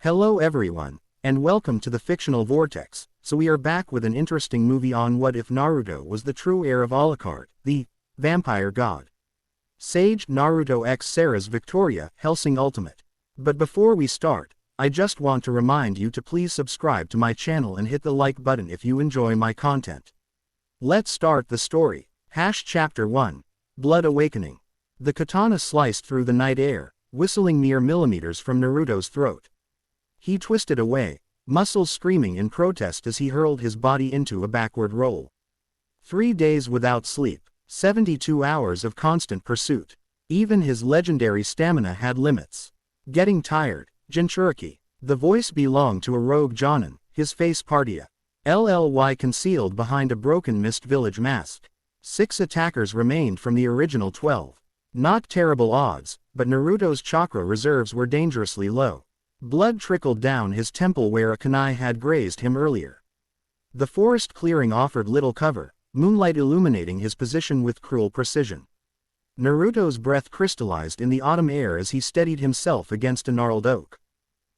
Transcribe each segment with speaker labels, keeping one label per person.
Speaker 1: Hello everyone, and welcome to the Fictional Vortex. So we are back with an interesting movie on what if Naruto was the true heir of Alucard, the vampire god. Sage Naruto x Seras Victoria, Hellsing Ultimate. But before we start, I just want to remind you to please subscribe to my channel and hit the like button if you enjoy my content. Let's start the story. Chapter 1. Blood Awakening. The katana sliced through the night air, whistling mere millimeters from Naruto's throat. He twisted away, muscles screaming in protest as he hurled his body into a backward roll. 3 days without sleep, 72 hours of constant pursuit. Even his legendary stamina had limits. Getting tired, Jinchuriki. The voice belonged to a rogue Jonin, his face Partia. LLY concealed behind a broken Mist Village mask. 6 attackers remained from the original 12. Not terrible odds, but Naruto's chakra reserves were dangerously low. Blood trickled down his temple where a kunai had grazed him earlier. The forest clearing offered little cover, moonlight illuminating his position with cruel precision. Naruto's breath crystallized in the autumn air as he steadied himself against a gnarled oak.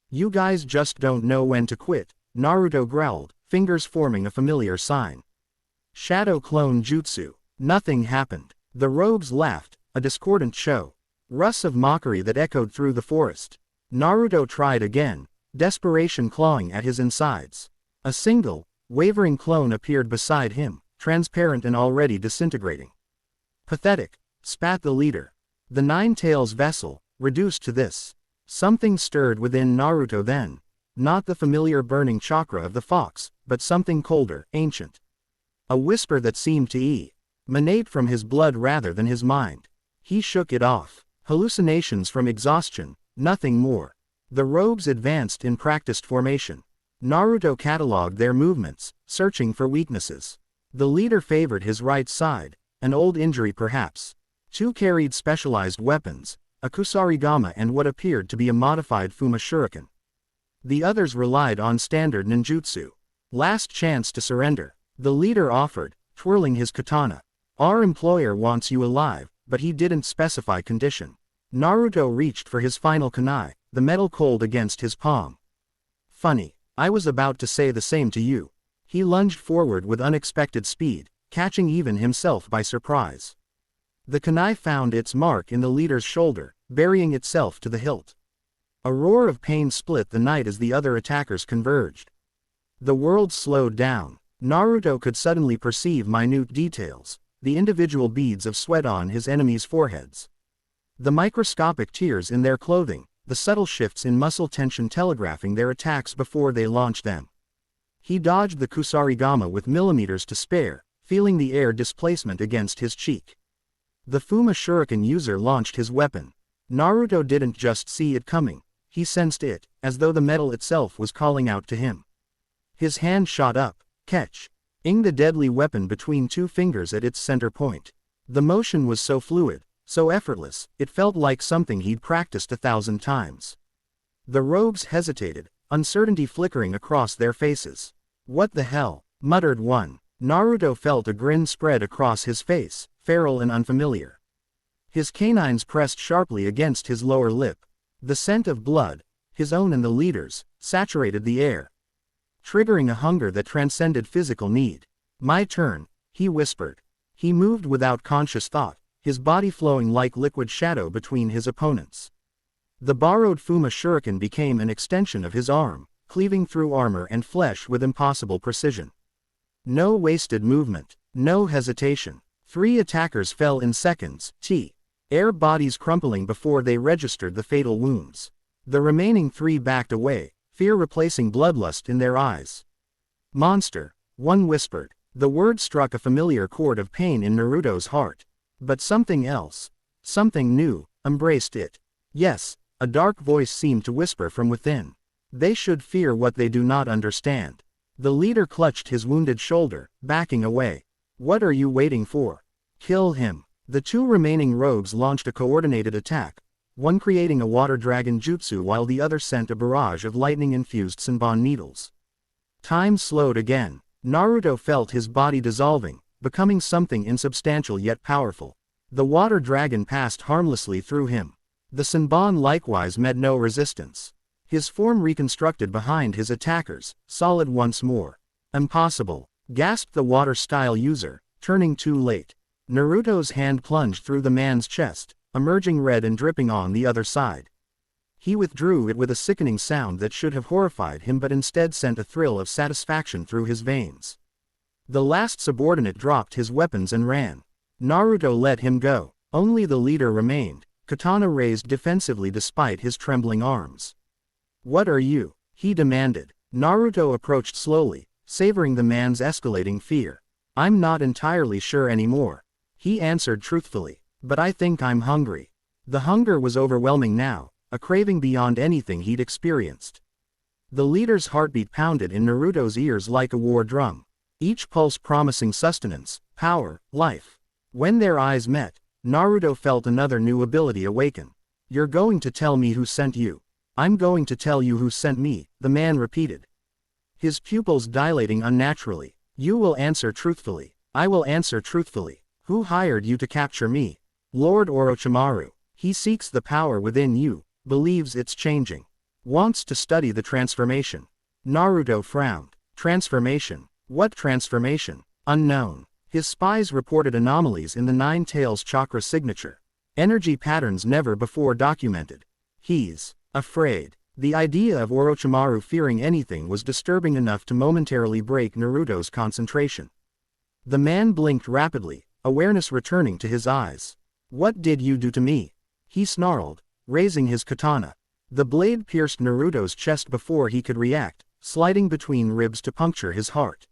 Speaker 1: "You guys just don't know when to quit," Naruto growled, fingers forming a familiar sign. Shadow Clone Jutsu. Nothing happened. The rogues laughed, a discordant show. Russ of mockery that echoed through the forest. Naruto tried again, desperation clawing at his insides. A single, wavering clone appeared beside him, transparent and already disintegrating. "Pathetic," spat the leader. The Nine-Tails vessel, reduced to this. Something stirred within Naruto then. Not the familiar burning chakra of the fox, but something colder, ancient. A whisper that seemed to emanate from his blood rather than his mind. He shook it off. Hallucinations from exhaustion. Nothing more. The rogues advanced in practiced formation. Naruto catalogued their movements, searching for weaknesses. The leader favored his right side, an old injury perhaps. 2 carried specialized weapons, a kusarigama and what appeared to be a modified Fuma shuriken. The others relied on standard ninjutsu. Last chance to surrender, the leader offered, twirling his katana. "Our employer wants you alive," but he didn't specify condition. Naruto reached for his final kunai, the metal cold against his palm. "Funny, I was about to say the same to you." He lunged forward with unexpected speed, catching even himself by surprise. The kunai found its mark in the leader's shoulder, burying itself to the hilt. A roar of pain split the night as the other attackers converged. The world slowed down. Naruto could suddenly perceive minute details, the individual beads of sweat on his enemies' foreheads. The microscopic tears in their clothing, the subtle shifts in muscle tension telegraphing their attacks before they launched them. He dodged the kusarigama with millimeters to spare, feeling the air displacement against his cheek. The Fuma shuriken user launched his weapon. Naruto didn't just see it coming, he sensed it, as though the metal itself was calling out to him. His hand shot up, catching the deadly weapon between 2 fingers at its center point. The motion was so fluid, so effortless, it felt like something he'd practiced 1,000 times. The rogues hesitated, uncertainty flickering across their faces. "What the hell?" muttered one. Naruto felt a grin spread across his face, feral and unfamiliar. His canines pressed sharply against his lower lip. The scent of blood, his own and the leader's, saturated the air, triggering a hunger that transcended physical need. "My turn," he whispered. He moved without conscious thought, his body flowing like liquid shadow between his opponents. The borrowed Fuma shuriken became an extension of his arm, cleaving through armor and flesh with impossible precision. No wasted movement, no hesitation. 3 attackers fell in seconds, air bodies crumpling before they registered the fatal wounds. The remaining 3 backed away, fear replacing bloodlust in their eyes. "Monster," one whispered. The word struck a familiar chord of pain in Naruto's heart. But something else, something new, embraced it. "Yes," a dark voice seemed to whisper from within. "They should fear what they do not understand." The leader clutched his wounded shoulder, backing away. "What are you waiting for? Kill him." The 2 remaining rogues launched a coordinated attack, one creating a water dragon jutsu while the other sent a barrage of lightning-infused Senbon needles. Time slowed again. Naruto felt his body dissolving, becoming something insubstantial yet powerful. The water dragon passed harmlessly through him. The Senbon likewise met no resistance. His form reconstructed behind his attackers, solid once more. Impossible, gasped the water-style user, turning too late. Naruto's hand plunged through the man's chest, emerging red and dripping on the other side. He withdrew it with a sickening sound that should have horrified him but instead sent a thrill of satisfaction through his veins. The last subordinate dropped his weapons and ran. Naruto let him go. Only the leader remained, katana raised defensively despite his trembling arms. "What are you?" he demanded. Naruto approached slowly, savoring the man's escalating fear. "I'm not entirely sure anymore," he answered truthfully, "but I think I'm hungry." The hunger was overwhelming now, a craving beyond anything he'd experienced. The leader's heartbeat pounded in Naruto's ears like a war drum, each pulse promising sustenance, power, life. When their eyes met, Naruto felt another new ability awaken. "You're going to tell me who sent you." "I'm going to tell you who sent me," the man repeated, his pupils dilating unnaturally. "You will answer truthfully." "I will answer truthfully." "Who hired you to capture me?" "Lord Orochimaru. He seeks the power within you, believes it's changing. Wants to study the transformation." Naruto frowned. "Transformation? What transformation?" "Unknown." His spies reported anomalies in the Nine Tails chakra signature. Energy patterns never before documented. He's afraid. The idea of Orochimaru fearing anything was disturbing enough to momentarily break Naruto's concentration. The man blinked rapidly, awareness returning to his eyes. "What did you do to me?" he snarled, raising his katana. The blade pierced Naruto's chest before he could react, sliding between ribs to puncture his heart.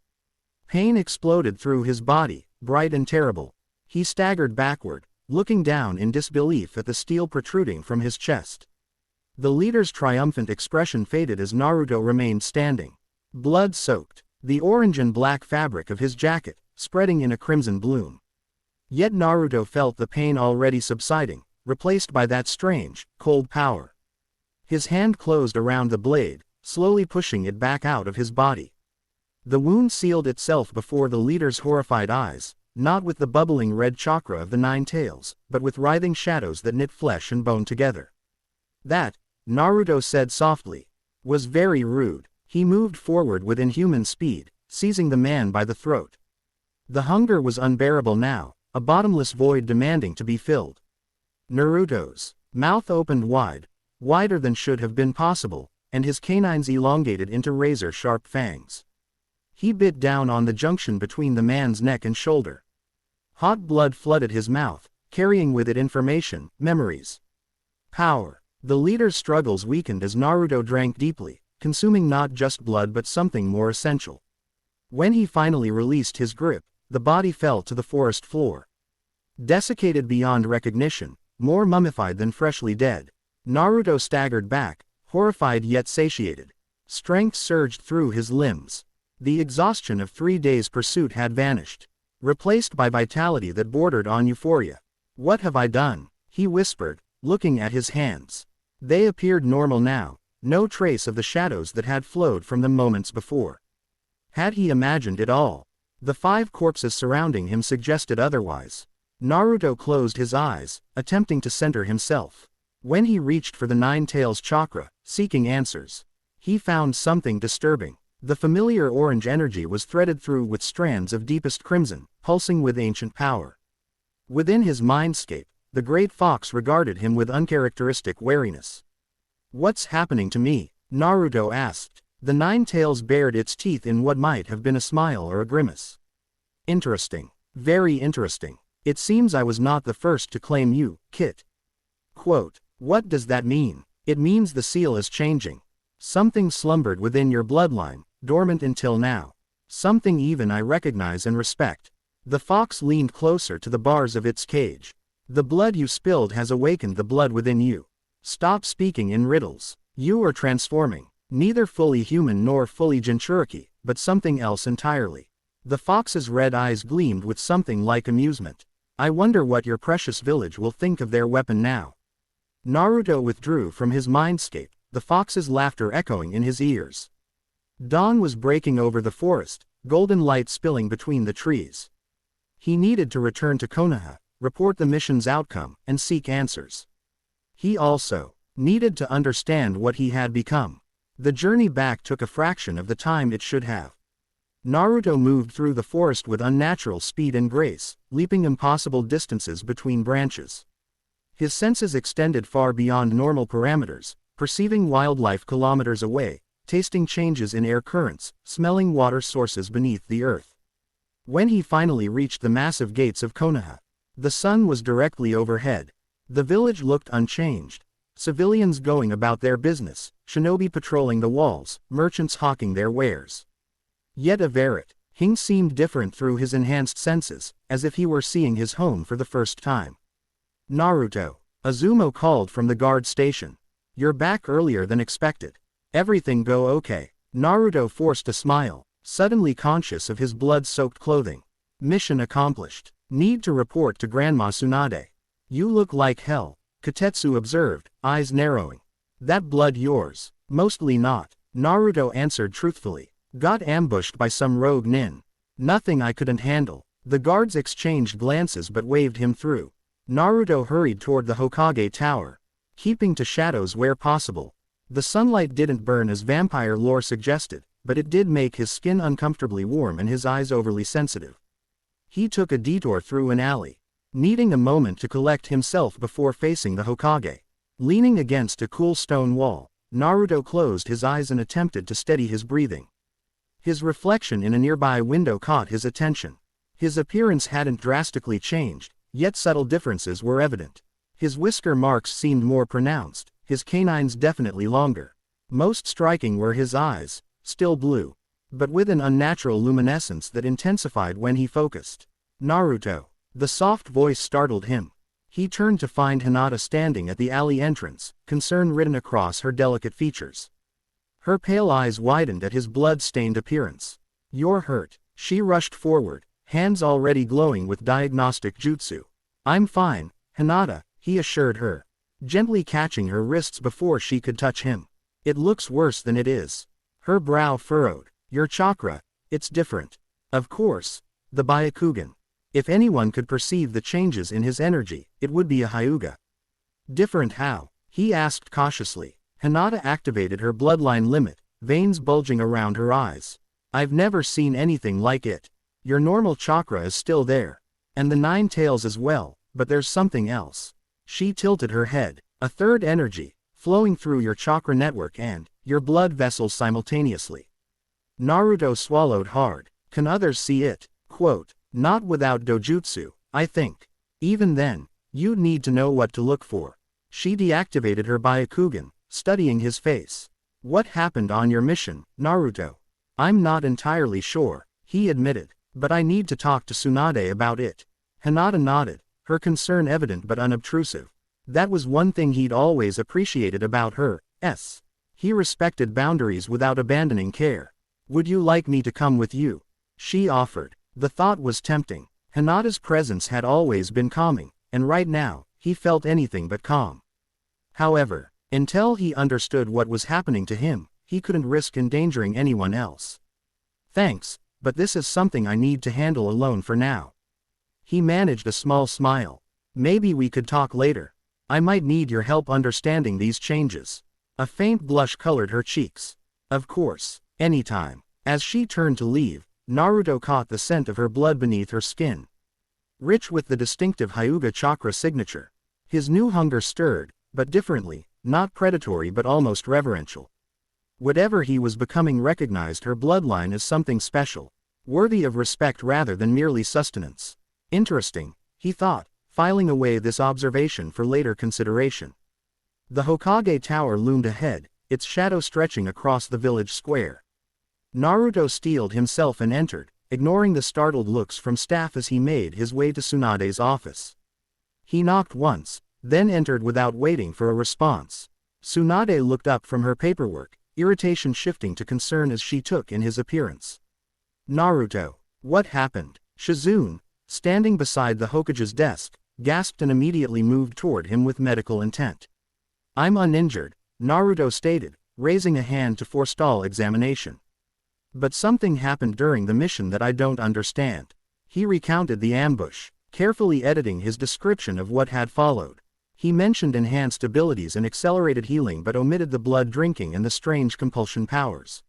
Speaker 1: Pain exploded through his body, bright and terrible. He staggered backward, looking down in disbelief at the steel protruding from his chest. The leader's triumphant expression faded as Naruto remained standing. Blood-soaked, the orange and black fabric of his jacket, spreading in a crimson bloom. Yet Naruto felt the pain already subsiding, replaced by that strange, cold power. His hand closed around the blade, slowly pushing it back out of his body. The wound sealed itself before the leader's horrified eyes, not with the bubbling red chakra of the Nine Tails, but with writhing shadows that knit flesh and bone together. "That," Naruto said softly, "was very rude." He moved forward with inhuman speed, seizing the man by the throat. The hunger was unbearable now, a bottomless void demanding to be filled. Naruto's mouth opened wide, wider than should have been possible, and his canines elongated into razor-sharp fangs. He bit down on the junction between the man's neck and shoulder. Hot blood flooded his mouth, carrying with it information, memories. Power. The leader's struggles weakened as Naruto drank deeply, consuming not just blood but something more essential. When he finally released his grip, the body fell to the forest floor. Desiccated beyond recognition, more mummified than freshly dead, Naruto staggered back, horrified yet satiated. Strength surged through his limbs. The exhaustion of 3 days' pursuit had vanished, replaced by vitality that bordered on euphoria. "What have I done?" he whispered, looking at his hands. They appeared normal now, no trace of the shadows that had flowed from them moments before. Had he imagined it all? The 5 corpses surrounding him suggested otherwise. Naruto closed his eyes, attempting to center himself. When he reached for the Nine Tails chakra, seeking answers, he found something disturbing. The familiar orange energy was threaded through with strands of deepest crimson, pulsing with ancient power. Within his mindscape, the great fox regarded him with uncharacteristic wariness. "What's happening to me?" Naruto asked. The Nine Tails bared its teeth in what might have been a smile or a grimace. "Interesting. Very interesting. It seems I was not the first to claim you, Kit." Quote, "What does that mean?" "It means the seal is changing. Something slumbered within your bloodline, dormant until now. Something even I recognize and respect." The fox leaned closer to the bars of its cage. "The blood you spilled has awakened the blood within you. Stop speaking in riddles. You are transforming, neither fully human nor fully Jinchuriki, but something else entirely." The fox's red eyes gleamed with something like amusement. "I wonder what your precious village will think of their weapon now." Naruto withdrew from his mindscape, the fox's laughter echoing in his ears. Dawn was breaking over the forest, golden light spilling between the trees. He needed to return to Konoha, report the mission's outcome, and seek answers. He also needed to understand what he had become. The journey back took a fraction of the time it should have. Naruto moved through the forest with unnatural speed and grace, leaping impossible distances between branches. His senses extended far beyond normal parameters, perceiving wildlife kilometers away, tasting changes in air currents, smelling water sources beneath the earth. When he finally reached the massive gates of Konoha, the sun was directly overhead. The village looked unchanged. Civilians going about their business, shinobi patrolling the walls, merchants hawking their wares. Yet Everett Hing seemed different through his enhanced senses, as if he were seeing his home for the first time. Naruto, Azumo called from the guard station. You're back earlier than expected. Everything go okay? Naruto forced a smile, suddenly conscious of his blood-soaked clothing. Mission accomplished. Need to report to Grandma Tsunade. You look like hell, Kotetsu observed, eyes narrowing. That blood yours? Mostly not, Naruto answered truthfully. Got ambushed by some rogue nin. Nothing I couldn't handle. The guards exchanged glances but waved him through. Naruto hurried toward the Hokage Tower, keeping to shadows where possible. The sunlight didn't burn as vampire lore suggested, but it did make his skin uncomfortably warm and his eyes overly sensitive. He took a detour through an alley, needing a moment to collect himself before facing the Hokage. Leaning against a cool stone wall, Naruto closed his eyes and attempted to steady his breathing. His reflection in a nearby window caught his attention. His appearance hadn't drastically changed, yet subtle differences were evident. His whisker marks seemed more pronounced, his canines definitely longer. Most striking were his eyes, still blue, but with an unnatural luminescence that intensified when he focused. Naruto. The soft voice startled him. He turned to find Hinata standing at the alley entrance, concern written across her delicate features. Her pale eyes widened at his blood-stained appearance. You're hurt. She rushed forward, hands already glowing with diagnostic jutsu. I'm fine, Hinata, he assured her, gently catching her wrists before she could touch him. It looks worse than it is. Her brow furrowed. Your chakra, it's different. Of course. The Byakugan. If anyone could perceive the changes in his energy, it would be a Hyuga. Different how? He asked cautiously. Hinata activated her bloodline limit, veins bulging around her eyes. I've never seen anything like it. Your normal chakra is still there. And the 9 tails as well, but there's something else. She tilted her head. A third energy, flowing through your chakra network and your blood vessels simultaneously. Naruto swallowed hard. Can others see it? Quote, not without dojutsu, I think. Even then, you'd need to know what to look for. She deactivated her Byakugan, studying his face. What happened on your mission, Naruto? I'm not entirely sure, he admitted, but I need to talk to Tsunade about it. Hinata nodded, her concern evident but unobtrusive. That was one thing he'd always appreciated about her. He respected boundaries without abandoning care. Would you like me to come with you? She offered. The thought was tempting. Hinata's presence had always been calming, and right now, he felt anything but calm. However, until he understood what was happening to him, he couldn't risk endangering anyone else. Thanks, but this is something I need to handle alone for now. He managed a small smile. Maybe we could talk later. I might need your help understanding these changes. A faint blush colored her cheeks. Of course, anytime. As she turned to leave, Naruto caught the scent of her blood beneath her skin. Rich with the distinctive Hyuga chakra signature. His new hunger stirred, but differently, not predatory but almost reverential. Whatever he was becoming recognized her bloodline as something special, worthy of respect rather than merely sustenance. Interesting, he thought, filing away this observation for later consideration. The Hokage Tower loomed ahead, its shadow stretching across the village square. Naruto steeled himself and entered, ignoring the startled looks from staff as he made his way to Tsunade's office. He knocked once, then entered without waiting for a response. Tsunade looked up from her paperwork, irritation shifting to concern as she took in his appearance. Naruto, what happened? Shizune, standing beside the Hokage's desk, gasped and immediately moved toward him with medical intent. I'm uninjured, Naruto stated, raising a hand to forestall examination. But something happened during the mission that I don't understand. He recounted the ambush, carefully editing his description of what had followed. He mentioned enhanced abilities and accelerated healing but omitted the blood drinking and the strange compulsion powers.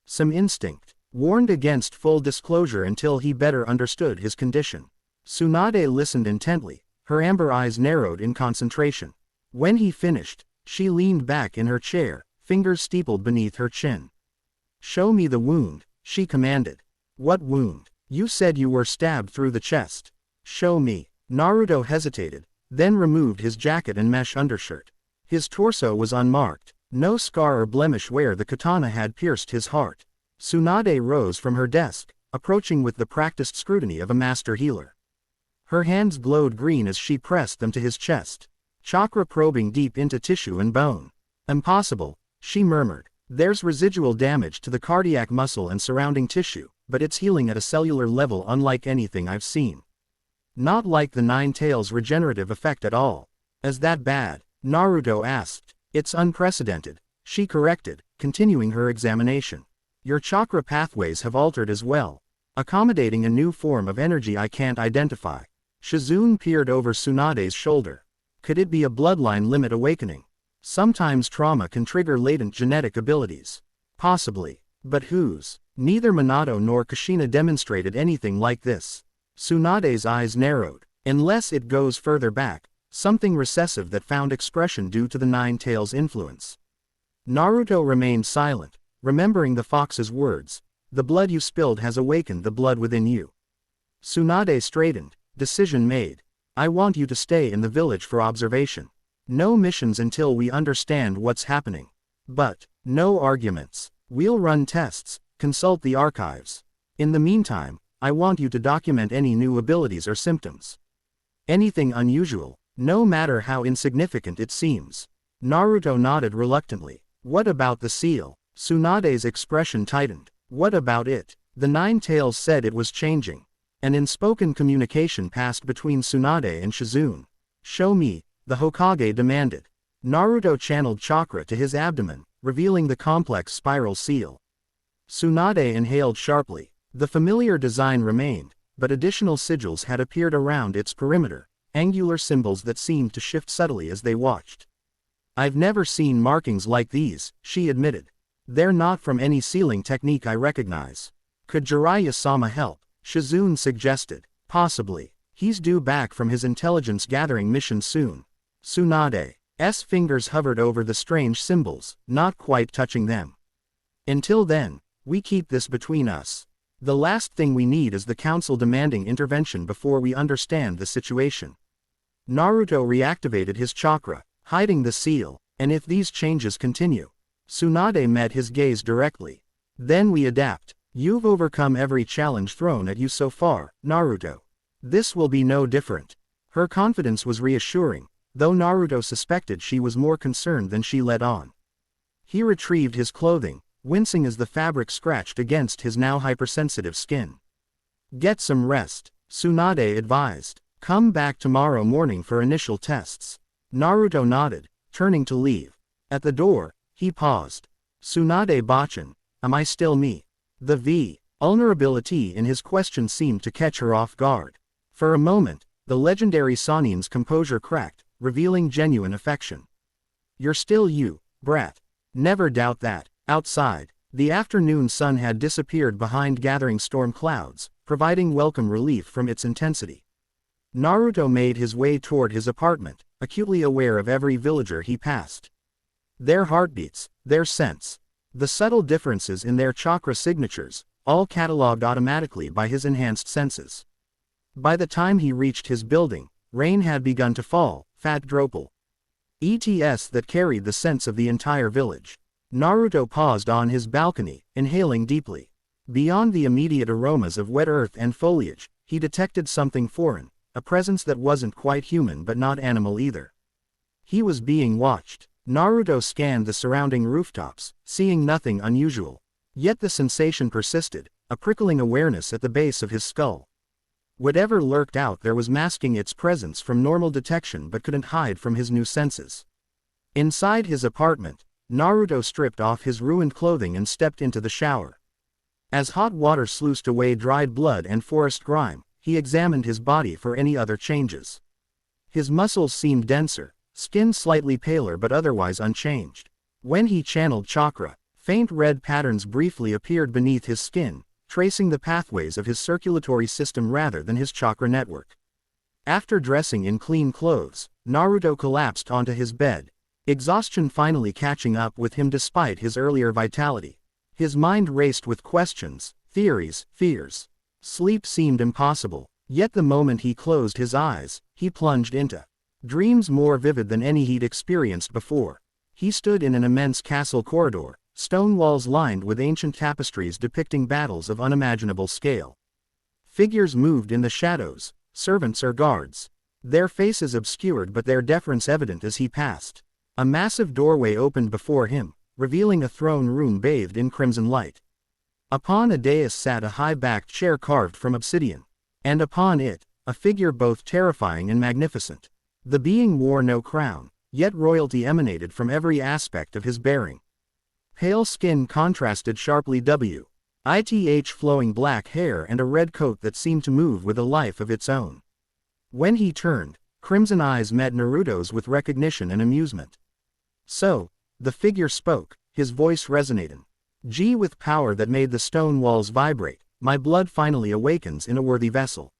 Speaker 1: Some instinct warned against full disclosure until he better understood his condition. Tsunade listened intently, her amber eyes narrowed in concentration. When he finished, she leaned back in her chair, fingers steepled beneath her chin. "Show me the wound," she commanded. "What wound? You said you were stabbed through the chest." "Show me." Naruto hesitated, then removed his jacket and mesh undershirt. His torso was unmarked, no scar or blemish where the katana had pierced his heart. Tsunade rose from her desk, approaching with the practiced scrutiny of a master healer. Her hands glowed green as she pressed them to his chest, chakra probing deep into tissue and bone. "Impossible," she murmured. "There's residual damage to the cardiac muscle and surrounding tissue, but it's healing at a cellular level unlike anything I've seen. Not like the Nine Tails regenerative effect at all." "Is that bad?" Naruto asked. "It's unprecedented," she corrected, continuing her examination. "Your chakra pathways have altered as well, accommodating a new form of energy I can't identify." Shizune peered over Tsunade's shoulder. Could it be a bloodline limit awakening? Sometimes trauma can trigger latent genetic abilities. Possibly. But whose? Neither Minato nor Kushina demonstrated anything like this. Tsunade's eyes narrowed. Unless it goes further back, something recessive that found expression due to the Nine Tails' influence. Naruto remained silent, remembering the fox's words. "The blood you spilled has awakened the blood within you." Tsunade straightened. "Decision made. I want you to stay in the village for observation. No missions until we understand what's happening. But, no arguments. We'll run tests, consult the archives. In the meantime, I want you to document any new abilities or symptoms. Anything unusual, no matter how insignificant it seems." Naruto nodded reluctantly. "What about the seal?" Tsunade's expression tightened. "What about it?" The Nine Tails said it was changing. An unspoken communication passed between Tsunade and Shizune. "Show me," the Hokage demanded. Naruto channeled chakra to his abdomen, revealing the complex spiral seal. Tsunade inhaled sharply. The familiar design remained, but additional sigils had appeared around its perimeter, angular symbols that seemed to shift subtly as they watched. "I've never seen markings like these," she admitted. "They're not from any sealing technique I recognize." "Could Jiraiya-sama help?" Shizune suggested. "Possibly. He's due back from his intelligence-gathering mission soon." Tsunade's fingers hovered over the strange symbols, not quite touching them. "Until then, we keep this between us. The last thing we need is the council demanding intervention before we understand the situation." Naruto reactivated his chakra, hiding the seal. "And if these changes continue?" Tsunade met his gaze directly. "Then we adapt. You've overcome every challenge thrown at you so far, Naruto. This will be no different." Her confidence was reassuring, though Naruto suspected she was more concerned than she let on. He retrieved his clothing, wincing as the fabric scratched against his now hypersensitive skin. "Get some rest," Tsunade advised. "Come back tomorrow morning for initial tests." Naruto nodded, turning to leave. At the door, he paused. "Tsunade-bachan, am I still me?" The vulnerability in his question seemed to catch her off guard. For a moment, the legendary Sanin's composure cracked, revealing genuine affection. "You're still you, brat. Never doubt that." Outside, the afternoon sun had disappeared behind gathering storm clouds, providing welcome relief from its intensity. Naruto made his way toward his apartment, acutely aware of every villager he passed. Their heartbeats, their scents, the subtle differences in their chakra signatures, all catalogued automatically by his enhanced senses. By the time he reached his building, rain had begun to fall, fat dropel. ETS that carried the sense of the entire village. Naruto paused on his balcony, inhaling deeply. Beyond the immediate aromas of wet earth and foliage, he detected something foreign, a presence that wasn't quite human but not animal either. He was being watched. Naruto scanned the surrounding rooftops, seeing nothing unusual. Yet the sensation persisted, a prickling awareness at the base of his skull. Whatever lurked out there was masking its presence from normal detection but couldn't hide from his new senses. Inside his apartment, Naruto stripped off his ruined clothing and stepped into the shower. As hot water sluiced away dried blood and forest grime, he examined his body for any other changes. His muscles seemed denser, skin slightly paler but otherwise unchanged. When he channeled chakra, faint red patterns briefly appeared beneath his skin, tracing the pathways of his circulatory system rather than his chakra network. After dressing in clean clothes, Naruto collapsed onto his bed, exhaustion finally catching up with him despite his earlier vitality. His mind raced with questions, theories, fears. Sleep seemed impossible, yet the moment he closed his eyes, he plunged into dreams more vivid than any he'd experienced before. He stood in an immense castle corridor, stone walls lined with ancient tapestries depicting battles of unimaginable scale. Figures moved in the shadows, servants or guards, their faces obscured but their deference evident as he passed. A massive doorway opened before him, revealing a throne room bathed in crimson light. Upon a dais sat a high-backed chair carved from obsidian, and upon it, a figure both terrifying and magnificent. The being wore no crown, yet royalty emanated from every aspect of his bearing. Pale skin contrasted sharply with flowing black hair and a red coat that seemed to move with a life of its own. When he turned, crimson eyes met Naruto's with recognition and amusement. So, the figure spoke, his voice resonated. With power that made the stone walls vibrate, my blood finally awakens in a worthy vessel.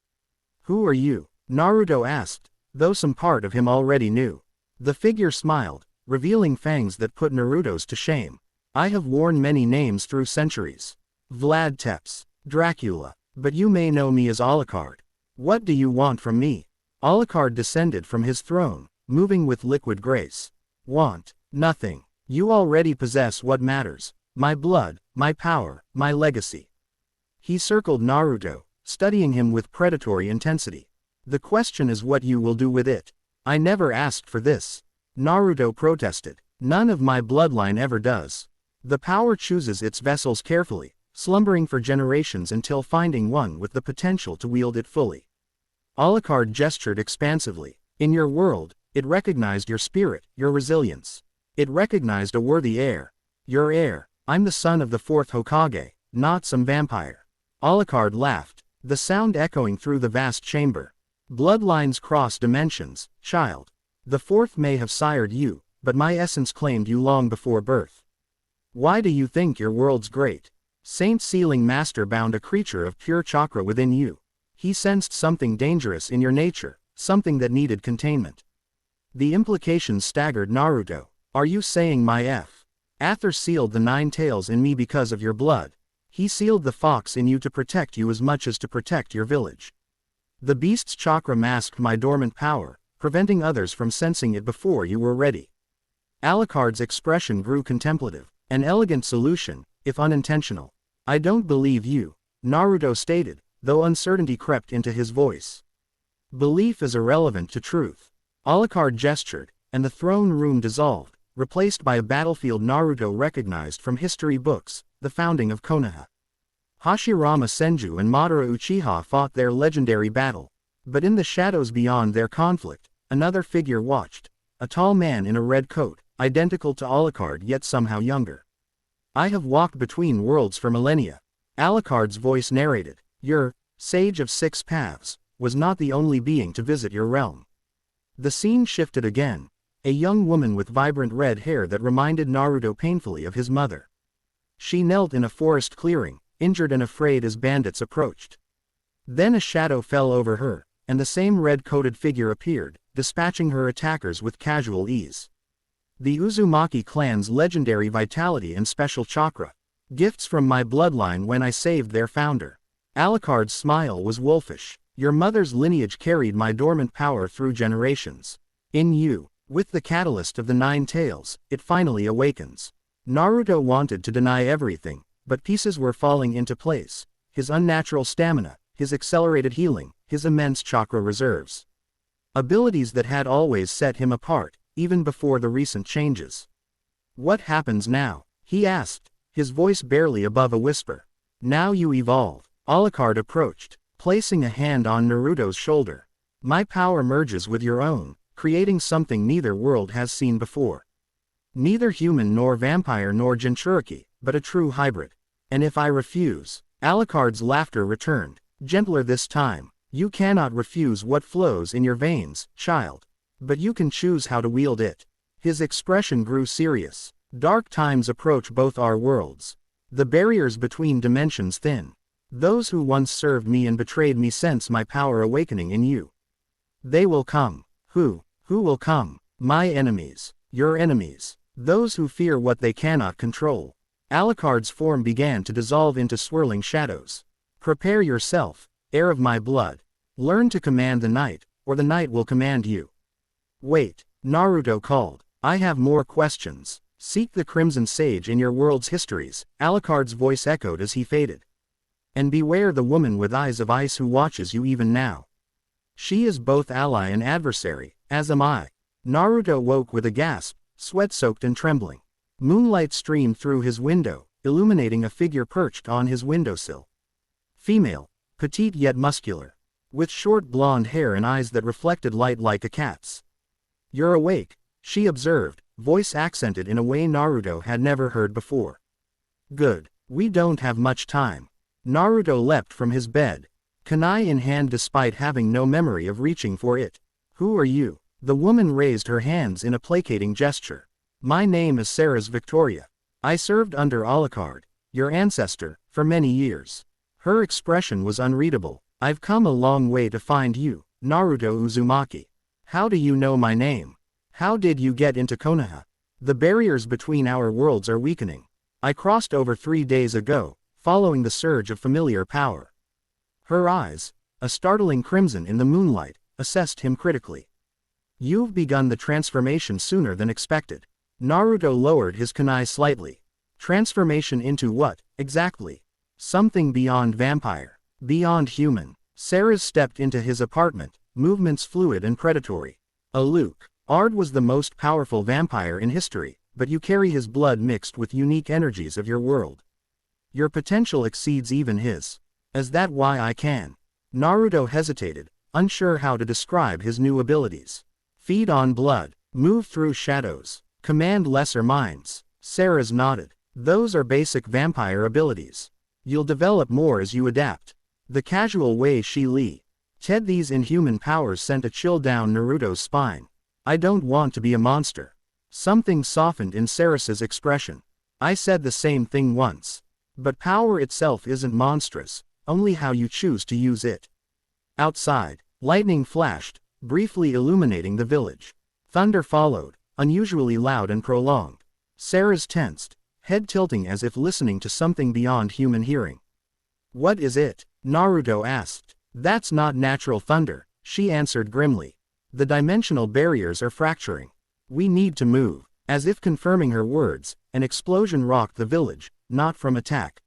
Speaker 1: Who are you? Naruto asked, though some part of him already knew. The figure smiled, revealing fangs that put Naruto's to shame. I have worn many names through centuries. Vlad Tepes, Dracula, but you may know me as Alucard. What do you want from me? Alucard descended from his throne, moving with liquid grace. Want? Nothing. You already possess what matters. My blood, my power, my legacy. He circled Naruto, studying him with predatory intensity. The question is what you will do with it. I never asked for this. Naruto protested. None of my bloodline ever does. The power chooses its vessels carefully, slumbering for generations until finding one with the potential to wield it fully. Alucard gestured expansively. In your world, it recognized your spirit, your resilience. It recognized a worthy heir. Your heir. I'm the son of the fourth Hokage, not some vampire. Alucard laughed, the sound echoing through the vast chamber. Bloodlines cross dimensions, child. The fourth may have sired you, but my essence claimed you long before birth. Why do you think your world's great? Saint Sealing Master bound a creature of pure chakra within you. He sensed something dangerous in your nature, something that needed containment. The implications staggered Naruto. Are you saying my Ather sealed the 9 tails in me because of your blood? He sealed the fox in you to protect you as much as to protect your village. The beast's chakra masked my dormant power, preventing others from sensing it before you were ready. Alucard's expression grew contemplative. An elegant solution, if unintentional. I don't believe you, Naruto stated, though uncertainty crept into his voice. Belief is irrelevant to truth. Alucard gestured, and the throne room dissolved, replaced by a battlefield Naruto recognized from history books, the founding of Konoha. Hashirama Senju and Madara Uchiha fought their legendary battle. But in the shadows beyond their conflict, another figure watched, a tall man in a red coat, identical to Alucard yet somehow younger. I have walked between worlds for millennia. Alucard's voice narrated. Your Sage of Six Paths was not the only being to visit your realm. The scene shifted again. A young woman with vibrant red hair that reminded Naruto painfully of his mother. She knelt in a forest clearing, injured and afraid as bandits approached. Then a shadow fell over her, and the same red-coated figure appeared, dispatching her attackers with casual ease. The Uzumaki clan's legendary vitality and special chakra. Gifts from my bloodline when I saved their founder. Alucard's smile was wolfish. Your mother's lineage carried my dormant power through generations. In you, with the catalyst of the 9 tails, it finally awakens. Naruto wanted to deny everything, but pieces were falling into place. His unnatural stamina, his accelerated healing, his immense chakra reserves. Abilities that had always set him apart, even before the recent changes. What happens now? He asked, his voice barely above a whisper. Now you evolve. Alucard approached, placing a hand on Naruto's shoulder. My power merges with your own, creating something neither world has seen before. Neither human nor vampire nor Jinchuriki, but a true hybrid. And if I refuse? Alucard's laughter returned, gentler this time. You cannot refuse what flows in your veins, child. But you can choose how to wield it. His expression grew serious. Dark times approach both our worlds. The barriers between dimensions thin. Those who once served me and betrayed me sense my power awakening in you. They will come. Who will come? My enemies. Your enemies. Those who fear what they cannot control. Alucard's form began to dissolve into swirling shadows. Prepare yourself, heir of my blood. Learn to command the night, or the night will command you. Wait, Naruto called. I have more questions. Seek the Crimson Sage in your world's histories, Alucard's voice echoed as he faded. And beware the woman with eyes of ice who watches you even now. She is both ally and adversary, as am I. Naruto woke with a gasp, sweat-soaked and trembling. Moonlight streamed through his window, illuminating a figure perched on his windowsill. Female, petite yet muscular, with short blonde hair and eyes that reflected light like a cat's. You're awake, she observed, voice accented in a way Naruto had never heard before. Good, we don't have much time. Naruto leapt from his bed, kunai in hand despite having no memory of reaching for it. Who are you? The woman raised her hands in a placating gesture. My name is Seras Victoria. I served under Alucard, your ancestor, for many years. Her expression was unreadable. I've come a long way to find you, Naruto Uzumaki. How do you know my name? How did you get into Konoha? The barriers between our worlds are weakening. I crossed over 3 days ago, following the surge of familiar power. Her eyes, a startling crimson in the moonlight, assessed him critically. You've begun the transformation sooner than expected. Naruto lowered his kunai slightly. Transformation into what, exactly? Something beyond vampire, beyond human. Seras stepped into his apartment, movements fluid and predatory. Alucard was the most powerful vampire in history, but you carry his blood mixed with unique energies of your world. Your potential exceeds even his. Is that why I can? Naruto hesitated, unsure how to describe his new abilities. Feed on blood, move through shadows, command lesser minds. Seras nodded. Those are basic vampire abilities. You'll develop more as you adapt. The casual way she said these inhuman powers sent a chill down Naruto's spine. I don't want to be a monster. Something softened in Seras's expression. I said the same thing once. But power itself isn't monstrous, only how you choose to use it. Outside, lightning flashed, briefly illuminating the village. Thunder followed, unusually loud and prolonged. Seras tensed, head tilting as if listening to something beyond human hearing. What is it? Naruto asked. That's not natural thunder, she answered grimly. The dimensional barriers are fracturing. We need to move. As if confirming her words, an explosion rocked the village, not from attack,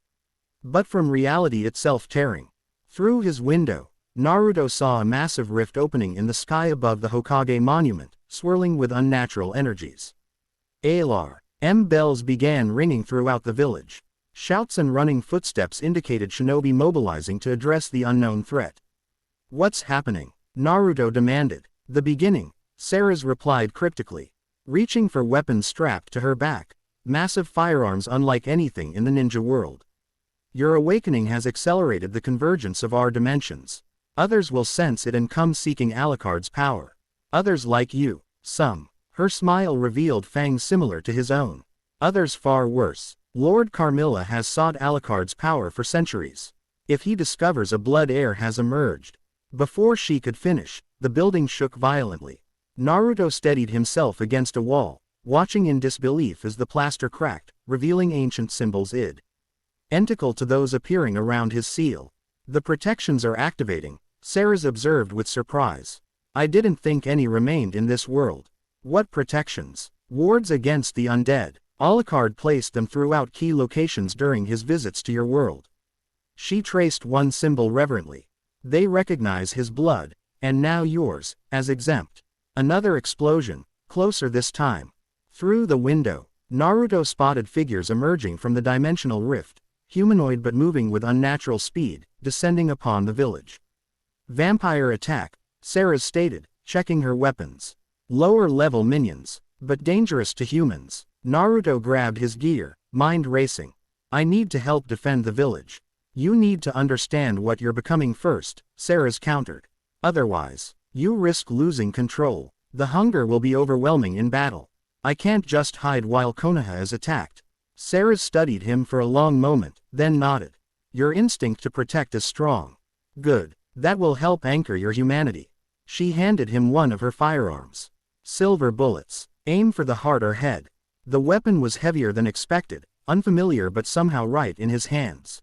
Speaker 1: but from reality itself tearing. Through his window, Naruto saw a massive rift opening in the sky above the Hokage monument, swirling with unnatural energies. Bells began ringing throughout the village. Shouts and running footsteps indicated shinobi mobilizing to address the unknown threat. What's happening? Naruto demanded. The beginning, Seras replied cryptically. Reaching for weapons strapped to her back. Massive firearms unlike anything in the ninja world. Your awakening has accelerated the convergence of our dimensions. Others will sense it and come seeking Alucard's power. Others like you. Some. Her smile revealed fangs similar to his own. Others far worse. Lord Carmilla has sought Alucard's power for centuries. If he discovers a blood heir has emerged. Before she could finish, the building shook violently. Naruto steadied himself against a wall, watching in disbelief as the plaster cracked, revealing ancient symbols identical to those appearing around his seal. The protections are activating, Seras observed with surprise. I didn't think any remained in this world. What protections? Wards against the undead. Alucard placed them throughout key locations during his visits to your world. She traced one symbol reverently. They recognize his blood, and now yours, as exempt. Another explosion, closer this time. Through the window, Naruto spotted figures emerging from the dimensional rift, humanoid but moving with unnatural speed, descending upon the village. Vampire attack, Seras stated, checking her weapons. Lower-level minions, but dangerous to humans. Naruto grabbed his gear, mind racing. I need to help defend the village. You need to understand what you're becoming first, Seras countered. Otherwise, you risk losing control. The hunger will be overwhelming in battle. I can't just hide while Konoha is attacked. Seras studied him for a long moment, then nodded. Your instinct to protect is strong. Good. That will help anchor your humanity. She handed him one of her firearms. Silver bullets. Aim for the heart or head. The weapon was heavier than expected, unfamiliar but somehow right in his hands.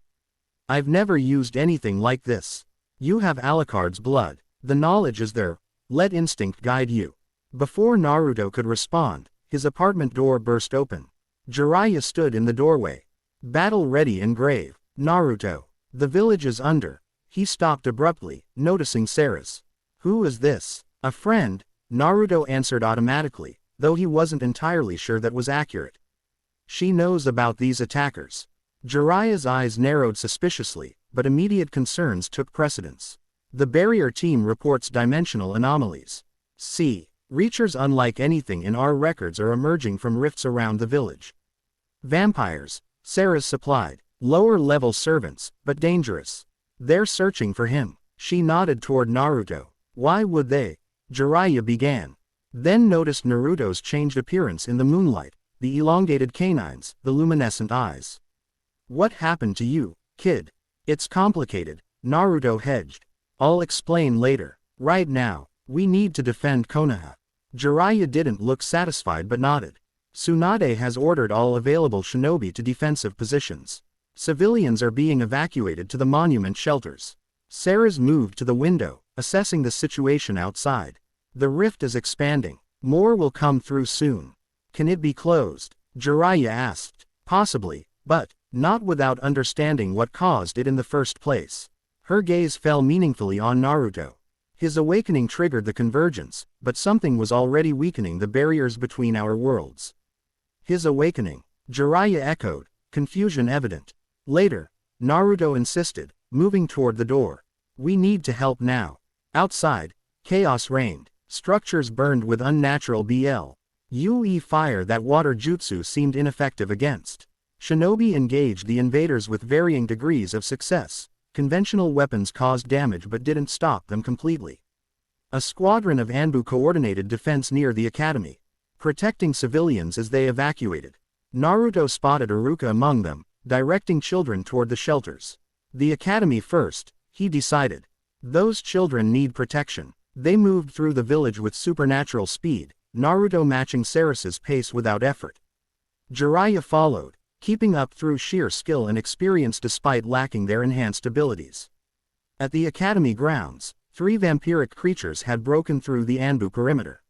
Speaker 1: I've never used anything like this. You have Alucard's blood. The knowledge is there. Let instinct guide you. Before Naruto could respond, his apartment door burst open. Jiraiya stood in the doorway. Battle ready and grave. Naruto. The village is under. He stopped abruptly, noticing Seras. Who is this? A friend, Naruto answered automatically, though he wasn't entirely sure that was accurate. She knows about these attackers. Jiraiya's eyes narrowed suspiciously, but immediate concerns took precedence. The barrier team reports dimensional anomalies. See, Reachers unlike anything in our records are emerging from rifts around the village. Vampires, Seras supplied, lower-level servants, but dangerous. They're searching for him. She nodded toward Naruto. Why would they? Jiraiya began. Then noticed Naruto's changed appearance in the moonlight, the elongated canines, the luminescent eyes. What happened to you, kid? It's complicated, Naruto hedged. I'll explain later. Right now, we need to defend Konoha. Jiraiya didn't look satisfied but nodded. Tsunade has ordered all available shinobi to defensive positions. Civilians are being evacuated to the monument shelters. Seras moved to the window, assessing the situation outside. The rift is expanding. More will come through soon. Can it be closed? Jiraiya asked. Possibly, but not without understanding what caused it in the first place. Her gaze fell meaningfully on Naruto. His awakening triggered the convergence, but something was already weakening the barriers between our worlds. His awakening, Jiraiya echoed, confusion evident. Later, Naruto insisted, moving toward the door. We need to help now. Outside, chaos reigned. Structures burned with unnatural BL.UE fire that water jutsu seemed ineffective against. Shinobi engaged the invaders with varying degrees of success. Conventional weapons caused damage but didn't stop them completely. A squadron of Anbu coordinated defense near the academy, protecting civilians as they evacuated. Naruto spotted Iruka among them, directing children toward the shelters. The academy first, he decided. Those children need protection. They moved through the village with supernatural speed, Naruto matching Seras's pace without effort. Jiraiya followed, keeping up through sheer skill and experience despite lacking their enhanced abilities. At the academy grounds, 3 vampiric creatures had broken through the Anbu perimeter.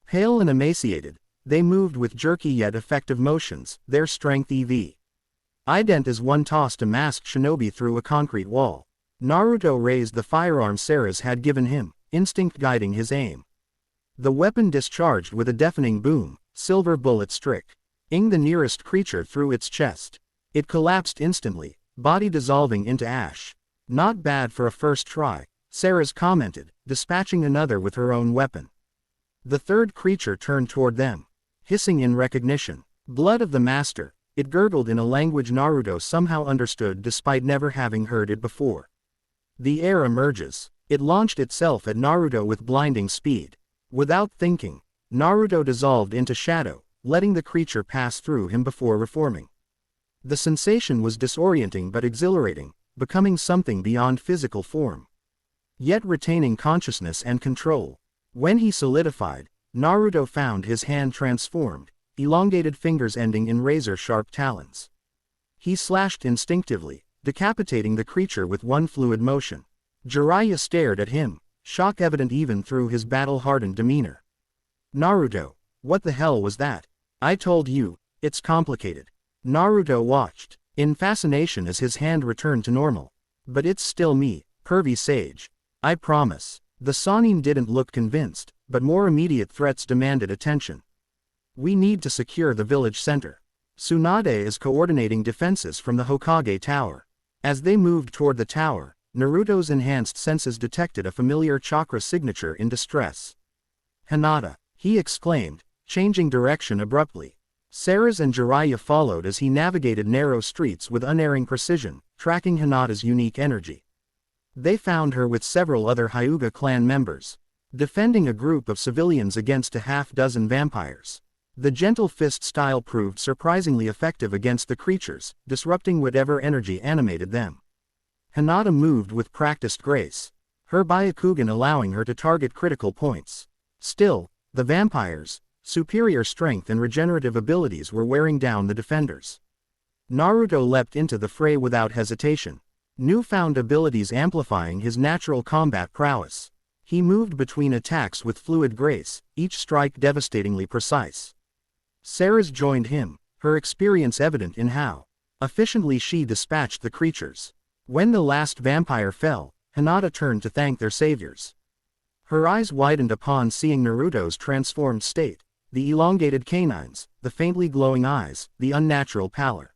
Speaker 1: Pale and emaciated, they moved with jerky yet effective motions, their strength EV. Ident as one tossed a masked shinobi through a concrete wall. Naruto raised the firearm Seras had given him, instinct guiding his aim. The weapon discharged with a deafening boom, silver bullet striking the nearest creature through its chest. It collapsed instantly, body dissolving into ash. Not bad for a first try, Seras commented, dispatching another with her own weapon. The third creature turned toward them, hissing in recognition. Blood of the master, it gurgled in a language Naruto somehow understood despite never having heard it before. The air emerges. It launched itself at Naruto with blinding speed. Without thinking, Naruto dissolved into shadow, letting the creature pass through him before reforming. The sensation was disorienting but exhilarating, becoming something beyond physical form, yet retaining consciousness and control. When he solidified, Naruto found his hand transformed, elongated fingers ending in razor-sharp talons. He slashed instinctively, decapitating the creature with one fluid motion. Jiraiya stared at him, shock evident even through his battle-hardened demeanor. Naruto, what the hell was that? I told you, it's complicated. Naruto watched, in fascination as his hand returned to normal. But it's still me, pervy sage. I promise. The Sannin didn't look convinced, but more immediate threats demanded attention. We need to secure the village center. Tsunade is coordinating defenses from the Hokage Tower. As they moved toward the tower, Naruto's enhanced senses detected a familiar chakra signature in distress. Hinata, he exclaimed, changing direction abruptly. Seras and Jiraiya followed as he navigated narrow streets with unerring precision, tracking Hinata's unique energy. They found her with several other Hyuga clan members. defending a group of civilians against a half-dozen vampires. The gentle fist style proved surprisingly effective against the creatures, disrupting whatever energy animated them. Hinata moved with practiced grace, her Byakugan allowing her to target critical points. Still, the vampires' superior strength and regenerative abilities were wearing down the defenders. Naruto leapt into the fray without hesitation, newfound abilities amplifying his natural combat prowess. He moved between attacks with fluid grace, each strike devastatingly precise. Seras joined him, her experience evident in how efficiently she dispatched the creatures. When the last vampire fell, Hinata turned to thank their saviors. Her eyes widened upon seeing Naruto's transformed state, the elongated canines, the faintly glowing eyes, the unnatural pallor.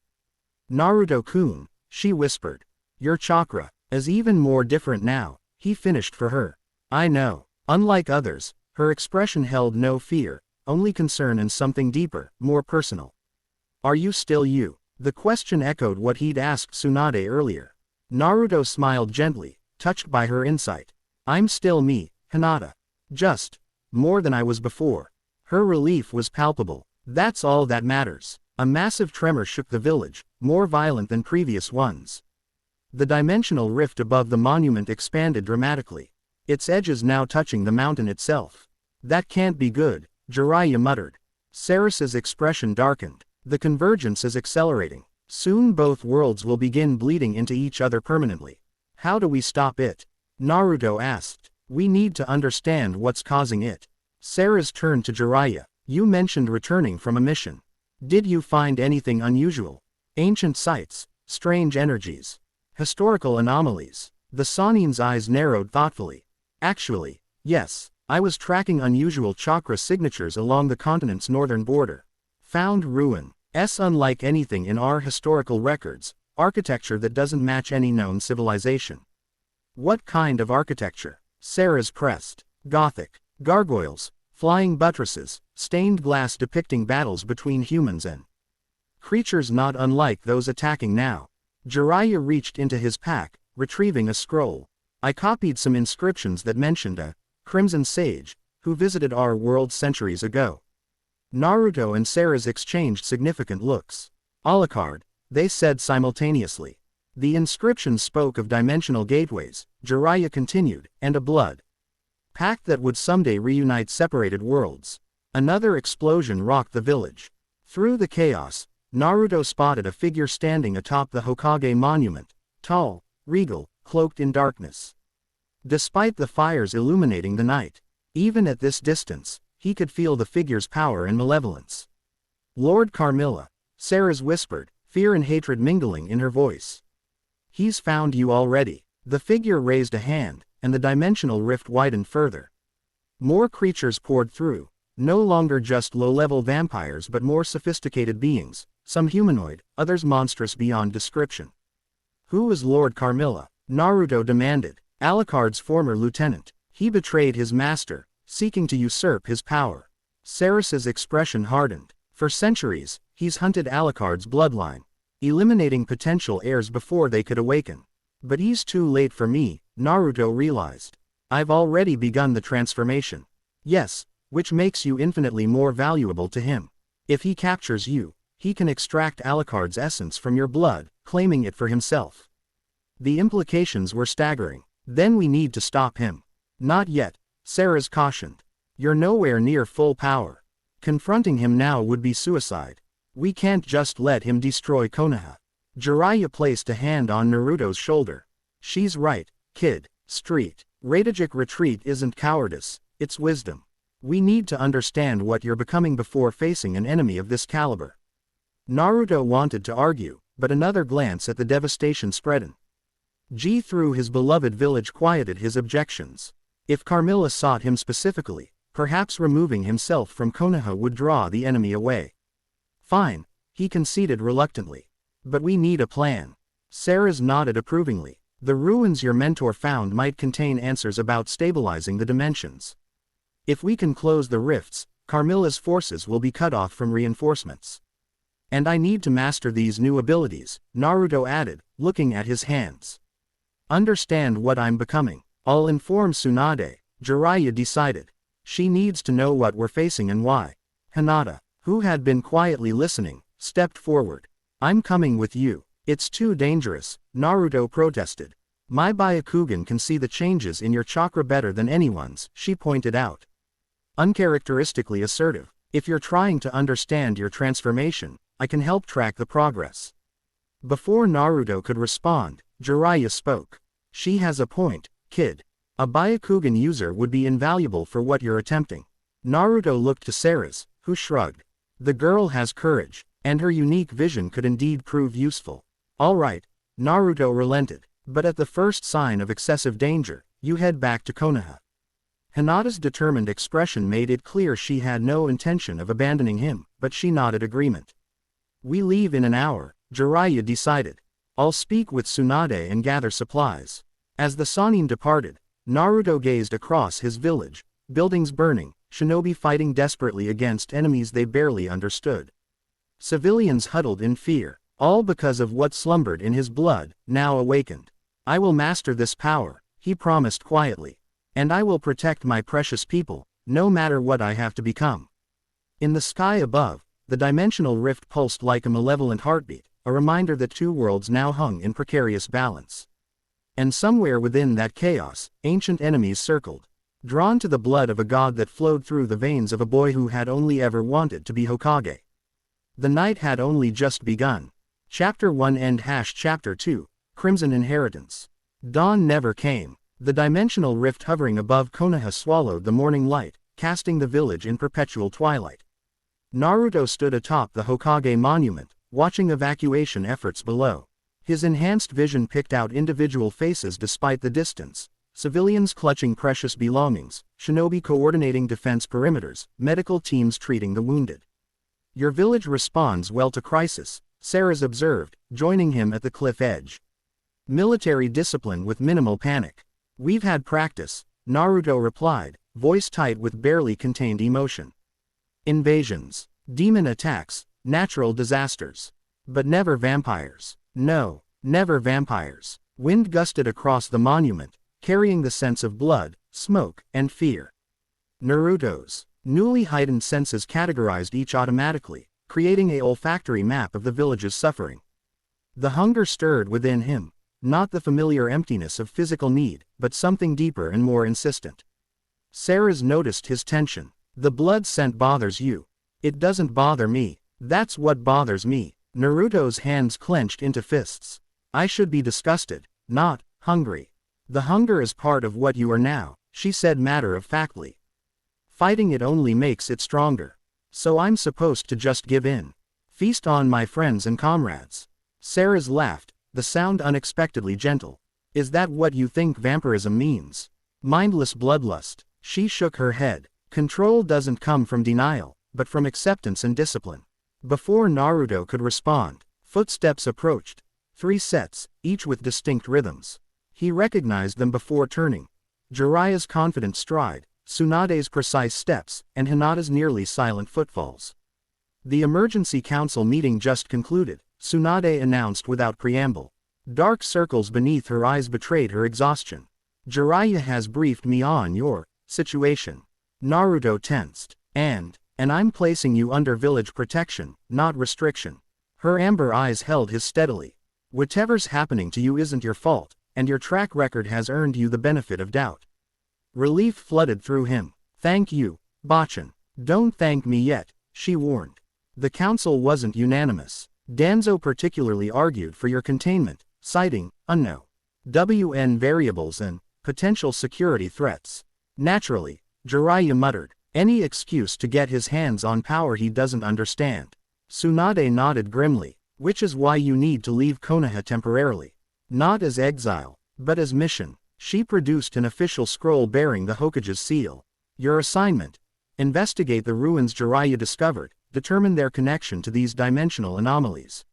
Speaker 1: "Naruto-kun," she whispered, "your chakra is even more different now," he finished for her. "I know." Unlike others, her expression held no fear, only concern and something deeper, more personal. "Are you still you?" The question echoed what he'd asked Tsunade earlier. Naruto smiled gently, touched by her insight. "I'm still me, Hinata. Just more than I was before." Her relief was palpable. "That's all that matters." A massive tremor shook the village, more violent than previous ones. The dimensional rift above the monument expanded dramatically, its edges now touching the mountain itself. "That can't be good," Jiraiya muttered. Seras's expression darkened. "The convergence is accelerating. Soon both worlds will begin bleeding into each other permanently. How do we stop it?" Naruto asked. "We need to understand what's causing it." Seras turned to Jiraiya. "You mentioned returning from a mission. Did you find anything unusual? Ancient sites, strange energies, historical anomalies?" The Sanin's eyes narrowed thoughtfully. "Actually, yes. I was tracking unusual chakra signatures along the continent's northern border. Found ruins unlike anything in our historical records, architecture that doesn't match any known civilization." "What kind of architecture?" Seras pressed. "Gothic. Gargoyles, flying buttresses, stained glass depicting battles between humans and creatures not unlike those attacking now." Jiraiya reached into his pack, retrieving a scroll. "I copied some inscriptions that mentioned a Crimson Sage, who visited our world centuries ago." Naruto and Seras exchanged significant looks. "Alucard," they said simultaneously. The inscriptions spoke of dimensional gateways, Jiraiya continued, and a blood pact that would someday reunite separated worlds. Another explosion rocked the village. Through the chaos, Naruto spotted a figure standing atop the Hokage monument, tall, regal, cloaked in darkness. Despite the fires illuminating the night, even at this distance, he could feel the figure's power and malevolence. "Lord Carmilla," Seras whispered, fear and hatred mingling in her voice. "He's found you already." The figure raised a hand, and the dimensional rift widened further. More creatures poured through, no longer just low-level vampires but more sophisticated beings, some humanoid, others monstrous beyond description. "Who is Lord Carmilla?" Naruto demanded. "Alucard's former lieutenant. He betrayed his master, seeking to usurp his power." Seras's expression hardened. "For centuries, he's hunted Alucard's bloodline, eliminating potential heirs before they could awaken. But he's too late for me," Naruto realized. "I've already begun the transformation." "Yes, which makes you infinitely more valuable to him. If he captures you, he can extract Alucard's essence from your blood, claiming it for himself." The implications were staggering. "Then we need to stop him." "Not yet," Seras cautioned. "You're nowhere near full power. Confronting him now would be suicide. We can't just let him destroy Konoha." Jiraiya placed a hand on Naruto's shoulder. "She's right, kid. Strategic retreat isn't cowardice, it's wisdom. We need to understand what you're becoming before facing an enemy of this caliber." Naruto wanted to argue, but another glance at the devastation spreading through his beloved village quieted his objections. If Carmilla sought him specifically, perhaps removing himself from Konoha would draw the enemy away. "Fine," he conceded reluctantly. "But we need a plan." Seras nodded approvingly. "The ruins your mentor found might contain answers about stabilizing the dimensions. If we can close the rifts, Carmilla's forces will be cut off from reinforcements. And I need to master these new abilities," Naruto added, looking at his hands. "Understand what I'm becoming. I'll inform Tsunade, Jiraiya decided. She needs to know what we're facing and why. Hinata, who had been quietly listening, stepped forward. I'm coming with you. It's too dangerous, Naruto protested. My Byakugan can see the changes in your chakra better than anyone's, she pointed out. Uncharacteristically assertive. If you're trying to understand your transformation, I can help track the progress. Before Naruto could respond, Jiraiya spoke. She has a point, kid. A Byakugan user would be invaluable for what you're attempting. Naruto looked to Seras, who shrugged. The girl has courage, and her unique vision could indeed prove useful. All right, Naruto relented, but at the first sign of excessive danger, you head back to Konoha. Hinata's determined expression made it clear she had no intention of abandoning him, but she nodded agreement. We leave in an hour, Jiraiya decided. I'll speak with Tsunade and gather supplies. As the Sannin departed, Naruto gazed across his village, buildings burning, shinobi fighting desperately against enemies they barely understood. Civilians huddled in fear, all because of what slumbered in his blood, now awakened. I will master this power, he promised quietly. And I will protect my precious people, no matter what I have to become. In the sky above, the dimensional rift pulsed like a malevolent heartbeat, a reminder that two worlds now hung in precarious balance. And somewhere within that chaos, ancient enemies circled, drawn to the blood of a god that flowed through the veins of a boy who had only ever wanted to be Hokage. The night had only just begun. Chapter 1 End Chapter 2, Crimson Inheritance. Dawn never came. The dimensional rift hovering above Konoha swallowed the morning light, casting the village in perpetual twilight. Naruto stood atop the Hokage monument, watching evacuation efforts below. His enhanced vision picked out individual faces despite the distance, civilians clutching precious belongings, shinobi coordinating defense perimeters, medical teams treating the wounded. Your village responds well to crisis, Seras observed, joining him at the cliff edge. Military discipline with minimal panic. We've had practice, Naruto replied, voice tight with barely contained emotion. Invasions, demon attacks, natural disasters. But never vampires. No, never vampires. Wind gusted across the monument, carrying the sense of blood, smoke, and fear. Naruto's newly heightened senses categorized each automatically, creating an olfactory map of the village's suffering. The hunger stirred within him. Not the familiar emptiness of physical need, but something deeper and more insistent. Seras noticed his tension. The blood scent bothers you. It doesn't bother me. That's what bothers me. Naruto's hands clenched into fists. I should be disgusted, not hungry. The hunger is part of what you are now, she said matter-of-factly. Fighting it only makes it stronger. So I'm supposed to just give in. Feast on my friends and comrades. Seras laughed, the sound unexpectedly gentle. Is that what you think vampirism means? Mindless bloodlust. She shook her head. Control doesn't come from denial, but from acceptance and discipline. Before Naruto could respond, footsteps approached. 3 sets, each with distinct rhythms. He recognized them before turning. Jiraiya's confident stride, Tsunade's precise steps, and Hinata's nearly silent footfalls. The emergency council meeting just concluded, Tsunade announced without preamble. Dark circles beneath her eyes betrayed her exhaustion. Jiraiya has briefed me on your situation. Naruto tensed. And I'm placing you under village protection, not restriction. Her amber eyes held his steadily. Whatever's happening to you isn't your fault, and your track record has earned you the benefit of doubt. Relief flooded through him. Thank you, Bachan. Don't thank me yet, she warned. The council wasn't unanimous. Danzo particularly argued for your containment, citing unknown WN variables and potential security threats. Naturally, Jiraiya muttered, any excuse to get his hands on power he doesn't understand. Tsunade nodded grimly, which is why you need to leave Konoha temporarily. Not as exile, but as mission. She produced an official scroll bearing the Hokage's seal. Your assignment: investigate the ruins Jiraiya discovered, determine their connection to these dimensional anomalies.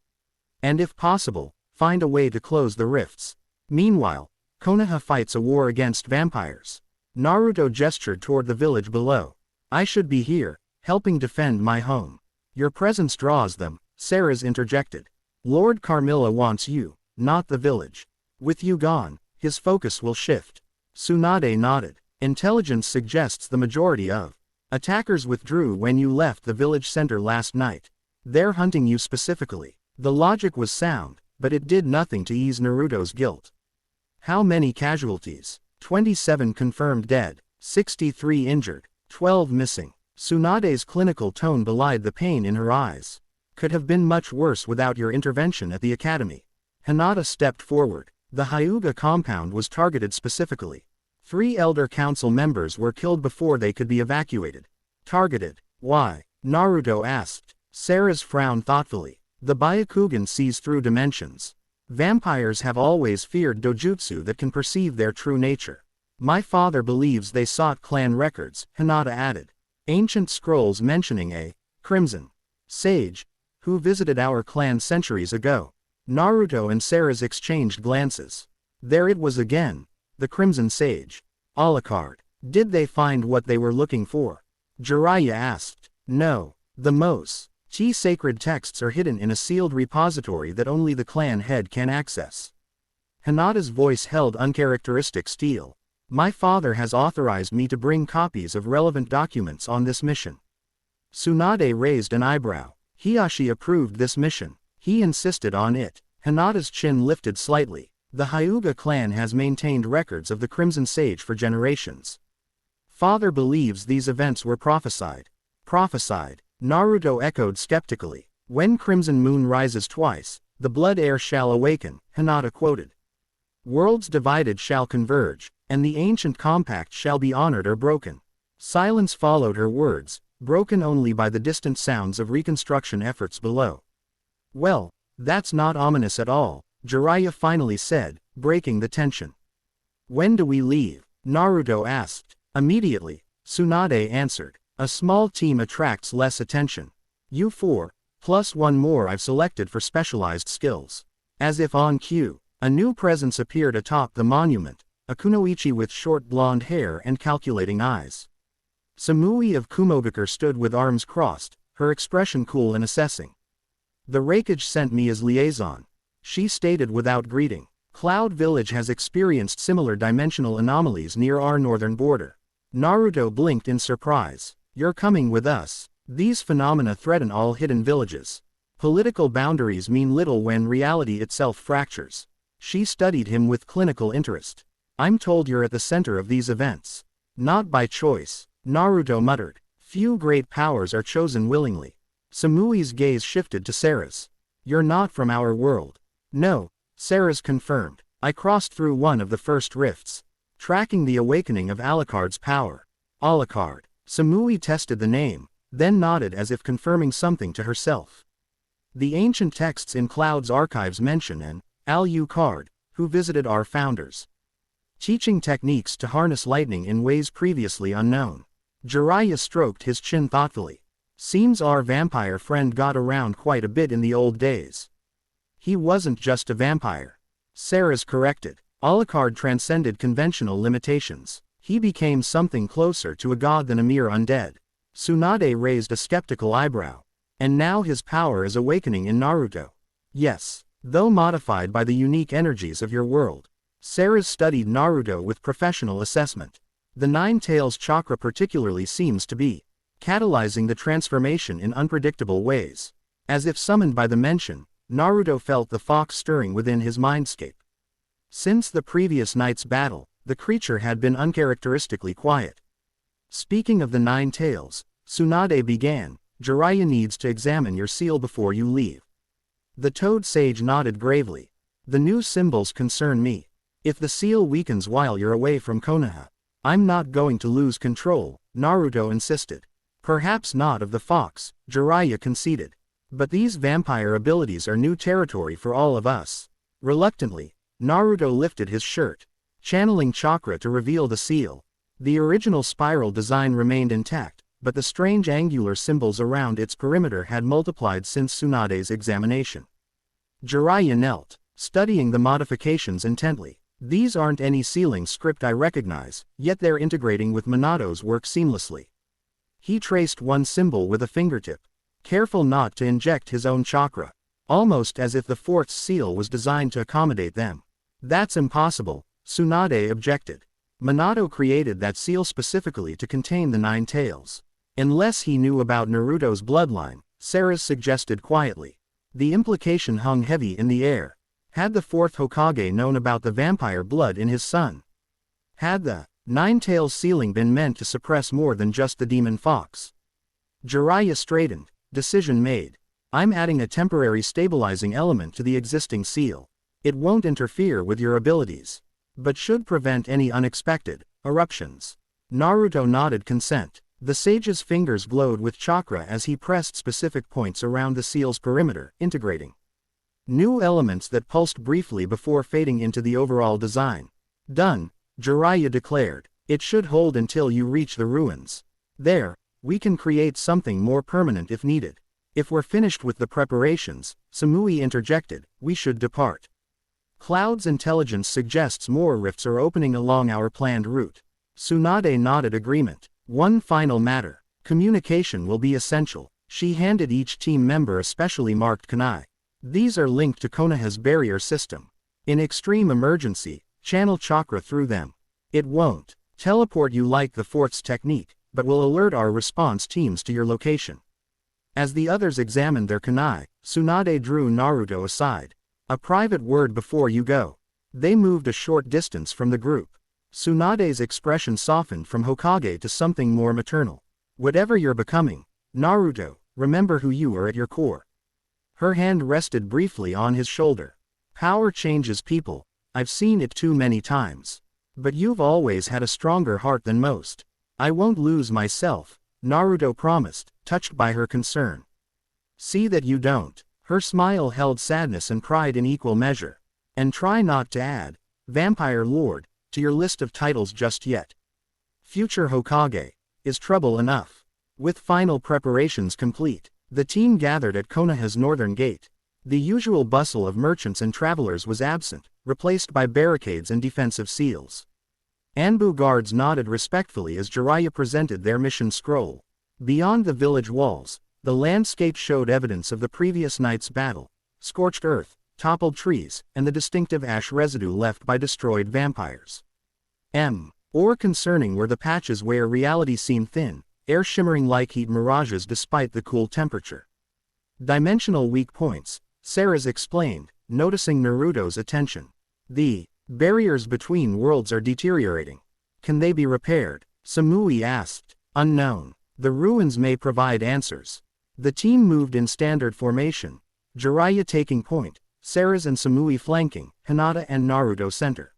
Speaker 1: And if possible, find a way to close the rifts. Meanwhile, Konoha fights a war against vampires. Naruto gestured toward the village below. I should be here, helping defend my home. Your presence draws them, Seras interjected. Lord Carmilla wants you, not the village. With you gone, his focus will shift. Tsunade nodded. Intelligence suggests the majority of attackers withdrew when you left the village center last night. They're hunting you specifically. The logic was sound, but it did nothing to ease Naruto's guilt. How many casualties? 27 confirmed dead, 63 injured, 12 missing. Tsunade's clinical tone belied the pain in her eyes. Could have been much worse without your intervention at the academy. Hinata stepped forward. The Hyuga compound was targeted specifically. 3 Elder Council members were killed before they could be evacuated. Targeted? Why? Naruto asked. Seras frowned thoughtfully. The Byakugan sees through dimensions. Vampires have always feared dojutsu that can perceive their true nature. My father believes they sought clan records, Hinata added. Ancient scrolls mentioning a crimson sage who visited our clan centuries ago. Naruto and Seras exchanged glances. There it was again. The Crimson Sage. Alucard. Did they find what they were looking for? Jiraiya asked. No. The most sacred texts are hidden in a sealed repository that only the clan head can access. Hinata's voice held uncharacteristic steel. My father has authorized me to bring copies of relevant documents on this mission. Tsunade raised an eyebrow. Hiashi approved this mission. He insisted on it. Hinata's chin lifted slightly. The Hyuga clan has maintained records of the Crimson Sage for generations. Father believes these events were prophesied. Prophesied? Naruto echoed skeptically. When Crimson Moon rises twice, the blood heir shall awaken, Hinata quoted. Worlds divided shall converge, and the ancient compact shall be honored or broken. Silence followed her words, broken only by the distant sounds of reconstruction efforts below. Well, that's not ominous at all, Jiraiya finally said, breaking the tension. When do we leave? Naruto asked. Immediately, Tsunade answered. A small team attracts less attention. You 4, plus 1 more I've selected for specialized skills. As if on cue, a new presence appeared atop the monument, a kunoichi with short blonde hair and calculating eyes. Samui of Kumogakure stood with arms crossed, her expression cool and assessing. The Raikage sent me as liaison, she stated without greeting. Cloud Village has experienced similar dimensional anomalies near our northern border. Naruto blinked in surprise. You're coming with us. These phenomena threaten all hidden villages. Political boundaries mean little when reality itself fractures. She studied him with clinical interest. I'm told you're at the center of these events. Not by choice, Naruto muttered. Few great powers are chosen willingly. Samui's gaze shifted to Seras. You're not from our world. No, Seras confirmed. I crossed through one of the first rifts, tracking the awakening of Alucard's power. Alucard. Samui tested the name, then nodded as if confirming something to herself. The ancient texts in Cloud's archives mention an Alucard, who visited our founders, teaching techniques to harness lightning in ways previously unknown. Jiraiya stroked his chin thoughtfully. Seems our vampire friend got around quite a bit in the old days. He wasn't just a vampire. Seras corrected. Alucard transcended conventional limitations. He became something closer to a god than a mere undead. Tsunade raised a skeptical eyebrow. And now his power is awakening in Naruto. Yes, though modified by the unique energies of your world. Seras studied Naruto with professional assessment. The Nine Tails chakra particularly seems to be catalyzing the transformation in unpredictable ways. As if summoned by the mention, Naruto felt the fox stirring within his mindscape. Since the previous night's battle, the creature had been uncharacteristically quiet. Speaking of the Nine Tails, Tsunade began, Jiraiya needs to examine your seal before you leave. The Toad Sage nodded gravely. The new symbols concern me. If the seal weakens while you're away from Konoha, I'm not going to lose control, Naruto insisted. Perhaps not of the fox, Jiraiya conceded. But these vampire abilities are new territory for all of us. Reluctantly, Naruto lifted his shirt, channeling chakra to reveal the seal. The original spiral design remained intact, but the strange angular symbols around its perimeter had multiplied since Tsunade's examination. Jiraiya knelt, studying the modifications intently. These aren't any sealing script I recognize, yet they're integrating with Minato's work seamlessly. He traced one symbol with a fingertip, careful not to inject his own chakra, almost as if the fourth seal was designed to accommodate them. That's impossible, Tsunade objected. Minato created that seal specifically to contain the Nine Tails. Unless he knew about Naruto's bloodline, Seras suggested quietly. The implication hung heavy in the air. Had the fourth Hokage known about the vampire blood in his son? Had the Nine Tails sealing been meant to suppress more than just the demon fox? Jiraiya straightened. Decision made. I'm adding a temporary stabilizing element to the existing seal. It won't interfere with your abilities, but should prevent any unexpected eruptions. Naruto nodded consent. The sage's fingers glowed with chakra as he pressed specific points around the seal's perimeter, integrating new elements that pulsed briefly before fading into the overall design. Done, Jiraiya declared. It should hold until you reach the ruins. There, we can create something more permanent if needed. If we're finished with the preparations, Samui interjected, we should depart. Cloud's intelligence suggests more rifts are opening along our planned route. Tsunade nodded agreement. One final matter. Communication will be essential. She handed each team member a specially marked kunai. These are linked to Konoha's barrier system. In extreme emergency, channel chakra through them. It won't teleport you like the fourth's technique, but will alert our response teams to your location. As the others examined their kunai, Tsunade drew Naruto aside. A private word before you go. They moved a short distance from the group. Tsunade's expression softened from Hokage to something more maternal. Whatever you're becoming, Naruto, remember who you are at your core. Her hand rested briefly on his shoulder. Power changes people, I've seen it too many times. But you've always had a stronger heart than most. I won't lose myself, Naruto promised, touched by her concern. See that you don't. Her smile held sadness and pride in equal measure. And try not to add, Vampire Lord, to your list of titles just yet. Future Hokage is trouble enough. With final preparations complete, the team gathered at Konoha's northern gate. The usual bustle of merchants and travelers was absent, replaced by barricades and defensive seals. Anbu guards nodded respectfully as Jiraiya presented their mission scroll. Beyond the village walls, the landscape showed evidence of the previous night's battle: scorched earth, toppled trees, and the distinctive ash residue left by destroyed vampires. Or concerning were the patches where reality seemed thin, air shimmering like heat mirages despite the cool temperature. Dimensional weak points, Seras explained, noticing Naruto's attention. The barriers between worlds are deteriorating. Can they be repaired? Samui asked. Unknown. The ruins may provide answers. The team moved in standard formation, Jiraiya taking point, Seras and Samui flanking, Hinata and Naruto center.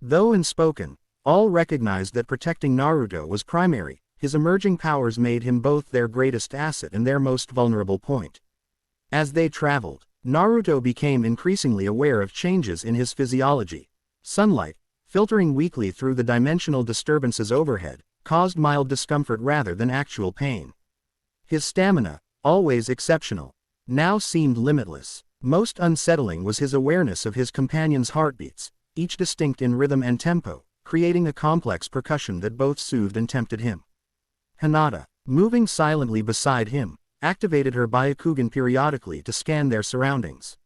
Speaker 1: Though unspoken, all recognized that protecting Naruto was primary. His emerging powers made him both their greatest asset and their most vulnerable point. As they traveled, Naruto became increasingly aware of changes in his physiology. Sunlight, filtering weakly through the dimensional disturbances overhead, caused mild discomfort rather than actual pain. His stamina, always exceptional, now seemed limitless. Most unsettling was his awareness of his companion's heartbeats, each distinct in rhythm and tempo, creating a complex percussion that both soothed and tempted him. Hinata, moving silently beside him, activated her Byakugan periodically to scan their surroundings.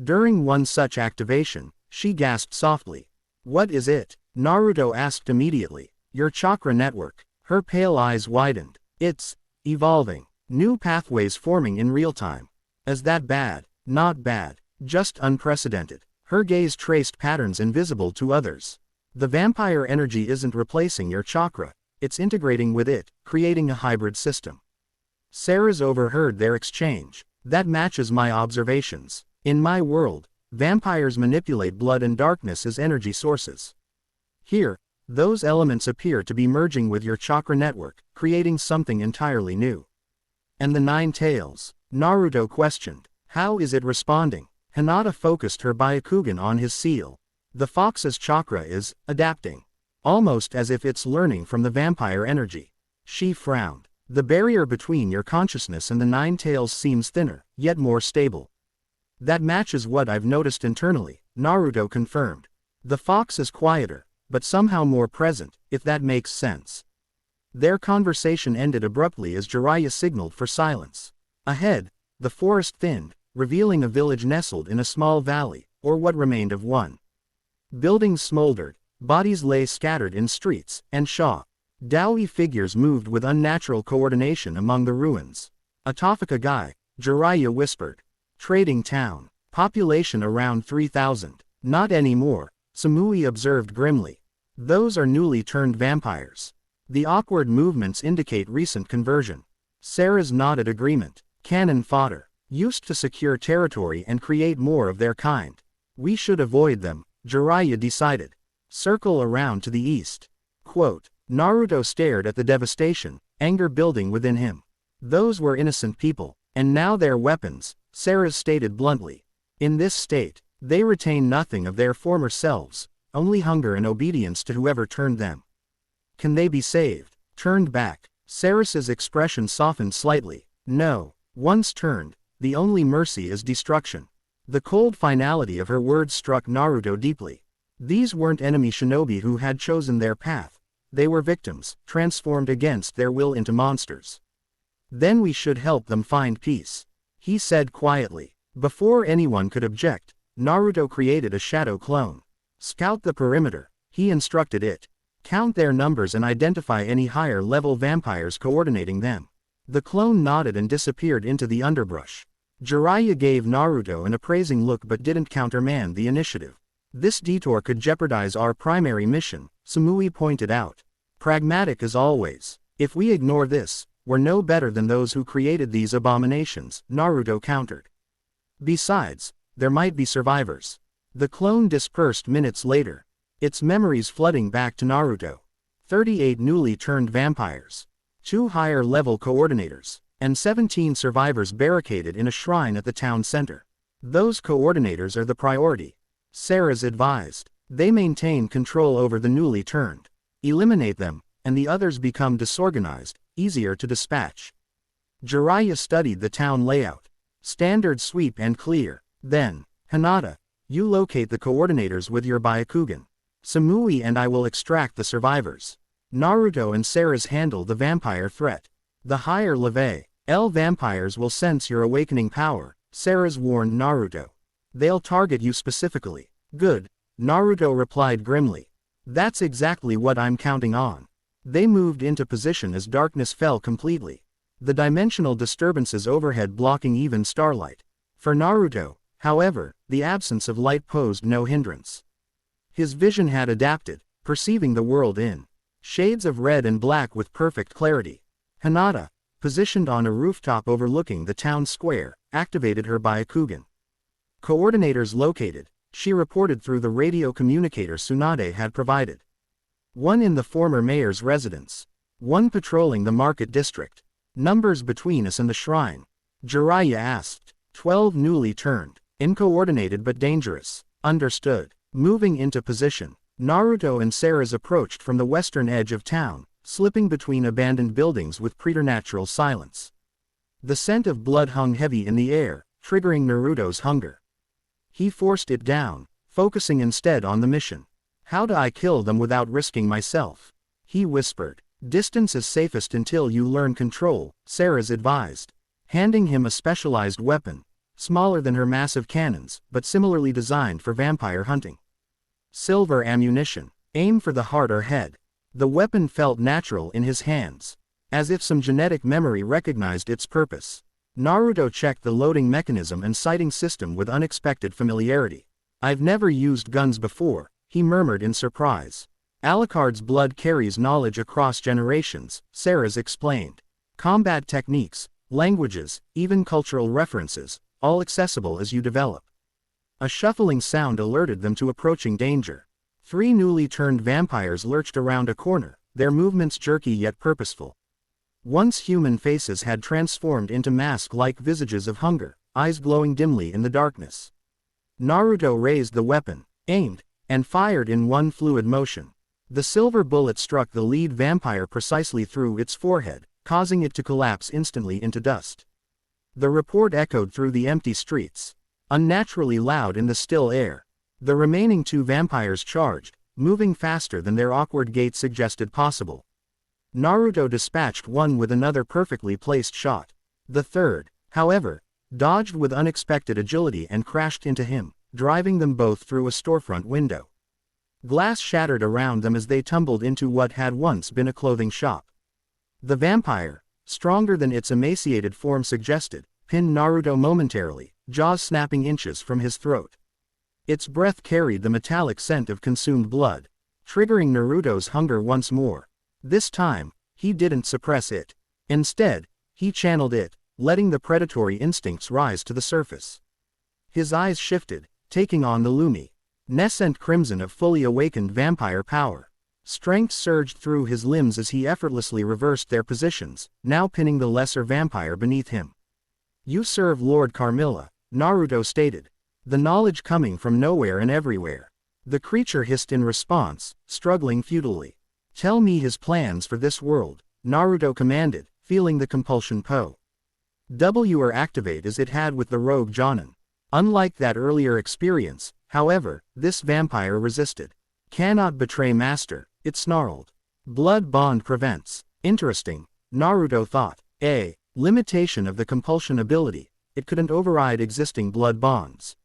Speaker 1: During one such activation, she gasped softly. What is it? Naruto asked immediately. Your chakra network. Her pale eyes widened. It's evolving. New pathways forming in real time. Is that bad? Not bad. Just unprecedented. Her gaze traced patterns invisible to others. The vampire energy isn't replacing your chakra. It's integrating with it, creating a hybrid system. Seras overheard their exchange. That matches my observations. In my world, vampires manipulate blood and darkness as energy sources. Here, those elements appear to be merging with your chakra network, creating something entirely new. And the Nine Tails? Naruto questioned. How is it responding? Hinata focused her Byakugan on his seal. The fox's chakra is adapting. Almost as if it's learning from the vampire energy. She frowned. The barrier between your consciousness and the Nine Tails seems thinner, yet more stable. That matches what I've noticed internally, Naruto confirmed. The fox is quieter, but somehow more present, if that makes sense. Their conversation ended abruptly as Jiraiya signaled for silence. Ahead, the forest thinned, revealing a village nestled in a small valley, or what remained of one. Buildings smoldered, Bodies lay scattered in streets, and shadowy figures moved with unnatural coordination among the ruins. Atofika guy, Jiraiya whispered. Trading town. Population around 3,000. Not anymore, Samui observed grimly. Those are newly turned vampires. The awkward movements indicate recent conversion. Seras nodded agreement. Cannon fodder. Used to secure territory and create more of their kind. We should avoid them, Jiraiya decided. Circle around to the east. Quote, Naruto stared at the devastation, anger building within him. Those were innocent people, and now they're weapons, Seras stated bluntly. In this state, they retain nothing of their former selves, only hunger and obedience to whoever turned them. Can they be saved? Turned back. Seras's expression softened slightly. No. Once turned, the only mercy is destruction. The cold finality of her words struck Naruto deeply. These weren't enemy shinobi who had chosen their path. They were victims, transformed against their will into monsters. Then we should help them find peace, he said quietly. Before anyone could object, Naruto created a shadow clone. Scout the perimeter, he instructed it. Count their numbers and identify any higher-level vampires coordinating them. The clone nodded and disappeared into the underbrush. Jiraiya gave Naruto an appraising look but didn't countermand the initiative. This detour could jeopardize our primary mission, Samui pointed out. Pragmatic as always. If we ignore this, we're no better than those who created these abominations, Naruto countered. Besides, there might be survivors. The clone dispersed minutes later, its memories flooding back to Naruto. 38 newly turned vampires, 2 higher-level coordinators, and 17 survivors barricaded in a shrine at the town center. Those coordinators are the priority, Seras advised. They maintain control over the newly turned. Eliminate them, and the others become disorganized, easier to dispatch. Jiraiya studied the town layout. Standard sweep and clear. Then, Hinata, you locate the coordinators with your Byakugan. Samui and I will extract the survivors. Naruto and Seras handle the vampire threat. The higher level vampires will sense your awakening power, Seras warned Naruto. They'll target you specifically. Good, Naruto replied grimly. That's exactly what I'm counting on. They moved into position as darkness fell completely. The dimensional disturbances overhead blocking even starlight. For Naruto, however, the absence of light posed no hindrance. His vision had adapted, perceiving the world in shades of red and black with perfect clarity. Hinata, positioned on a rooftop overlooking the town square, activated her Byakugan. Coordinators located, she reported through the radio communicator Tsunade had provided. 1 in the former mayor's residence. 1 patrolling the market district. Numbers between us and the shrine? Jiraiya asked. 12 newly turned. Incoordinated but dangerous. Understood. Moving into position, Naruto and Seras approached from the western edge of town, slipping between abandoned buildings with preternatural silence. The scent of blood hung heavy in the air, triggering Naruto's hunger. He forced it down, focusing instead on the mission. How do I kill them without risking myself? He whispered. Distance is safest until you learn control, Seras advised. Handing him a specialized weapon, smaller than her massive cannons, but similarly designed for vampire hunting. Silver ammunition. Aim for the heart or head. The weapon felt natural in his hands, as if some genetic memory recognized its purpose. Naruto checked the loading mechanism and sighting system with unexpected familiarity. I've never used guns before, he murmured in surprise. Alucard's blood carries knowledge across generations, Seras explained. Combat techniques, languages, even cultural references, all accessible as you develop. A shuffling sound alerted them to approaching danger. 3 newly turned vampires lurched around a corner, their movements jerky yet purposeful. Once human faces had transformed into mask-like visages of hunger, eyes glowing dimly in the darkness. Naruto raised the weapon, aimed, and fired in one fluid motion. The silver bullet struck the lead vampire precisely through its forehead, causing it to collapse instantly into dust. The report echoed through the empty streets, unnaturally loud in the still air. The remaining 2 vampires charged, moving faster than their awkward gait suggested possible. Naruto dispatched one with another perfectly placed shot. The third, however, dodged with unexpected agility and crashed into him, driving them both through a storefront window. Glass shattered around them as they tumbled into what had once been a clothing shop. The vampire, stronger than its emaciated form suggested, pinned Naruto momentarily, jaws snapping inches from his throat. Its breath carried the metallic scent of consumed blood, triggering Naruto's hunger once more. This time, he didn't suppress it. Instead, he channeled it, letting the predatory instincts rise to the surface. His eyes shifted, taking on the luminescent crimson of fully awakened vampire power. Strength surged through his limbs as he effortlessly reversed their positions, now pinning the lesser vampire beneath him. "You serve Lord Carmilla," Naruto stated, the knowledge coming from nowhere and everywhere. The creature hissed in response, struggling futilely. "Tell me his plans for this world," Naruto commanded, feeling the compulsion power activate as it had with the rogue Jonin. Unlike that earlier experience, however, this vampire resisted. "Cannot betray master," it snarled. "Blood bond prevents." Interesting, Naruto thought. A limitation of the compulsion ability, it couldn't override existing blood bonds.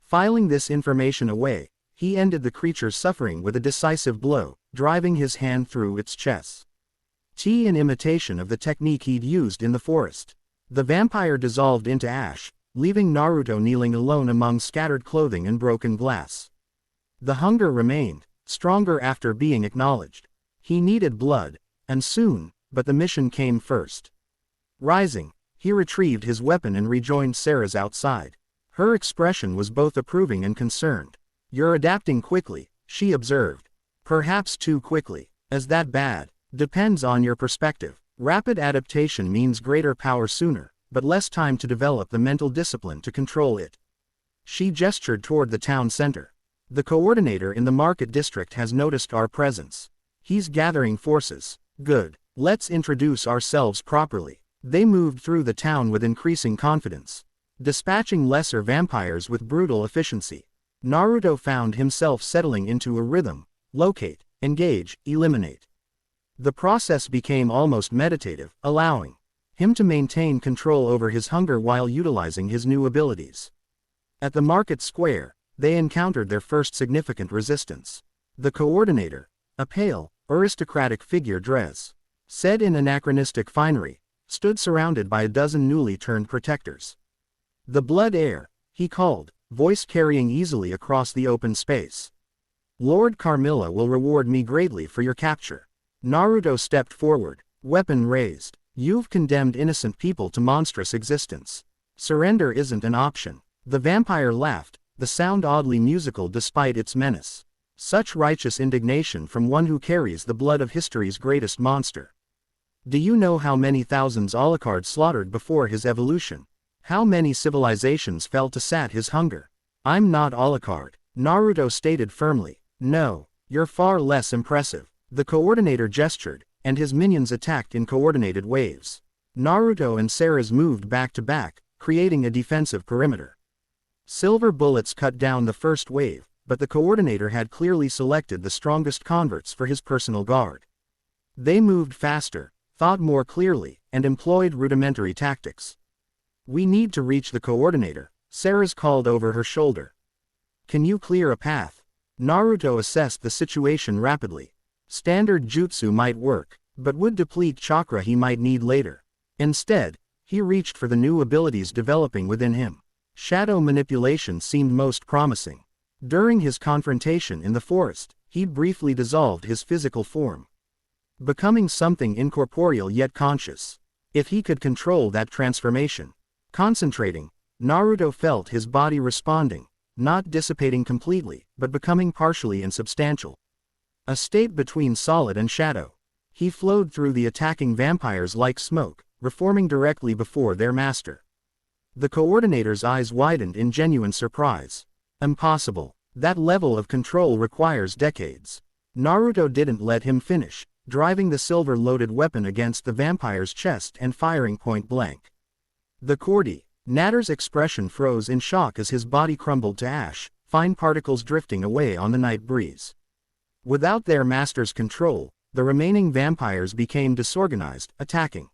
Speaker 1: Filing this information away, he ended the creature's suffering with a decisive blow, driving his hand through its chest. In imitation of the technique he'd used in the forest. The vampire dissolved into ash, leaving Naruto kneeling alone among scattered clothing and broken glass. The hunger remained, stronger after being acknowledged. He needed blood, and soon, but the mission came first. Rising, he retrieved his weapon and rejoined Seras outside. Her expression was both approving and concerned. "You're adapting quickly," she observed. "Perhaps too quickly. Is that bad?" "Depends on your perspective. Rapid adaptation means greater power sooner, but less time to develop the mental discipline to control it." She gestured toward the town center. "The coordinator in the market district has noticed our presence. He's gathering forces." "Good. Let's introduce ourselves properly." They moved through the town with increasing confidence, dispatching lesser vampires with brutal efficiency. Naruto found himself settling into a rhythm: locate, engage, eliminate. The process became almost meditative, allowing him to maintain control over his hunger while utilizing his new abilities. At the market square, they encountered their first significant resistance. The coordinator, a pale, aristocratic figure dressed in anachronistic finery, stood surrounded by a dozen newly turned protectors. "The blood heir," he called, voice carrying easily across the open space. "Lord Carmilla will reward me greatly for your capture." Naruto stepped forward, weapon raised. "You've condemned innocent people to monstrous existence. Surrender isn't an option." The vampire laughed, the sound oddly musical despite its menace. Such righteous indignation from one who carries the blood of history's greatest monster. "Do you know how many thousands Alucard slaughtered before his evolution? How many civilizations fell to sat his hunger?" "I'm not Alucard," Naruto stated firmly. "No, you're far less impressive." The coordinator gestured, and his minions attacked in coordinated waves. Naruto and Seras moved back to back, creating a defensive perimeter. Silver bullets cut down the first wave, but the coordinator had clearly selected the strongest converts for his personal guard. They moved faster, thought more clearly, and employed rudimentary tactics. "We need to reach the coordinator," Seras called over her shoulder. "Can you clear a path?" Naruto assessed the situation rapidly. Standard jutsu might work, but would deplete chakra he might need later. Instead, he reached for the new abilities developing within him. Shadow manipulation seemed most promising. During his confrontation in the forest, he'd briefly dissolved his physical form, becoming something incorporeal yet conscious. If he could control that transformation. Concentrating, Naruto felt his body responding, not dissipating completely, but becoming partially insubstantial. A state between solid and shadow. He flowed through the attacking vampires like smoke, reforming directly before their master. The coordinator's eyes widened in genuine surprise. "Impossible. That level of control requires decades." Naruto didn't let him finish, driving the silver-loaded weapon against the vampire's chest and firing point blank. The Natter's expression froze in shock as his body crumbled to ash, fine particles drifting away on the night breeze. Without their master's control, the remaining vampires became disorganized, attacking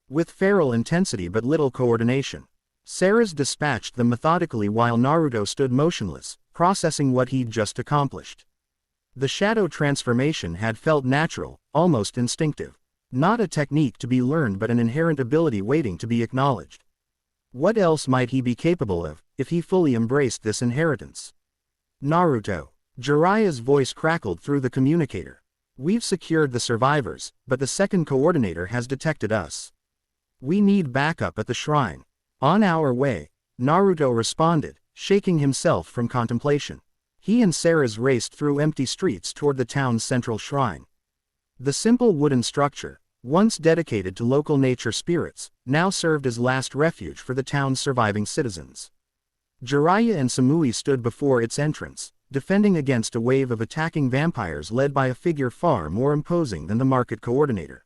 Speaker 1: with feral intensity but little coordination. Seras dispatched them methodically while Naruto stood motionless, processing what he'd just accomplished. The shadow transformation had felt natural, almost instinctive. Not a technique to be learned but an inherent ability waiting to be acknowledged. What else might he be capable of, if he fully embraced this inheritance? Naruto. Jiraiya's voice crackled through the communicator. We've secured the survivors, but the second coordinator has detected us. We need backup at the shrine. On our way, Naruto responded, shaking himself from contemplation. He and Seras raced through empty streets toward the town's central shrine. The simple wooden structure, once dedicated to local nature spirits, now served as last refuge for the town's surviving citizens. Jiraiya and Samui stood before its entrance, defending against a wave of attacking vampires led by a figure far more imposing than the market coordinator.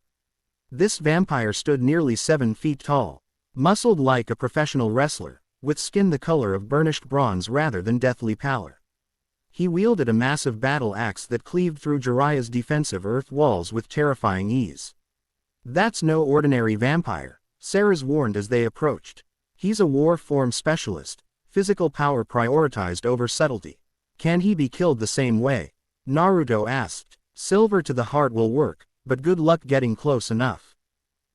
Speaker 1: This vampire stood nearly 7 feet tall, muscled like a professional wrestler, with skin the color of burnished bronze rather than deathly pallor. He wielded a massive battle axe that cleaved through Jiraiya's defensive earth walls with terrifying ease. That's no ordinary vampire, Seras warned as they approached. He's a war form specialist, physical power prioritized over subtlety. Can he be killed the same way? Naruto asked. Silver to the heart will work, but good luck getting close enough.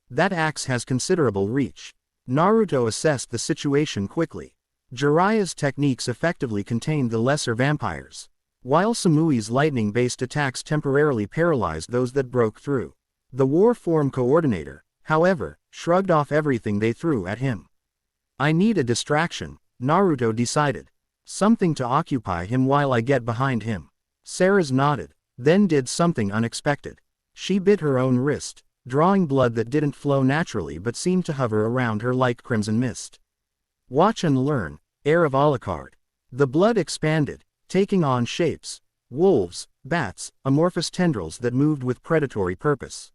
Speaker 1: That axe has considerable reach. Naruto assessed the situation quickly. Jiraiya's techniques effectively contained the lesser vampires, while Samui's lightning-based attacks temporarily paralyzed those that broke through. The war form coordinator, however, shrugged off everything they threw at him. I need a distraction, Naruto decided. Something to occupy him while I get behind him. Seras nodded, then did something unexpected. She bit her own wrist, drawing blood that didn't flow naturally but seemed to hover around her like crimson mist. Watch and learn, Heir of Alucard. The blood expanded, taking on shapes: wolves, bats, amorphous tendrils that moved with predatory purpose.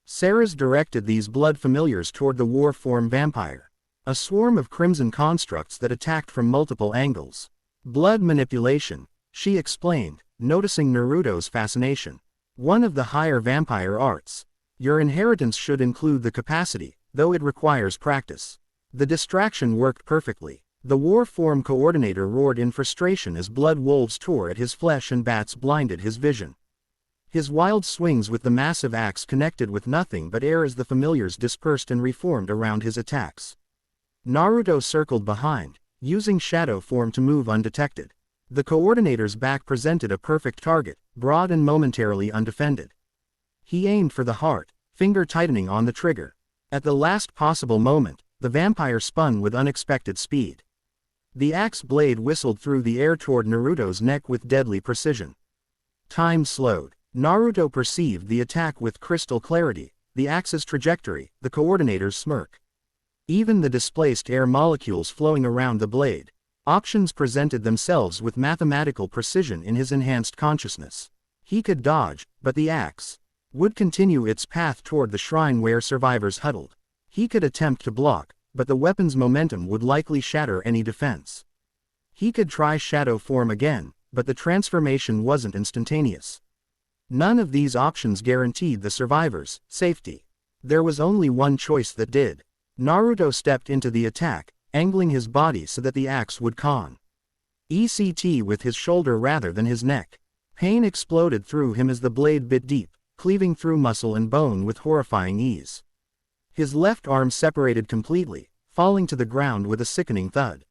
Speaker 1: Seras directed these blood familiars toward the war form vampire. A swarm of crimson constructs that attacked from multiple angles. Blood manipulation, she explained, noticing Naruto's fascination. One of the higher vampire arts. Your inheritance should include the capacity, though it requires practice. The distraction worked perfectly. The war form coordinator roared in frustration as blood wolves tore at his flesh and bats blinded his vision. His wild swings with the massive axe connected with nothing but air as the familiars dispersed and reformed around his attacks. Naruto circled behind, using shadow form to move undetected. The coordinator's back presented a perfect target, broad and momentarily undefended. He aimed for the heart, finger tightening on the trigger. At the last possible moment, the vampire spun with unexpected speed. The axe blade whistled through the air toward Naruto's neck with deadly precision. Time slowed. Naruto perceived the attack with crystal clarity, the axe's trajectory, the coordinator's smirk. Even the displaced air molecules flowing around the blade. Options presented themselves with mathematical precision in his enhanced consciousness. He could dodge, but the axe would continue its path toward the shrine where survivors huddled. He could attempt to block, but the weapon's momentum would likely shatter any defense. He could try shadow form again, but the transformation wasn't instantaneous. None of these options guaranteed the survivors' safety. There was only one choice that did. Naruto stepped into the attack, angling his body so that the axe would con ECT with his shoulder rather than his neck. Pain exploded through him as the blade bit deep, cleaving through muscle and bone with horrifying ease. His left arm separated completely, falling to the ground with a sickening thud.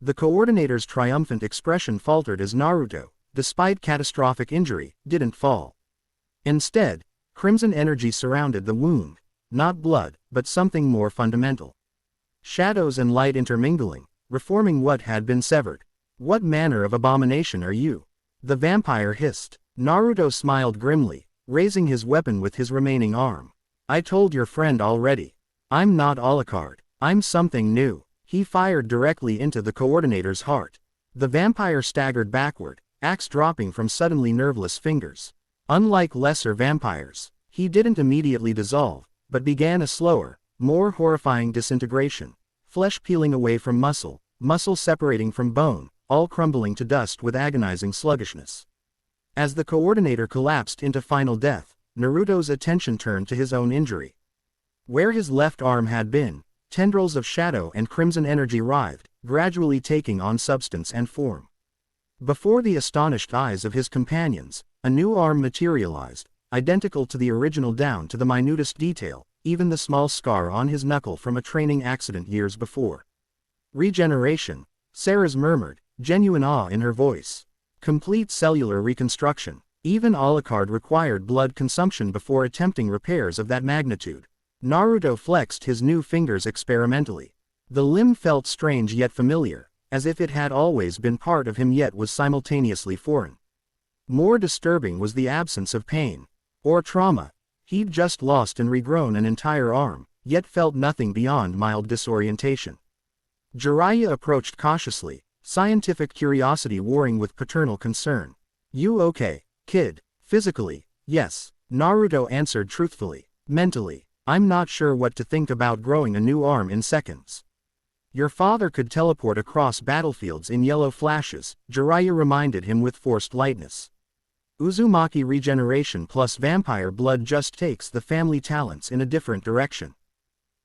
Speaker 1: The coordinator's triumphant expression faltered as Naruto, despite catastrophic injury, didn't fall. Instead, crimson energy surrounded the wound, not blood, but something more fundamental. Shadows and light intermingling, reforming what had been severed. What manner of abomination are you? The vampire hissed. Naruto smiled grimly, raising his weapon with his remaining arm. I told your friend already. I'm not Alucard. I'm something new. He fired directly into the coordinator's heart. The vampire staggered backward, axe dropping from suddenly nerveless fingers. Unlike lesser vampires, he didn't immediately dissolve, but began a slower, more horrifying disintegration. Flesh peeling away from muscle, muscle separating from bone, all crumbling to dust with agonizing sluggishness. As the coordinator collapsed into final death, Naruto's attention turned to his own injury. Where his left arm had been, tendrils of shadow and crimson energy writhed, gradually taking on substance and form. Before the astonished eyes of his companions, a new arm materialized, identical to the original down to the minutest detail, even the small scar on his knuckle from a training accident years before. Regeneration, Seras murmured, genuine awe in her voice. Complete cellular reconstruction. Even Alucard required blood consumption before attempting repairs of that magnitude. Naruto flexed his new fingers experimentally. The limb felt strange yet familiar, as if it had always been part of him yet was simultaneously foreign. More disturbing was the absence of pain. Or trauma. He'd just lost and regrown an entire arm, yet felt nothing beyond mild disorientation. Jiraiya approached cautiously, scientific curiosity warring with paternal concern. You okay, kid? Physically, yes, Naruto answered truthfully. Mentally, I'm not sure what to think about growing a new arm in seconds. Your father could teleport across battlefields in yellow flashes, Jiraiya reminded him with forced lightness. Uzumaki regeneration plus vampire blood just takes the family talents in a different direction.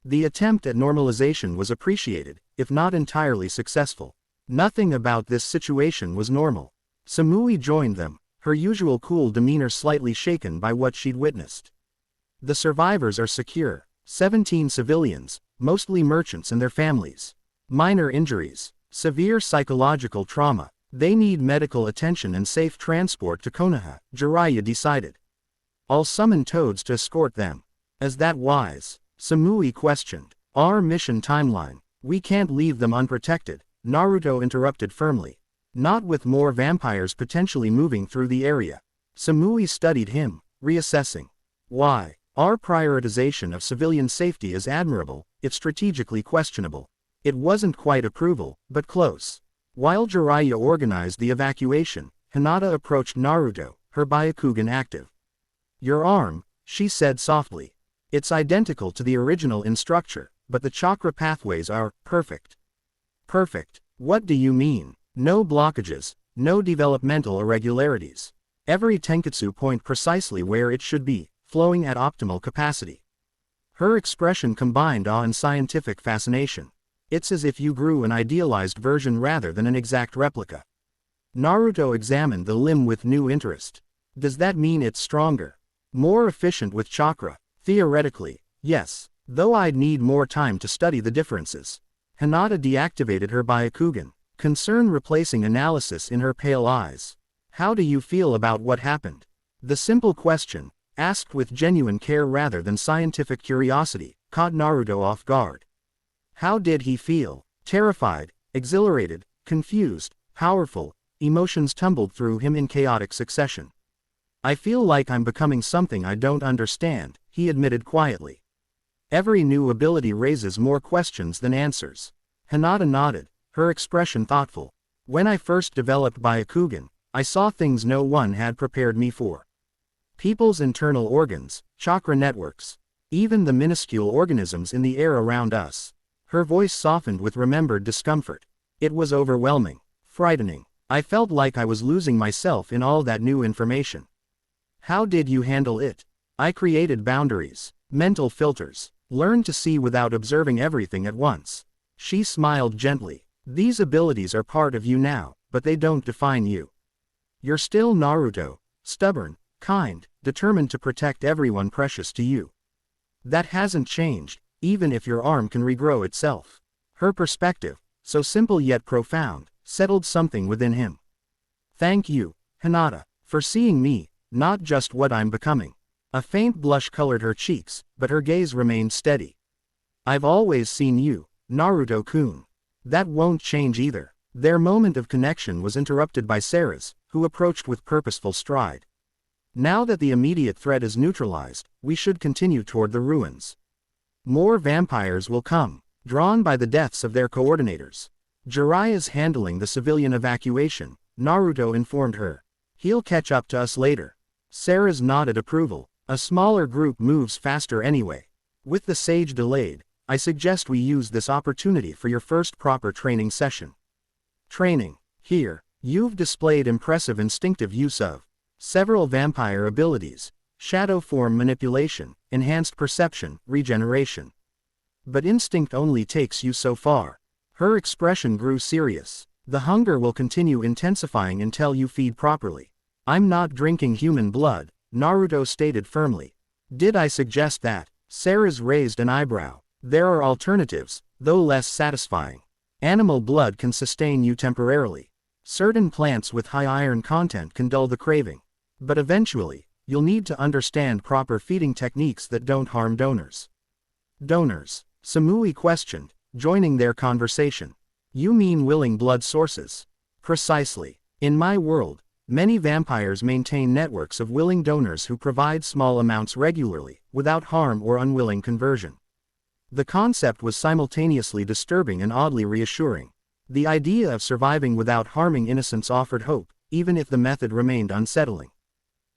Speaker 1: The attempt at normalization was appreciated, if not entirely successful. Nothing about this situation was normal. Samui joined them, her usual cool demeanor slightly shaken by what she'd witnessed. The survivors are secure, 17 civilians, mostly merchants and their families. Minor injuries, severe psychological trauma. They need medical attention and safe transport to Konoha, Jiraiya decided. I'll summon toads to escort them. Is that wise? Samui questioned. Our mission timeline. We can't leave them unprotected, Naruto interrupted firmly. Not with more vampires potentially moving through the area. Samui studied him, reassessing. Why? Our prioritization of civilian safety is admirable, if strategically questionable. It wasn't quite approval, but close. While Jiraiya organized the evacuation, Hinata approached Naruto, her Byakugan active. Your arm, she said softly. It's identical to the original in structure, but the chakra pathways are perfect. Perfect. What do you mean? No blockages, no developmental irregularities. Every tenketsu point precisely where it should be, flowing at optimal capacity. Her expression combined awe and scientific fascination. It's as if you grew an idealized version rather than an exact replica. Naruto examined the limb with new interest. Does that mean it's stronger? More efficient with chakra? Theoretically, yes, though I'd need more time to study the differences. Hinata deactivated her Byakugan, concern replacing analysis in her pale eyes. How do you feel about what happened? The simple question, asked with genuine care rather than scientific curiosity, caught Naruto off guard. How did he feel? Terrified, exhilarated, confused, powerful, emotions tumbled through him in chaotic succession. I feel like I'm becoming something I don't understand, he admitted quietly. Every new ability raises more questions than answers. Hinata nodded, her expression thoughtful. When I first developed Byakugan, I saw things no one had prepared me for. People's internal organs, chakra networks, even the minuscule organisms in the air around us. Her voice softened with remembered discomfort. It was overwhelming, frightening. I felt like I was losing myself in all that new information. How did you handle it? I created boundaries, mental filters, learned to see without observing everything at once. She smiled gently. These abilities are part of you now, but they don't define you. You're still Naruto, stubborn, kind, determined to protect everyone precious to you. That hasn't changed, even if your arm can regrow itself. Her perspective, so simple yet profound, settled something within him. Thank you, Hinata, for seeing me, not just what I'm becoming. A faint blush colored her cheeks, but her gaze remained steady. I've always seen you, Naruto-kun. That won't change either. Their moment of connection was interrupted by Seras, who approached with purposeful stride. Now that the immediate threat is neutralized, we should continue toward the ruins. More vampires will come, drawn by the deaths of their coordinators. Jiraiya's handling the civilian evacuation, Naruto informed her. He'll catch up to us later. Seras nodded approval. A smaller group moves faster anyway. With the sage delayed, I suggest we use this opportunity for your first proper training session. Training. Here, you've displayed impressive instinctive use of several vampire abilities, shadow form manipulation, enhanced perception, regeneration. But instinct only takes you so far. Her expression grew serious. The hunger will continue intensifying until you feed properly. I'm not drinking human blood, Naruto stated firmly. Did I suggest that? Seras raised an eyebrow. There are alternatives, though less satisfying. Animal blood can sustain you temporarily. Certain plants with high iron content can dull the craving. But eventually, you'll need to understand proper feeding techniques that don't harm donors. Donors? Samui questioned, joining their conversation. You mean willing blood sources? Precisely. In my world, many vampires maintain networks of willing donors who provide small amounts regularly, without harm or unwilling conversion. The concept was simultaneously disturbing and oddly reassuring. The idea of surviving without harming innocents offered hope, even if the method remained unsettling.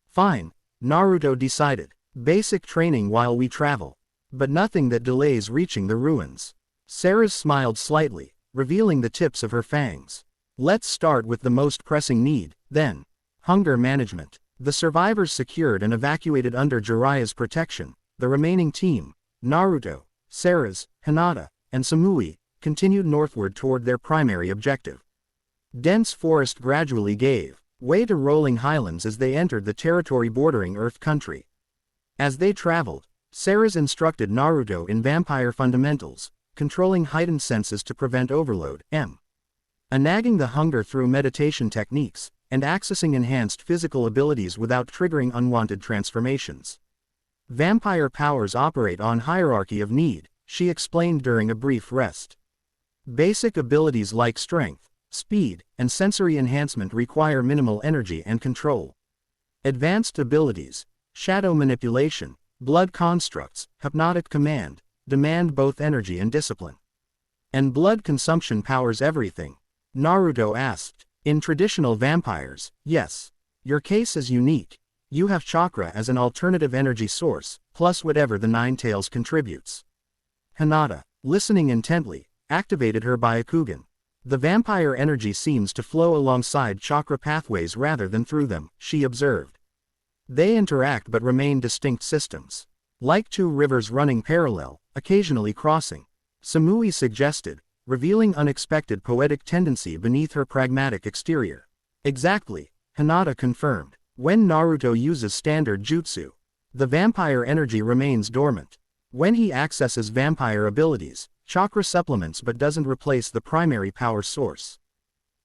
Speaker 1: Fine, Naruto decided. Basic training while we travel. But nothing that delays reaching the ruins. Seras smiled slightly, revealing the tips of her fangs. Let's start with the most pressing need, then. Hunger management. The survivors secured and evacuated under Jiraiya's protection. The remaining team, Naruto, Seras, Hinata, and Samui, continued northward toward their primary objective. Dense forest gradually gave way to rolling highlands as they entered the territory bordering Earth country. As they traveled, Seras instructed Naruto in vampire fundamentals, controlling heightened senses to prevent overload, nagging the hunger through meditation techniques, and accessing enhanced physical abilities without triggering unwanted transformations. Vampire powers operate on hierarchy of need, she explained during a brief rest. Basic abilities like strength, speed, and sensory enhancement require minimal energy and control. Advanced abilities, shadow manipulation, blood constructs, hypnotic command, demand both energy and discipline. And blood consumption powers everything? Naruto asked. In traditional vampires, yes. Your case is unique. You have chakra as an alternative energy source, plus whatever the Nine Tails contributes. Hinata, listening intently, activated her Byakugan. The vampire energy seems to flow alongside chakra pathways rather than through them, she observed. They interact but remain distinct systems. Like two rivers running parallel, occasionally crossing. Samui suggested, revealing unexpected poetic tendency beneath her pragmatic exterior. Exactly, Hinata confirmed. When Naruto uses standard jutsu, the vampire energy remains dormant. When he accesses vampire abilities, chakra supplements but doesn't replace the primary power source.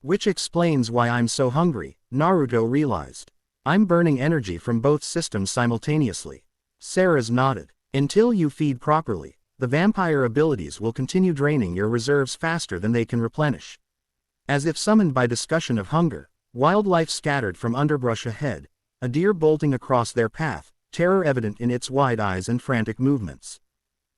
Speaker 1: Which explains why I'm so hungry, Naruto realized. I'm burning energy from both systems simultaneously. Seras nodded. Until you feed properly, the vampire abilities will continue draining your reserves faster than they can replenish. As if summoned by discussion of hunger, wildlife scattered from underbrush ahead, a deer bolting across their path, terror evident in its wide eyes and frantic movements.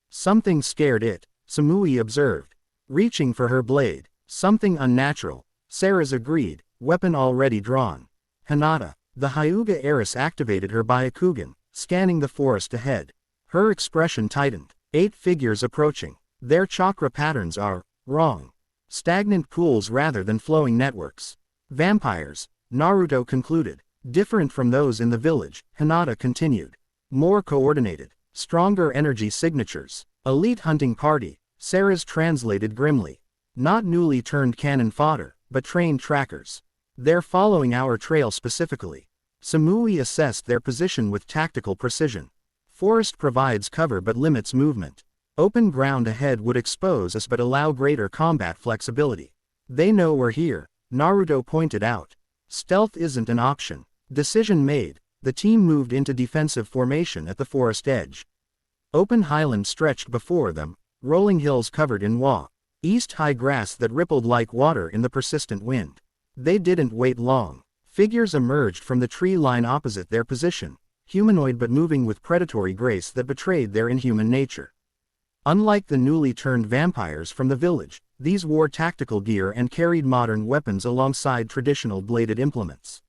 Speaker 1: Something scared it, Samui observed. Reaching for her blade, something unnatural, Seras agreed, weapon already drawn. Hinata, the Hyuga heiress activated her Byakugan, scanning the forest ahead. Her expression tightened. 8 figures approaching. Their chakra patterns are wrong. Stagnant pools rather than flowing networks. Vampires, Naruto concluded. Different from those in the village, Hinata continued. More coordinated. Stronger energy signatures. Elite hunting party, Seras translated grimly. Not newly turned cannon fodder, but trained trackers. They're following our trail specifically. Samui assessed their position with tactical precision. Forest provides cover but limits movement. Open ground ahead would expose us but allow greater combat flexibility. They know we're here, Naruto pointed out. Stealth isn't an option. Decision made, the team moved into defensive formation at the forest edge. Open highland stretched before them, rolling hills covered in east high grass that rippled like water in the persistent wind. They didn't wait long. Figures emerged from the tree line opposite their position, humanoid but moving with predatory grace that betrayed their inhuman nature. Unlike the newly turned vampires from the village, these wore tactical gear and carried modern weapons alongside traditional bladed implements.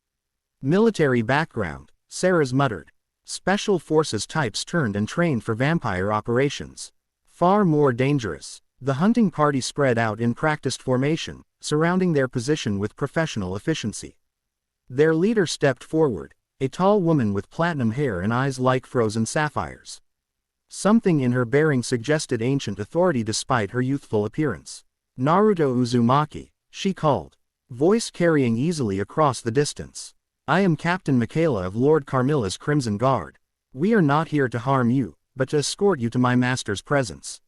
Speaker 1: Military background, Seras muttered. Special forces types turned and trained for vampire operations. Far more dangerous. The hunting party spread out in practiced formation, surrounding their position with professional efficiency. Their leader stepped forward, a tall woman with platinum hair and eyes like frozen sapphires. Something in her bearing suggested ancient authority despite her youthful appearance. Naruto Uzumaki, she called. Voice carrying easily across the distance. I am Captain Michaela of Lord Carmilla's Crimson Guard. We are not here to harm you, but to escort you to my master's presence.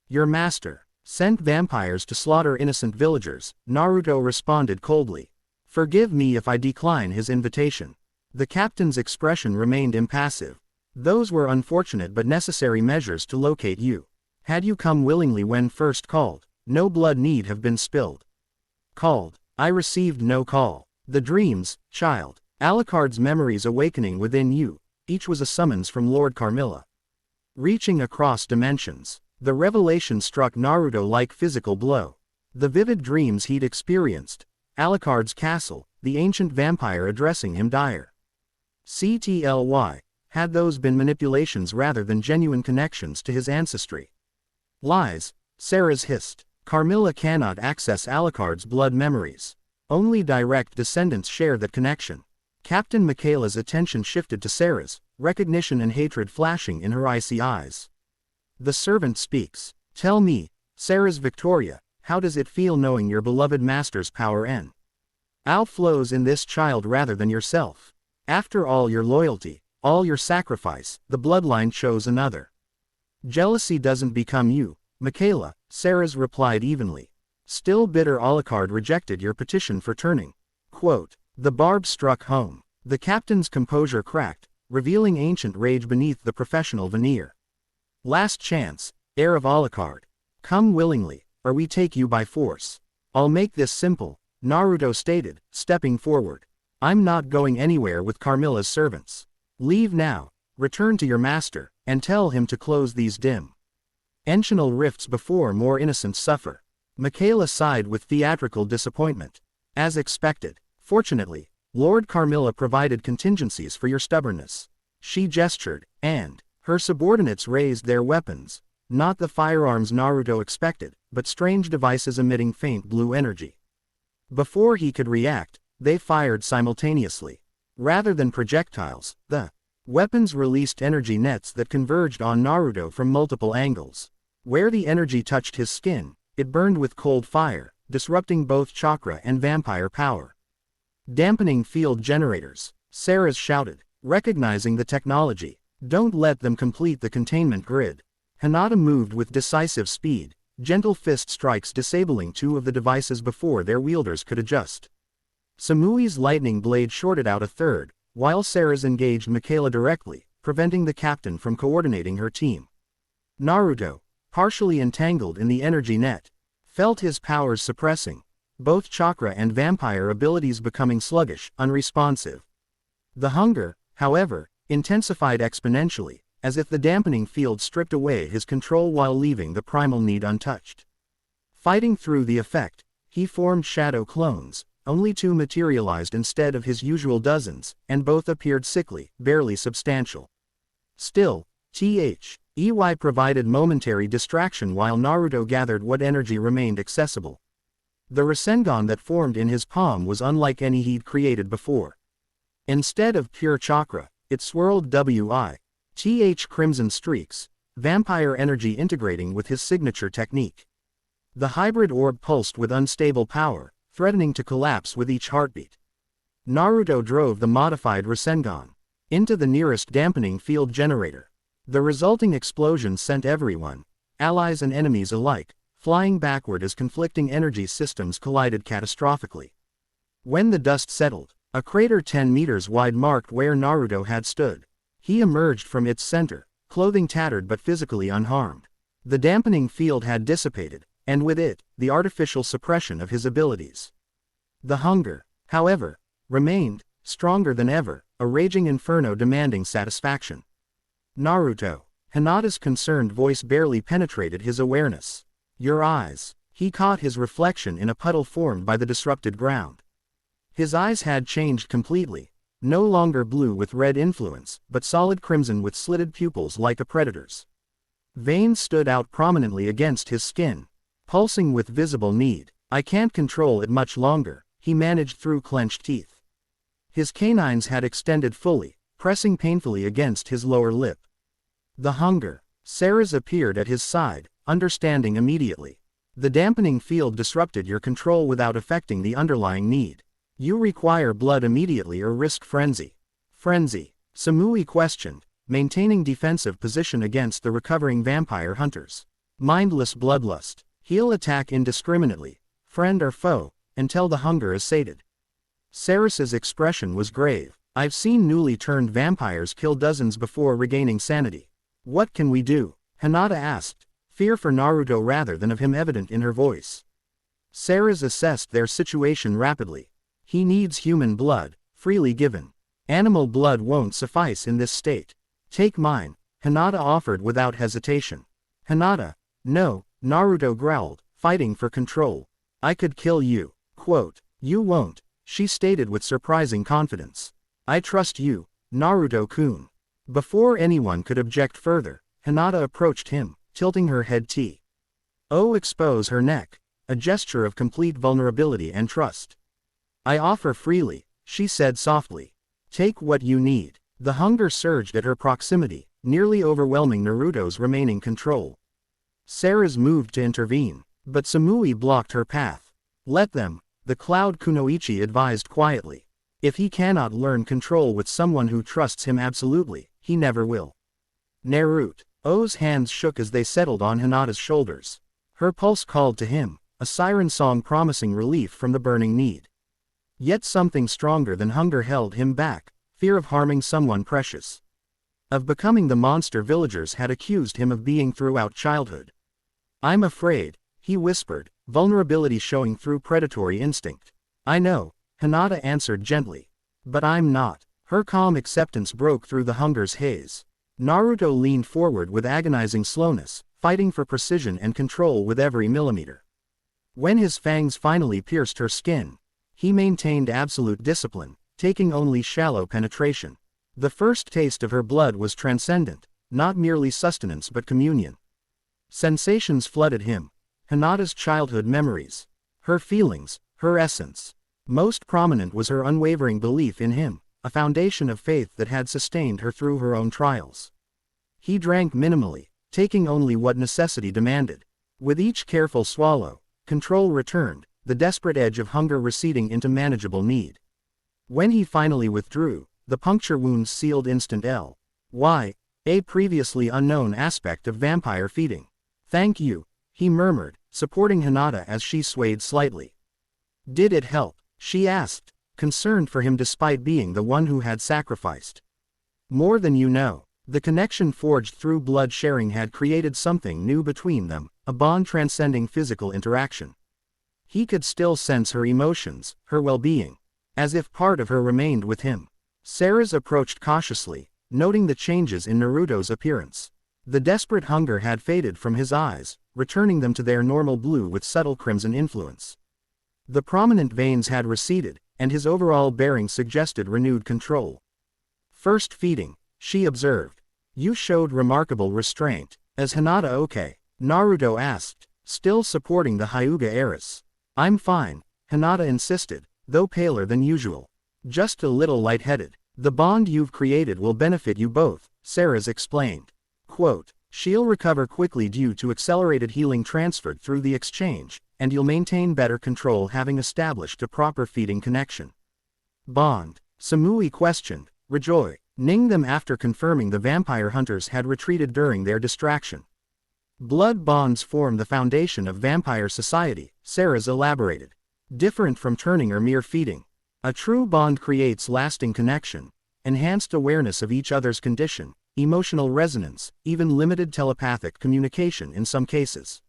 Speaker 1: Your master sent vampires to slaughter innocent villagers, Naruto responded coldly. Forgive me if I decline his invitation. The captain's expression remained impassive. Those were unfortunate but necessary measures to locate you. Had you come willingly when first called, no blood need have been spilled. Called. I received no call. The dreams, child. Alucard's memories awakening within you, each was a summons from Lord Carmilla. Reaching across dimensions. The revelation struck Naruto like physical blow. The vivid dreams he'd experienced. Alucard's castle, the ancient vampire addressing him dire. CTLY. Had those been manipulations rather than genuine connections to his ancestry? Lies, Seras hissed. Carmilla cannot access Alucard's blood memories. Only direct descendants share that connection. Captain Michaela's attention shifted to Seras, recognition and hatred flashing in her icy eyes. The servant speaks. Tell me, Seras Victoria, how does it feel knowing your beloved master's power outflows in this child rather than yourself? After all your loyalty, all your sacrifice, the bloodline chose another. Jealousy doesn't become you, Michaela, Seras replied evenly. Still bitter, Alucard rejected your petition for turning. Quote, the barb struck home. The captain's composure cracked, revealing ancient rage beneath the professional veneer. Last chance, Heir of Alucard. Come willingly, or we take you by force. I'll make this simple, Naruto stated, stepping forward. I'm not going anywhere with Carmilla's servants. Leave now, return to your master, and tell him to close these dimensional rifts before more innocents suffer. Michaela sighed with theatrical disappointment. As expected, fortunately, Lord Carmilla provided contingencies for your stubbornness. She gestured, and her subordinates raised their weapons. Not the firearms Naruto expected, but strange devices emitting faint blue energy. Before he could react, they fired simultaneously. Rather than projectiles, the weapons released energy nets that converged on Naruto from multiple angles. Where the energy touched his skin, it burned with cold fire, disrupting both chakra and vampire power. Dampening field generators, Seras shouted, recognizing the technology. Don't let them complete the containment grid. Hinata moved with decisive speed, gentle fist strikes disabling two of the devices before their wielders could adjust. Samui's lightning blade shorted out a third, while Seras engaged Michaela directly, preventing the captain from coordinating her team. Naruto, partially entangled in the energy net, felt his powers suppressing, both chakra and vampire abilities becoming sluggish, unresponsive. The hunger, however, intensified exponentially, as if the dampening field stripped away his control while leaving the primal need untouched. Fighting through the effect, he formed shadow clones. Only two materialized instead of his usual dozens, and both appeared sickly, barely substantial. Still, THEY provided momentary distraction while Naruto gathered what energy remained accessible. The Rasengan that formed in his palm was unlike any he'd created before. Instead of pure chakra, it swirled WITH crimson streaks, vampire energy integrating with his signature technique. The hybrid orb pulsed with unstable power, threatening to collapse with each heartbeat. Naruto drove the modified Rasengan into the nearest dampening field generator. The resulting explosion sent everyone, allies and enemies alike, flying backward as conflicting energy systems collided catastrophically. When the dust settled, a crater 10 meters wide marked where Naruto had stood. He emerged from its center, clothing tattered but physically unharmed. The dampening field had dissipated, and with it, the artificial suppression of his abilities. The hunger, however, remained, stronger than ever, a raging inferno demanding satisfaction. Naruto, Hinata's concerned voice barely penetrated his awareness. Your eyes. He caught his reflection in a puddle formed by the disrupted ground. His eyes had changed completely, no longer blue with red influence, but solid crimson with slitted pupils like a predator's. Veins stood out prominently against his skin, pulsing with visible need. I can't control it much longer, he managed through clenched teeth. His canines had extended fully, pressing painfully against his lower lip. The hunger. Seras appeared at his side, understanding immediately. The dampening field disrupted your control without affecting the underlying need. You require blood immediately or risk frenzy. Frenzy, Samui questioned, maintaining defensive position against the recovering vampire hunters. Mindless bloodlust. He'll attack indiscriminately, friend or foe, until the hunger is sated. Seras's expression was grave. I've seen newly turned vampires kill dozens before regaining sanity. What can we do? Hinata asked, fear for Naruto rather than of him evident in her voice. Seras assessed their situation rapidly. He needs human blood, freely given. Animal blood won't suffice in this state. Take mine, Hinata offered without hesitation. Hinata, no, Naruto growled, fighting for control. I could kill you. Quote, you won't, she stated with surprising confidence. I trust you, Naruto-kun. Before anyone could object further, Hinata approached him, tilting her head to expose her neck, a gesture of complete vulnerability and trust. I offer freely, she said softly. Take what you need. The hunger surged at her proximity, nearly overwhelming Naruto's remaining control. Seras moved to intervene, but Samui blocked her path. Let them, the Cloud Kunoichi advised quietly. If he cannot learn control with someone who trusts him absolutely, he never will. Naruto's hands shook as they settled on Hinata's shoulders. Her pulse called to him, a siren song promising relief from the burning need. Yet something stronger than hunger held him back, fear of harming someone precious. Of becoming the monster villagers had accused him of being throughout childhood. I'm afraid, he whispered, vulnerability showing through predatory instinct. I know, Hinata answered gently. But I'm not. Her calm acceptance broke through the hunger's haze. Naruto leaned forward with agonizing slowness, fighting for precision and control with every millimeter. When his fangs finally pierced her skin, he maintained absolute discipline, taking only shallow penetration. The first taste of her blood was transcendent, not merely sustenance but communion. Sensations flooded him. Hinata's childhood memories. Her feelings, her essence. Most prominent was her unwavering belief in him, a foundation of faith that had sustained her through her own trials. He drank minimally, taking only what necessity demanded. With each careful swallow, control returned, the desperate edge of hunger receding into manageable need. When he finally withdrew, the puncture wounds sealed instant a previously unknown aspect of vampire feeding. Thank you, he murmured, supporting Hinata as she swayed slightly. Did it help? She asked, concerned for him despite being the one who had sacrificed. More than you know. The connection forged through blood sharing had created something new between them, a bond transcending physical interaction. He could still sense her emotions, her well-being, as if part of her remained with him. Seras approached cautiously, noting the changes in Naruto's appearance. The desperate hunger had faded from his eyes, returning them to their normal blue with subtle crimson influence. The prominent veins had receded, and his overall bearing suggested renewed control. First feeding, she observed. You showed remarkable restraint. Is Hinata okay? Naruto asked, still supporting the Hyuga heiress. I'm fine, Hinata insisted, though paler than usual. Just a little lightheaded. The bond you've created will benefit you both, Seras explained. Quote, she'll recover quickly due to accelerated healing transferred through the exchange, and you'll maintain better control having established a proper feeding connection. Bond, Samui questioned, rejoining them after confirming the vampire hunters had retreated during their distraction. Blood bonds form the foundation of vampire society, Seras elaborated. Different from turning or mere feeding. A true bond creates lasting connection, enhanced awareness of each other's condition, emotional resonance, even limited telepathic communication in some cases.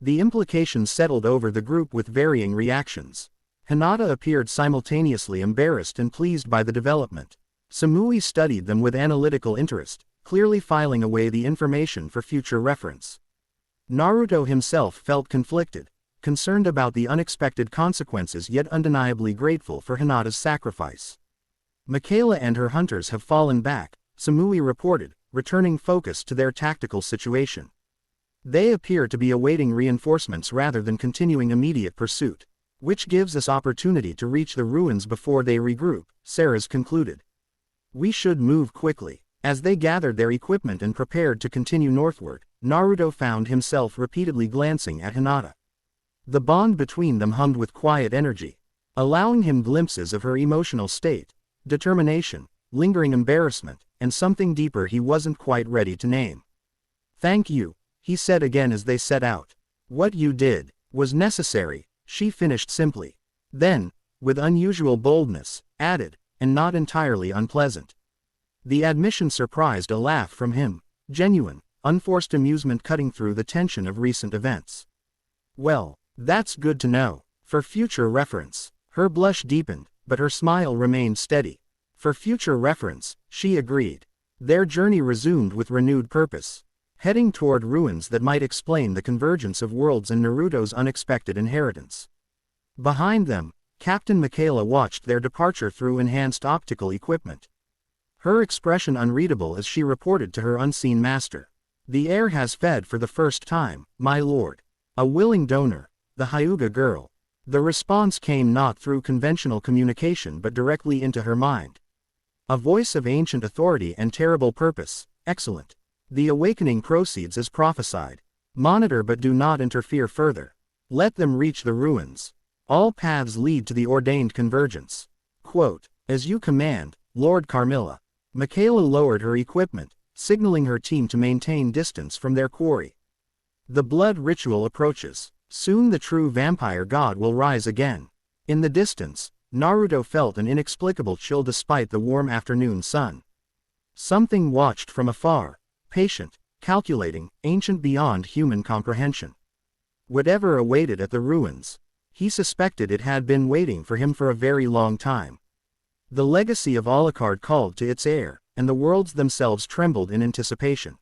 Speaker 1: The implications settled over the group with varying reactions. Hinata appeared simultaneously embarrassed and pleased by the development. Samui studied them with analytical interest, clearly filing away the information for future reference. Naruto himself felt conflicted, concerned about the unexpected consequences yet undeniably grateful for Hinata's sacrifice. Michaela and her hunters have fallen back, Samui reported, returning focus to their tactical situation. They appear to be awaiting reinforcements rather than continuing immediate pursuit, which gives us opportunity to reach the ruins before they regroup, Seras concluded. We should move quickly. As they gathered their equipment and prepared to continue northward, Naruto found himself repeatedly glancing at Hinata. The bond between them hummed with quiet energy, allowing him glimpses of her emotional state, determination, lingering embarrassment, and something deeper he wasn't quite ready to name. "Thank you," he said again as they set out. "What you did was necessary," she finished simply. Then, with unusual boldness, added, "and not entirely unpleasant." The admission surprised a laugh from him, genuine, unforced amusement cutting through the tension of recent events. "Well, that's good to know. For future reference." Her blush deepened, but her smile remained steady. "For future reference," she agreed. Their journey resumed with renewed purpose, heading toward ruins that might explain the convergence of worlds and Naruto's unexpected inheritance. Behind them, Captain Michaela watched their departure through enhanced optical equipment. Her expression unreadable as she reported to her unseen master. "The heir has fed for the first time, my lord. A willing donor, the Hyuga girl." The response came not through conventional communication but directly into her mind. A voice of ancient authority and terrible purpose. "Excellent. The awakening proceeds as prophesied. Monitor but do not interfere further. Let them reach the ruins. All paths lead to the ordained convergence." Quote, "As you command, Lord Carmilla." Michaela lowered her equipment, signaling her team to maintain distance from their quarry. The blood ritual approaches. Soon the true vampire god will rise again. In the distance, Naruto felt an inexplicable chill despite the warm afternoon sun. Something watched from afar, patient, calculating, ancient beyond human comprehension. Whatever awaited at the ruins, he suspected it had been waiting for him for a very long time. The legacy of Alucard called to its heir, and the worlds themselves trembled in anticipation.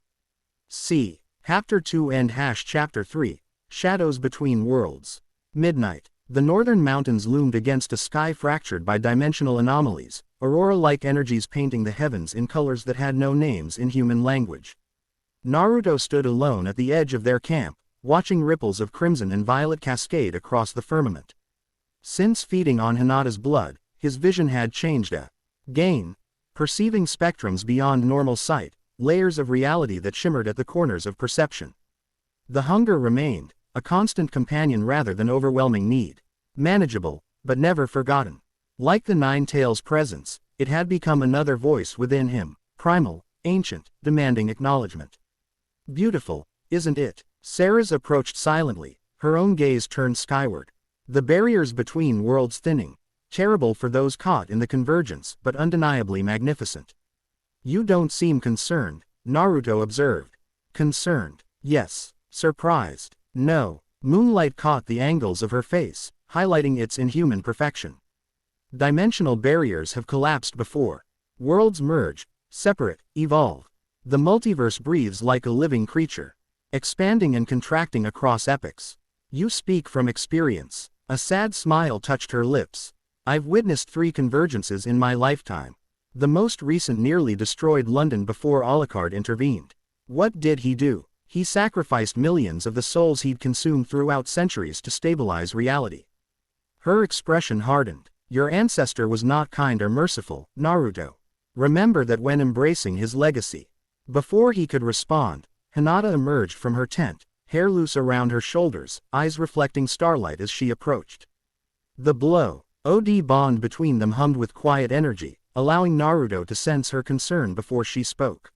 Speaker 1: See Chapter 2 and Chapter 3, Shadows Between Worlds. Midnight. The northern mountains loomed against a sky fractured by dimensional anomalies, aurora-like energies painting the heavens in colors that had no names in human language. Naruto stood alone at the edge of their camp, watching ripples of crimson and violet cascade across the firmament. Since feeding on Hinata's blood, his vision had changed again, perceiving spectrums beyond normal sight, layers of reality that shimmered at the corners of perception. The hunger remained, a constant companion rather than overwhelming need. Manageable, but never forgotten. Like the Nine Tails' presence, it had become another voice within him, primal, ancient, demanding acknowledgement. "Beautiful, isn't it?" Seras approached silently, her own gaze turned skyward. The barriers between worlds thinning, terrible for those caught in the convergence but undeniably magnificent. "You don't seem concerned," Naruto observed. "Concerned? Yes. Surprised? No." Moonlight caught the angles of her face, highlighting its inhuman perfection. Dimensional barriers have collapsed before. Worlds merge, separate, evolve. The multiverse breathes like a living creature, expanding and contracting across epochs. "You speak from experience." A sad smile touched her lips. "I've witnessed 3 convergences in my lifetime. The most recent nearly destroyed London before Alucard intervened. What did he do? He sacrificed millions of the souls he'd consumed throughout centuries to stabilize reality." Her expression hardened. "Your ancestor was not kind or merciful, Naruto. Remember that when embracing his legacy." Before he could respond, Hinata emerged from her tent, hair loose around her shoulders, eyes reflecting starlight as she approached. The blood bond between them hummed with quiet energy, allowing Naruto to sense her concern before she spoke.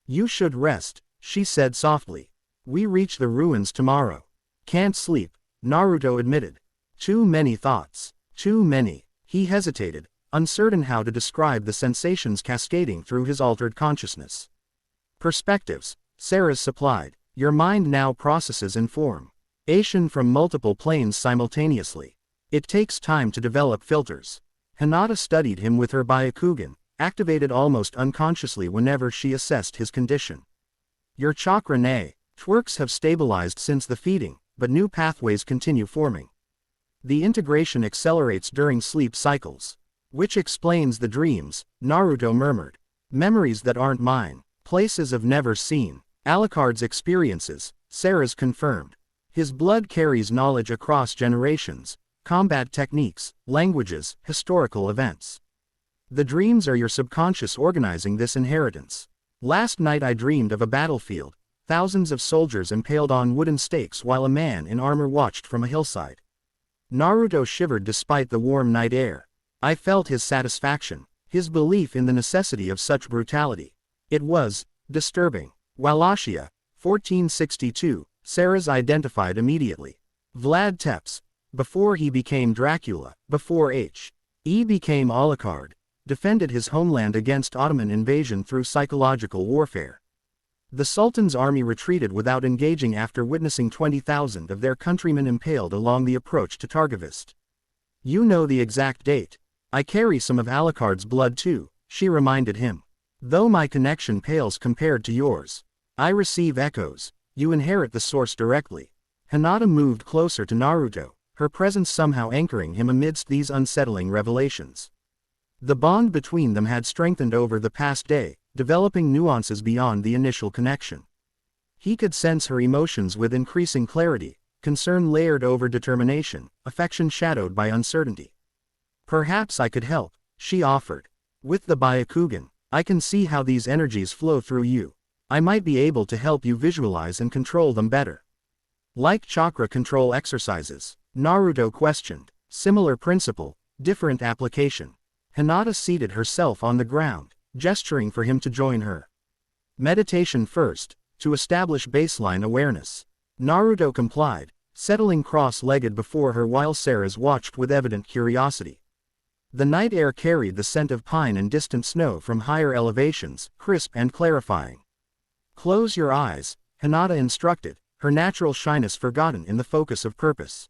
Speaker 1: "You should rest," she said softly. "We reach the ruins tomorrow." "Can't sleep," Naruto admitted. "Too many thoughts. Too many." He hesitated, uncertain how to describe the sensations cascading through his altered consciousness. "Perspectives," Seras supplied. "Your mind now processes information from multiple planes simultaneously. It takes time to develop filters." Hinata studied him with her Byakugan, activated almost unconsciously whenever she assessed his condition. "Your chakra networks have stabilized since the feeding, but new pathways continue forming. The integration accelerates during sleep cycles." "Which explains the dreams," Naruto murmured. "Memories that aren't mine. Places I've never seen." "Alucard's experiences," Seras confirmed. "His blood carries knowledge across generations, combat techniques, languages, historical events. The dreams are your subconscious organizing this inheritance. Last night I dreamed of a battlefield, thousands of soldiers impaled on wooden stakes while a man in armor watched from a hillside. Naruto shivered despite the warm night air. I felt his satisfaction, his belief in the necessity of such brutality. It was disturbing. Wallachia, 1462, Seras identified immediately. Vlad Tepes. Before he became Dracula, before He became Alucard, defended his homeland against Ottoman invasion through psychological warfare. The Sultan's army retreated without engaging after witnessing 20,000 of their countrymen impaled along the approach to Targovist. You know the exact date. I carry some of Alucard's blood too, she reminded him. Though my connection pales compared to yours. I receive echoes. You inherit the source directly. Hinata moved closer to Naruto, her presence somehow anchoring him amidst these unsettling revelations. The bond between them had strengthened over the past day, developing nuances beyond the initial connection. He could sense her emotions with increasing clarity, concern layered over determination, affection shadowed by uncertainty. Perhaps I could help, she offered. With the Byakugan, I can see how these energies flow through you. I might be able to help you visualize and control them better. Like chakra control exercises, Naruto questioned. Similar principle, different application. Hinata seated herself on the ground, gesturing for him to join her. Meditation first, to establish baseline awareness. Naruto complied, settling cross-legged before her while Seras watched with evident curiosity. The night air carried the scent of pine and distant snow from higher elevations, crisp and clarifying. Close your eyes, Hinata instructed, her natural shyness forgotten in the focus of purpose.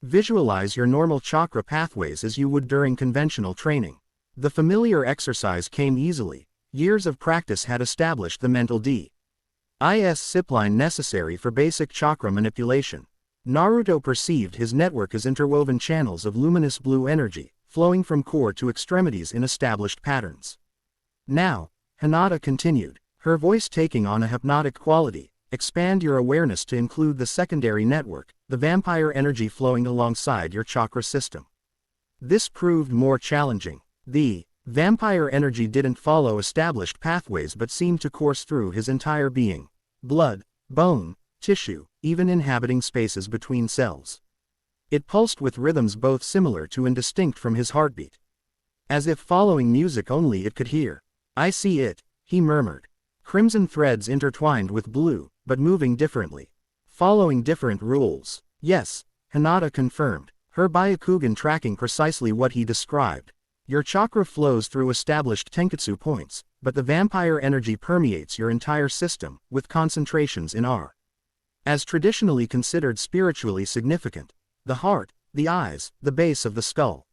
Speaker 1: Visualize your normal chakra pathways as you would during conventional training. The familiar exercise came easily. Years of practice had established the mental discipline necessary for basic chakra manipulation. Naruto perceived his network as interwoven channels of luminous blue energy, flowing from core to extremities in established patterns. Now, Hinata continued, her voice taking on a hypnotic quality, expand your awareness to include the secondary network, the vampire energy flowing alongside your chakra system. This proved more challenging. The vampire energy didn't follow established pathways but seemed to course through his entire being. Blood, bone, tissue, even inhabiting spaces between cells. It pulsed with rhythms both similar to and distinct from his heartbeat. As if following music only it could hear. I see it, he murmured. Crimson threads intertwined with blue, but moving differently. Following different rules. Yes, Hinata confirmed, her Byakugan tracking precisely what he described. Your chakra flows through established tenketsu points, but the vampire energy permeates your entire system, with concentrations in R. As traditionally considered spiritually significant. The heart, the eyes, the base of the skull.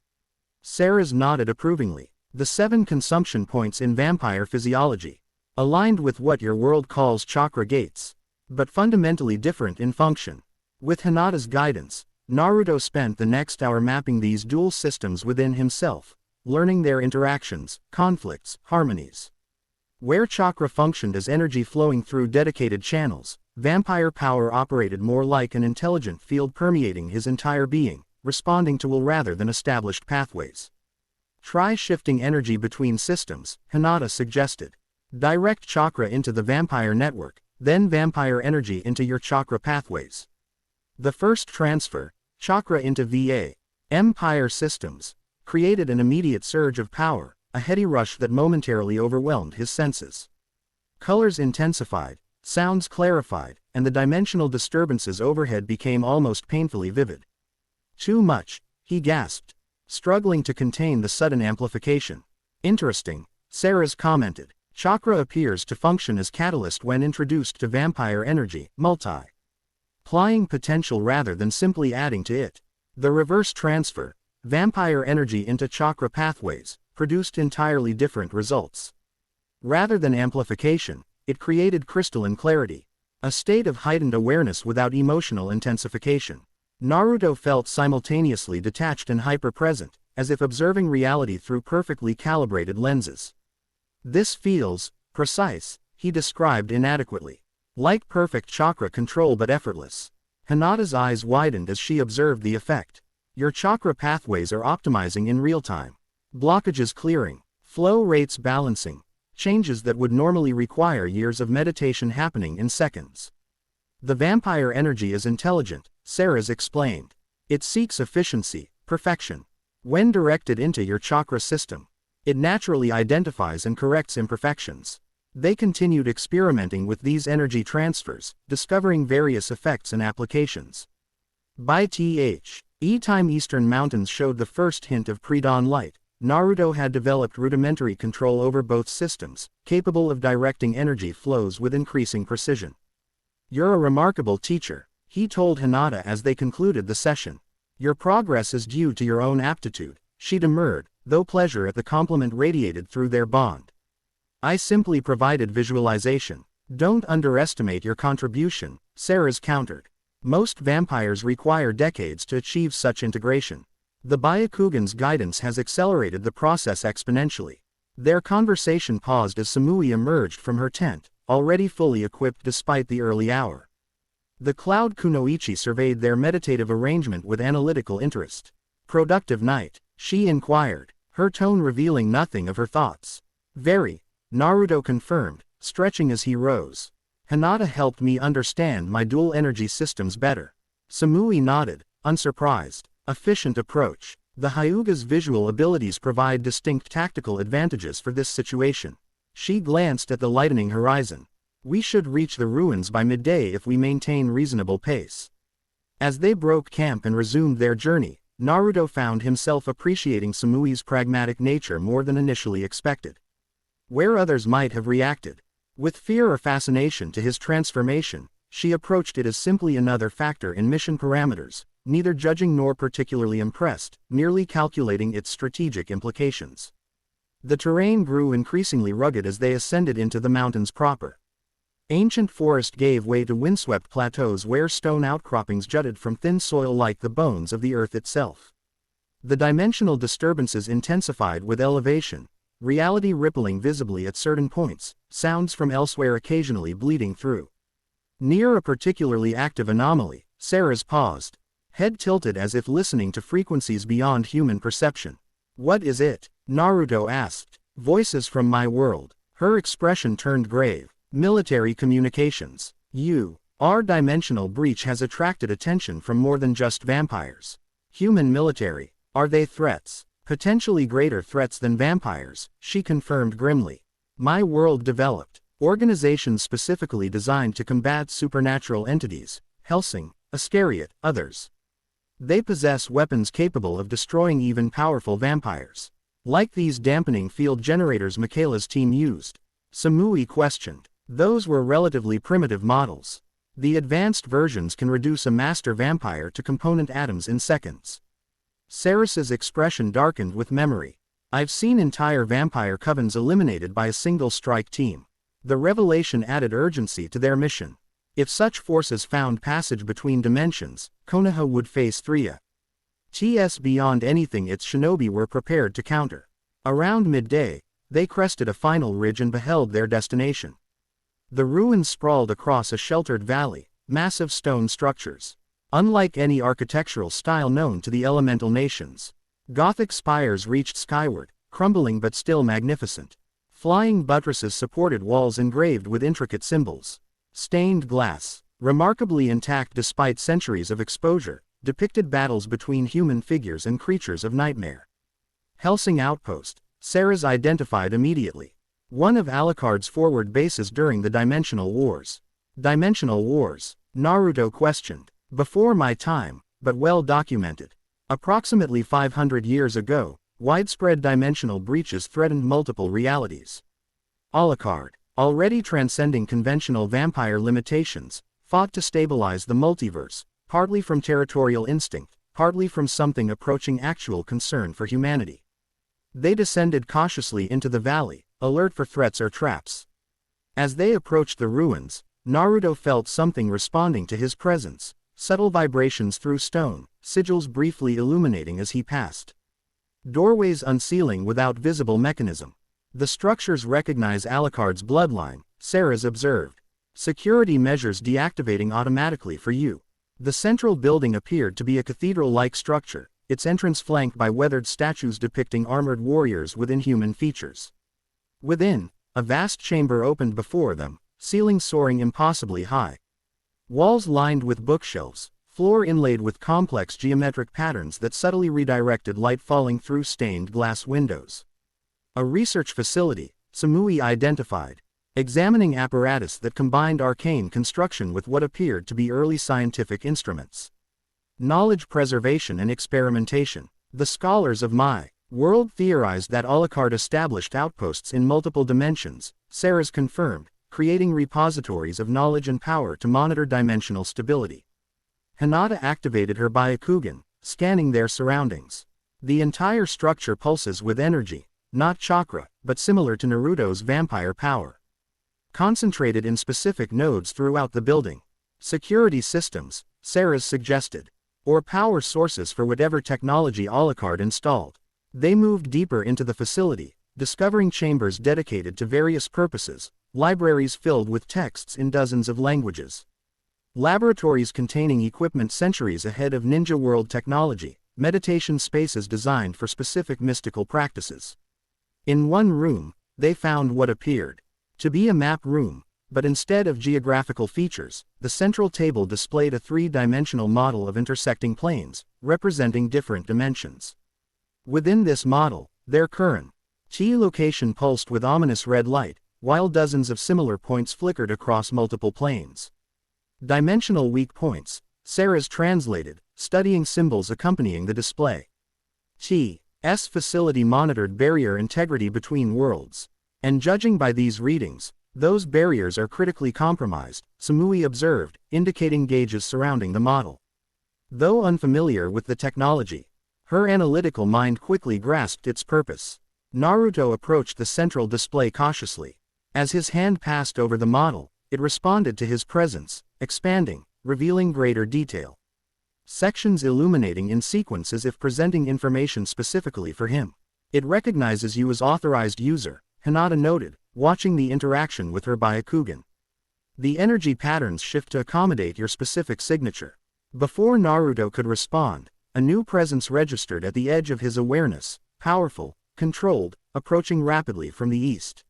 Speaker 1: Seras nodded approvingly. The 7 consumption points in vampire physiology. Aligned with what your world calls chakra gates. But fundamentally different in function. With Hinata's guidance, Naruto spent the next hour mapping these dual systems within himself, learning their interactions, conflicts, harmonies. Where chakra functioned as energy flowing through dedicated channels, vampire power operated more like an intelligent field permeating his entire being, responding to will rather than established pathways. Try shifting energy between systems, Hinata suggested. Direct chakra into the vampire network, then vampire energy into your chakra pathways. The first transfer, chakra into Empire systems, created an immediate surge of power, a heady rush that momentarily overwhelmed his senses. Colors intensified, sounds clarified, and the dimensional disturbances overhead became almost painfully vivid. Too much, he gasped, struggling to contain the sudden amplification. Interesting, Seras commented. Chakra appears to function as catalyst when introduced to vampire energy, multiplying potential rather than simply adding to it. The reverse transfer, vampire energy into chakra pathways, produced entirely different results. Rather than amplification, it created crystalline clarity, a state of heightened awareness without emotional intensification. Naruto felt simultaneously detached and hyper-present, as if observing reality through perfectly calibrated lenses. This feels precise, he described inadequately. Like perfect chakra control but effortless. Hinata's eyes widened as she observed the effect. Your chakra pathways are optimizing in real time. Blockages clearing, flow rates balancing. changes that would normally require years of meditation happening in seconds. The vampire energy is intelligent, Seras explained. It seeks efficiency, perfection. When directed into your chakra system, it naturally identifies and corrects imperfections. They continued experimenting with these energy transfers, discovering various effects and applications. By time Eastern Mountains showed the first hint of pre-dawn light, Naruto had developed rudimentary control over both systems, capable of directing energy flows with increasing precision. "You're a remarkable teacher," he told Hinata as they concluded the session. "Your progress is due to your own aptitude," she demurred, though pleasure at the compliment radiated through their bond. "I simply provided visualization. Don't underestimate your contribution," Seras countered. "Most vampires require decades to achieve such integration. The Byakugan's guidance has accelerated the process exponentially." Their conversation paused as Samui emerged from her tent, already fully equipped despite the early hour. The Cloud Kunoichi surveyed their meditative arrangement with analytical interest. "Productive night?" she inquired, her tone revealing nothing of her thoughts. "Very," Naruto confirmed, stretching as he rose. "Hinata helped me understand my dual energy systems better." Samui nodded, unsurprised. "Efficient approach. The Hyuga's visual abilities provide distinct tactical advantages for this situation." She glanced at the lightening horizon. "We should reach the ruins by midday if we maintain reasonable pace." As they broke camp and resumed their journey, Naruto found himself appreciating Samui's pragmatic nature more than initially expected. Where others might have reacted with fear or fascination to his transformation, she approached it as simply another factor in mission parameters, neither judging nor particularly impressed, merely calculating its strategic implications. The terrain grew increasingly rugged as they ascended into the mountains proper. Ancient forest gave way to windswept plateaus where stone outcroppings jutted from thin soil like the bones of the earth itself. The dimensional disturbances intensified with elevation, reality rippling visibly at certain points, sounds from elsewhere occasionally bleeding through. Near a particularly active anomaly, Seras paused, head tilted as if listening to frequencies beyond human perception. "What is it?" Naruto asked. "Voices from my world." Her expression turned grave. "Military communications. Our dimensional breach has attracted attention from more than just vampires. Human military. Are they threats?" "Potentially greater threats than vampires," she confirmed grimly. "My world developed organizations specifically designed to combat supernatural entities, Hellsing, Iscariot, others. They possess weapons capable of destroying even powerful vampires. Like these dampening field generators Michaela's team used." Samui questioned. "Those were relatively primitive models. The advanced versions can reduce a master vampire to component atoms in seconds." Seras's expression darkened with memory. "I've seen entire vampire covens eliminated by a single strike team." The revelation added urgency to their mission. If such forces found passage between dimensions, Konoha would face threats beyond anything its shinobi were prepared to counter. Around midday, they crested a final ridge and beheld their destination. The ruins sprawled across a sheltered valley, massive stone structures. Unlike any architectural style known to the elemental nations, Gothic spires reached skyward, crumbling but still magnificent. Flying buttresses supported walls engraved with intricate symbols. Stained glass, remarkably intact despite centuries of exposure, depicted battles between human figures and creatures of nightmare. Hellsing Outpost, Seras identified immediately. One of Alucard's forward bases during the Dimensional Wars. Dimensional Wars? Naruto questioned. "Before my time, but well documented. Approximately 500 years ago, widespread dimensional breaches threatened multiple realities. Alucard, already transcending conventional vampire limitations, fought to stabilize the multiverse, partly from territorial instinct, partly from something approaching actual concern for humanity. They descended cautiously into the valley, alert for threats or traps. As they approached the ruins, Naruto felt something responding to his presence, subtle vibrations through stone, sigils briefly illuminating as he passed. Doorways unsealing without visible mechanism. The structures recognize Alucard's bloodline, Seras observed. Security measures deactivating automatically for you. The central building appeared to be a cathedral-like structure, its entrance flanked by weathered statues depicting armored warriors with inhuman features. Within, A vast chamber opened before them, ceilings soaring impossibly high. Walls lined with bookshelves, floor inlaid with complex geometric patterns that subtly redirected light falling through stained glass windows. A research facility, Samui identified, examining apparatus that combined arcane construction with what appeared to be early scientific instruments. Knowledge preservation and experimentation. The scholars of my world theorized that Alucard established outposts in multiple dimensions, Seras confirmed, creating repositories of knowledge and power to monitor dimensional stability. Hinata activated her Byakugan, scanning their surroundings. The entire structure pulses with energy, not chakra, but similar to Naruto's vampire power. Concentrated in specific nodes throughout the building. Security systems, Seras suggested, or power sources for whatever technology Alucard installed. They moved deeper into the facility, discovering chambers dedicated to various purposes, libraries filled with texts in dozens of languages. Laboratories containing equipment centuries ahead of Ninja World technology, meditation spaces designed for specific mystical practices. In one room, they found what appeared to be a map room, but instead of geographical features, the central table displayed a three-dimensional model of intersecting planes, representing different dimensions. Within this model, their current location pulsed with ominous red light, while dozens of similar points flickered across multiple planes. Dimensional weak points, Seras translated, studying symbols accompanying the display. T's facility monitored barrier integrity between worlds. And judging by these readings, those barriers are critically compromised, Samui observed, indicating gauges surrounding the model. Though unfamiliar with the technology, her analytical mind quickly grasped its purpose. Naruto approached the central display cautiously. As his hand passed over the model, it responded to his presence, expanding, revealing greater detail. Sections illuminating in sequence as if presenting information specifically for him. It recognizes you as authorized user, Hinata noted, watching the interaction with her Byakugan. The energy patterns shift to accommodate your specific signature. Before Naruto could respond, a new presence registered at the edge of his awareness, powerful, controlled, approaching rapidly from the east.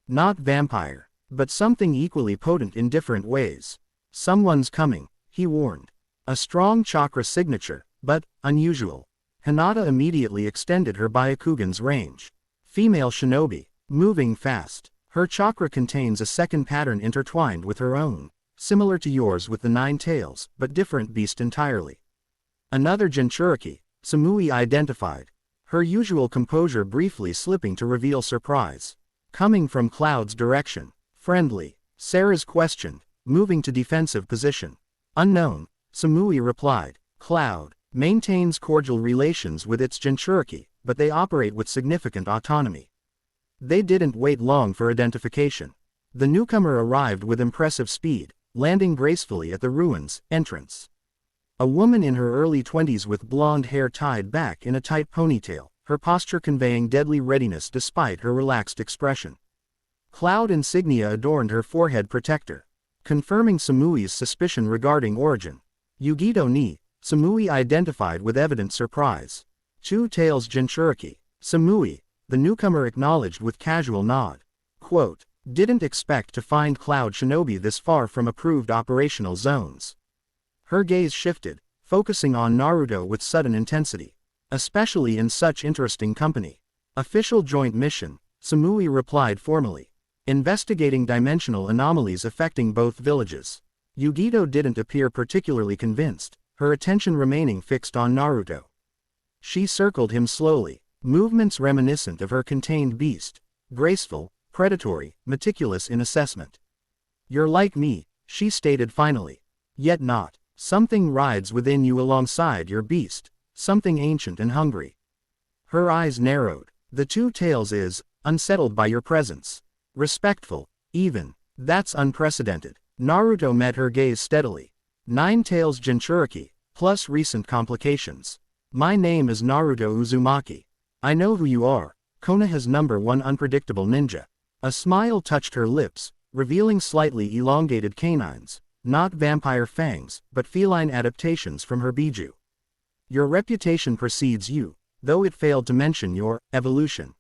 Speaker 1: Not vampire, but something equally potent in different ways. Someone's coming, he warned. A strong chakra signature, but unusual. Hinata immediately extended her Byakugan's range. Female shinobi, moving fast. Her chakra contains a second pattern intertwined with her own, similar to yours with the 9 tails, but different beast entirely. Another Jinchuriki, Samui identified, her usual composure briefly slipping to reveal surprise. Coming from Cloud's direction. Friendly, Seras questioned, moving to defensive position. Unknown, Samui replied. Cloud maintains cordial relations with its Jinchuriki, but they operate with significant autonomy. They didn't wait long for identification. The newcomer arrived with impressive speed, landing gracefully at the ruins' entrance. A woman in her early 20s with blonde hair tied back in a tight ponytail, her posture conveying deadly readiness despite her relaxed expression. Cloud insignia adorned her forehead protector, confirming Samui's suspicion regarding origin. Yugito ni, Samui identified with evident surprise. 2 tails Jinchuriki. Samui, the newcomer acknowledged with casual nod. Quote, didn't expect to find Cloud Shinobi this far from approved operational zones. Her gaze shifted, focusing on Naruto with sudden intensity. Especially in such interesting company. Official joint mission, Samui replied formally. Investigating dimensional anomalies affecting both villages. Yugito didn't appear particularly convinced, her attention remaining fixed on Naruto. She circled him slowly, movements reminiscent of her contained beast, graceful, predatory, meticulous in assessment. You're like me, she stated finally. Yet not. Something rides within you alongside your beast, something ancient and hungry. Her eyes narrowed. The 2 tails is, unsettled by your presence. Respectful, even. That's unprecedented. Naruto met her gaze steadily. 9 tails Jinchuriki, plus recent complications. My name is Naruto Uzumaki. I know who you are, Konoha's #1 unpredictable ninja. A smile touched her lips, revealing slightly elongated canines, not vampire fangs, but feline adaptations from her biju. Your reputation precedes you, though it failed to mention your evolution.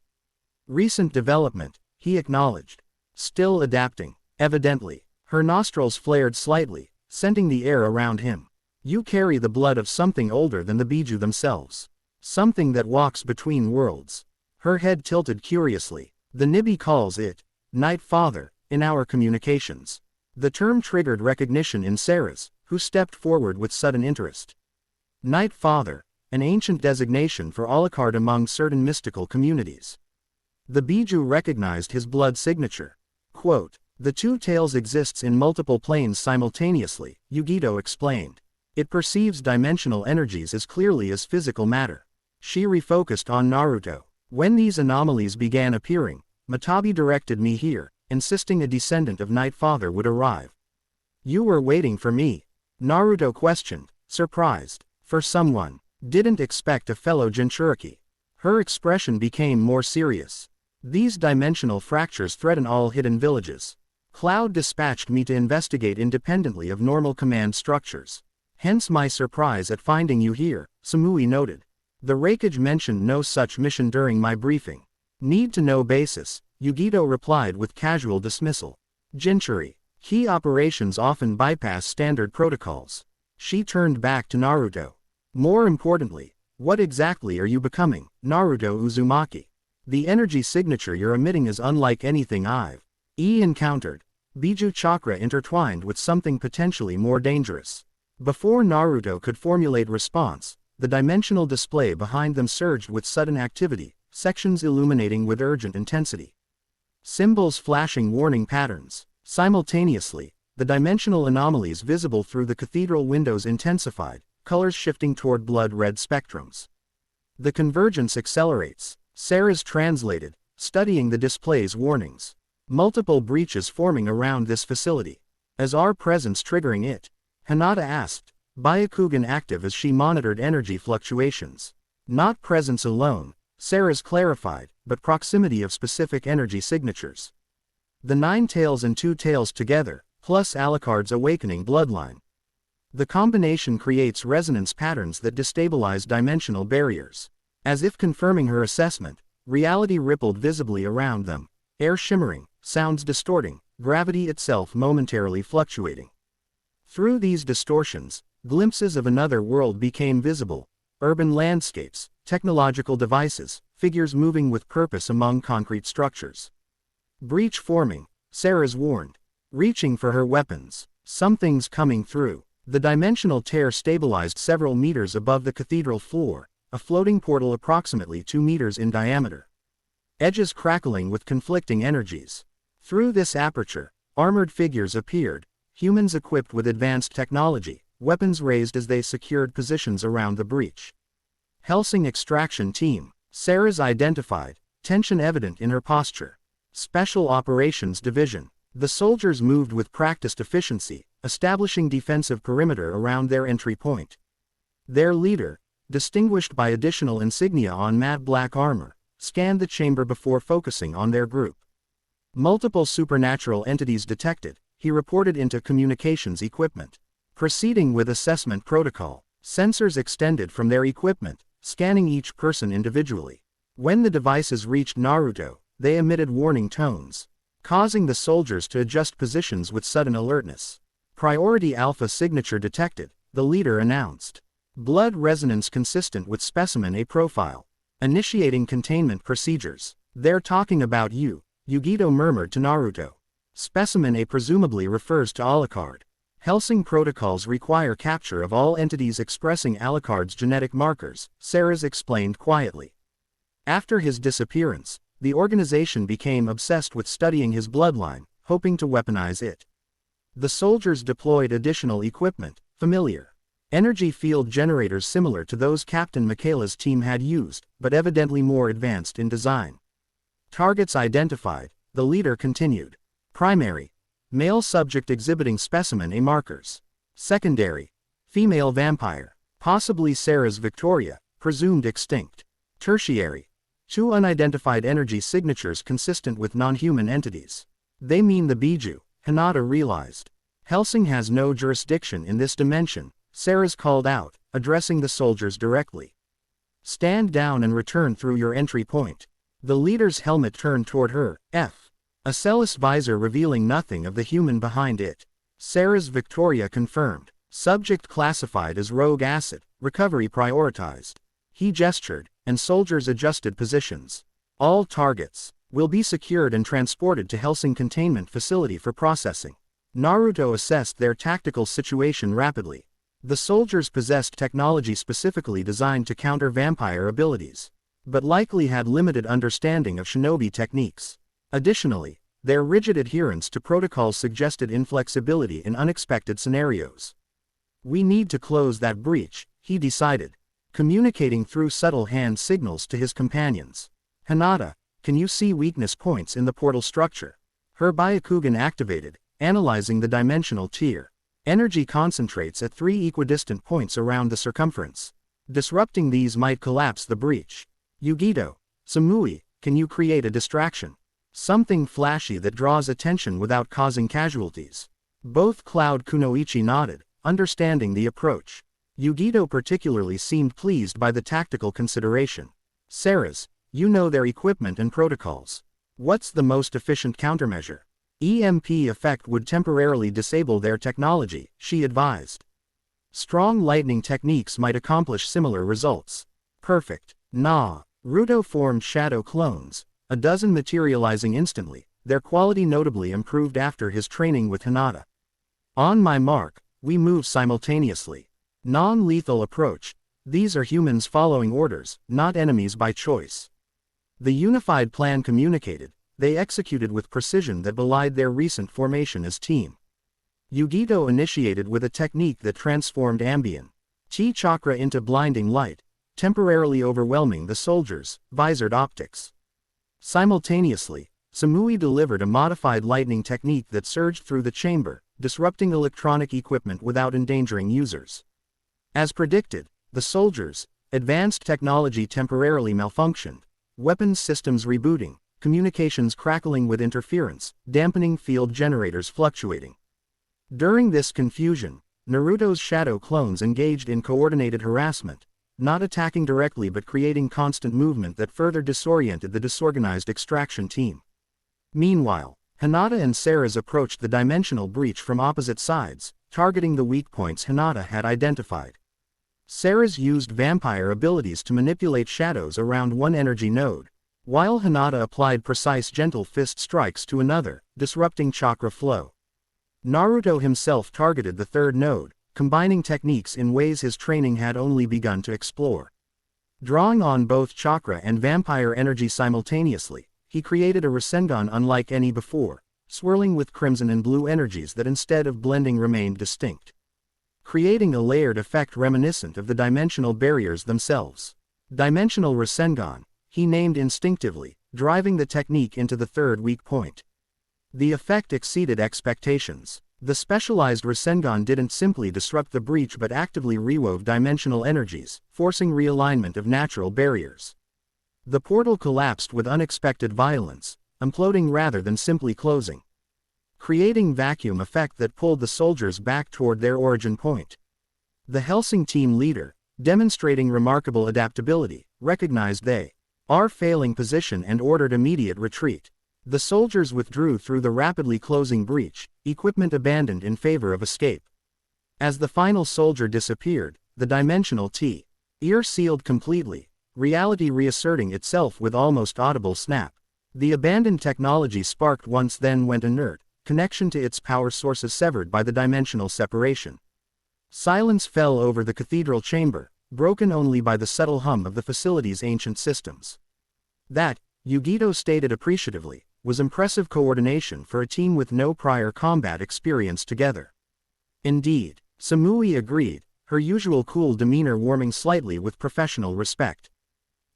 Speaker 1: Recent development, he acknowledged. Still adapting. Evidently. Her nostrils flared slightly, scenting the air around him. You carry the blood of something older than the Biju themselves. Something that walks between worlds. Her head tilted curiously. The Nibi calls it, Night Father, in our communications. The term triggered recognition in Seras, who stepped forward with sudden interest. Night Father, an ancient designation for Alucard among certain mystical communities. The Biju recognized his blood signature. Quote, the two tails exists in multiple planes simultaneously, Yugito explained. It perceives dimensional energies as clearly as physical matter. She refocused on Naruto. When these anomalies began appearing, Matabi directed me here, insisting a descendant of Night Father would arrive. You were waiting for me? Naruto questioned, surprised. For someone, didn't expect a fellow Jinchuriki. Her expression became more serious. These dimensional fractures threaten all hidden villages. Cloud dispatched me to investigate independently of normal command structures. Hence my surprise at finding you here, Samui noted. The Raikage mentioned no such mission during my briefing. Need to know basis, Yugito replied with casual dismissal. Jinchuri. Key operations often bypass standard protocols. She turned back to Naruto. More importantly, what exactly are you becoming, Naruto Uzumaki? The energy signature you're emitting is unlike anything I've encountered. Biju chakra intertwined with something potentially more dangerous. Before Naruto could formulate response, the dimensional display behind them surged with sudden activity, sections illuminating with urgent intensity. Symbols flashing warning patterns. Simultaneously, the dimensional anomalies visible through the cathedral windows intensified, colors shifting toward blood-red spectrums. The convergence accelerates. Seras translated, studying the display's warnings. Multiple breaches forming around this facility. Is our presence triggering it? Hinata asked, Byakugan active as she monitored energy fluctuations. Not presence alone, Seras clarified, but proximity of specific energy signatures. The 9 tails and 2 tails together, plus Alucard's awakening bloodline. The combination creates resonance patterns that destabilize dimensional barriers. As if confirming her assessment, reality rippled visibly around them, air shimmering, sounds distorting, gravity itself momentarily fluctuating. Through these distortions, glimpses of another world became visible, urban landscapes, technological devices, figures moving with purpose among concrete structures. Breach forming, Seras warned. Reaching for her weapons, something's coming through. The dimensional tear stabilized several meters above the cathedral floor, a floating portal approximately 2 meters in diameter. Edges crackling with conflicting energies. Through this aperture, armored figures appeared, humans equipped with advanced technology, weapons raised as they secured positions around the breach. Hellsing extraction team, Seras identified, tension evident in her posture. Special Operations Division. The soldiers moved with practiced efficiency, establishing defensive perimeter around their entry point. Their leader, distinguished by additional insignia on matte black armor, scanned the chamber before focusing on their group. Multiple supernatural entities detected, he reported into communications equipment. Proceeding with assessment protocol, sensors extended from their equipment, scanning each person individually. When the devices reached Naruto, they emitted warning tones, causing the soldiers to adjust positions with sudden alertness. Priority Alpha signature detected, the leader announced. Blood resonance consistent with specimen A profile. Initiating containment procedures. They're talking about you, Yugito murmured to Naruto. Specimen A presumably refers to Alucard. Hellsing protocols require capture of all entities expressing Alucard's genetic markers, Seras explained quietly. After his disappearance, the organization became obsessed with studying his bloodline, hoping to weaponize it. The soldiers deployed additional equipment, familiar energy field generators similar to those Captain Michaela's team had used, but evidently more advanced in design. Targets identified, the leader continued. Primary, male subject exhibiting specimen A markers. Secondary, female vampire, possibly Seras Victoria, presumed extinct. Tertiary, 2 unidentified energy signatures consistent with non-human entities. They mean the Biju, Hinata realized. Hellsing has no jurisdiction in this dimension, Seras called out, addressing the soldiers directly. Stand down and return through your entry point. The leader's helmet turned toward her. A Celis visor revealing nothing of the human behind it. Seras Victoria confirmed. Subject classified as rogue asset, recovery prioritized. He gestured, and soldiers adjusted positions. All targets will be secured and transported to Hellsing containment facility for processing. Naruto assessed their tactical situation rapidly. The soldiers possessed technology specifically designed to counter vampire abilities, but likely had limited understanding of shinobi techniques. Additionally, their rigid adherence to protocols suggested inflexibility in unexpected scenarios. We need to close that breach, he decided, communicating through subtle hand signals to his companions. Hinata, can you see weakness points in the portal structure? Her Byakugan activated, analyzing the dimensional tier. Energy concentrates at 3 equidistant points around the circumference. Disrupting these might collapse the breach. Yugito, Samui, can you create a distraction? Something flashy that draws attention without causing casualties. Both Cloud Kunoichi nodded, understanding the approach. Yugito particularly seemed pleased by the tactical consideration. Seras, you know their equipment and protocols. What's the most efficient countermeasure? EMP effect would temporarily disable their technology, she advised. Strong lightning techniques might accomplish similar results. Perfect. Naruto formed shadow clones, a dozen materializing instantly, their quality notably improved after his training with Hinata. On my mark, we move simultaneously. Non-lethal approach. These are humans following orders, not enemies by choice. The unified plan communicated. They executed with precision that belied their recent formation as team. Yugito initiated with a technique that transformed ambient chi chakra into blinding light, temporarily overwhelming the soldiers' visored optics. Simultaneously, Samui delivered a modified lightning technique that surged through the chamber, disrupting electronic equipment without endangering users. As predicted, the soldiers' advanced technology temporarily malfunctioned, weapons systems rebooting, communications crackling with interference, dampening field generators fluctuating. During this confusion, Naruto's shadow clones engaged in coordinated harassment, not attacking directly but creating constant movement that further disoriented the disorganized extraction team. Meanwhile, Hinata and Seras approached the dimensional breach from opposite sides, targeting the weak points Hinata had identified. Seras used vampire abilities to manipulate shadows around one energy node, while Hinata applied precise gentle fist strikes to another, disrupting chakra flow. Naruto himself targeted the third node, combining techniques in ways his training had only begun to explore. Drawing on both chakra and vampire energy simultaneously, he created a Rasengan unlike any before, swirling with crimson and blue energies that instead of blending remained distinct, creating a layered effect reminiscent of the dimensional barriers themselves. Dimensional Rasengan, he named instinctively, driving the technique into the third weak point. The effect exceeded expectations. The specialized Rasengan didn't simply disrupt the breach but actively rewove dimensional energies, forcing realignment of natural barriers. The portal collapsed with unexpected violence, imploding rather than simply closing, creating vacuum effect that pulled the soldiers back toward their origin point. The Hellsing team leader, demonstrating remarkable adaptability, recognized they are failing position and ordered immediate retreat. The soldiers withdrew through the rapidly closing breach, equipment abandoned in favor of escape. As the final soldier disappeared, the dimensional ear sealed completely, reality reasserting itself with almost audible snap. The abandoned technology sparked once then went inert, connection to its power sources severed by the dimensional separation. Silence fell over the cathedral chamber, broken only by the subtle hum of the facility's ancient systems. That, Yugito stated appreciatively, was impressive coordination for a team with no prior combat experience together. Indeed, Samui agreed, her usual cool demeanor warming slightly with professional respect.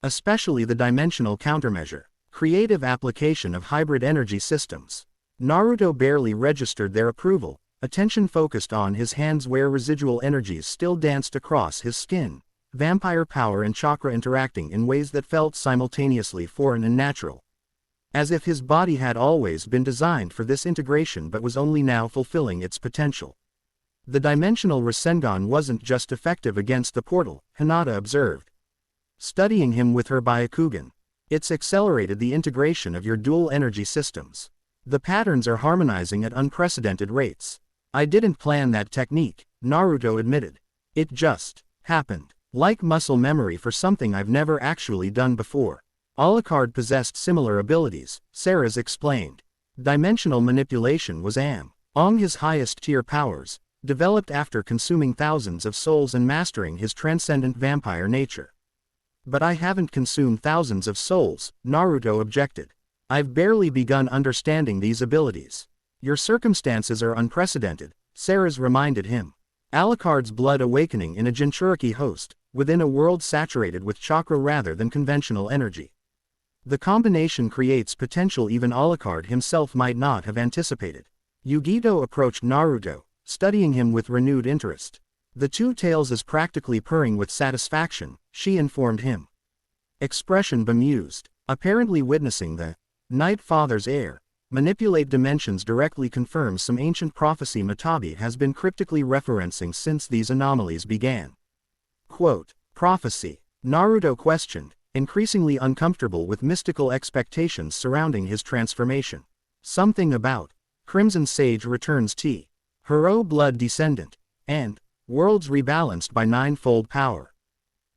Speaker 1: Especially the dimensional countermeasure, creative application of hybrid energy systems. Naruto barely registered their approval, attention focused on his hands where residual energies still danced across his skin, vampire power and chakra interacting in ways that felt simultaneously foreign and natural. As if his body had always been designed for this integration but was only now fulfilling its potential. The dimensional Rasengan wasn't just effective against the portal, Hinata observed, studying him with her Byakugan. It's accelerated the integration of your dual energy systems. The patterns are harmonizing at unprecedented rates. I didn't plan that technique, Naruto admitted. It just happened. Like muscle memory for something I've never actually done before. Alucard possessed similar abilities, Seras explained. Dimensional manipulation was among his highest tier powers, developed after consuming thousands of souls and mastering his transcendent vampire nature. But I haven't consumed thousands of souls, Naruto objected. I've barely begun understanding these abilities. Your circumstances are unprecedented, Seras reminded him. Alucard's blood awakening in a Jinchuriki host, within a world saturated with chakra rather than conventional energy. The combination creates potential even Alucard himself might not have anticipated. Yugito approached Naruto, studying him with renewed interest. The two tails is practically purring with satisfaction, she informed him. Expression bemused, apparently witnessing the Night Father's heir manipulate dimensions directly confirms some ancient prophecy Matabi has been cryptically referencing since these anomalies began. Quote, prophecy? Naruto questioned, increasingly uncomfortable with mystical expectations surrounding his transformation. Something about Crimson Sage returns T. Hero blood descendant, and worlds rebalanced by ninefold power.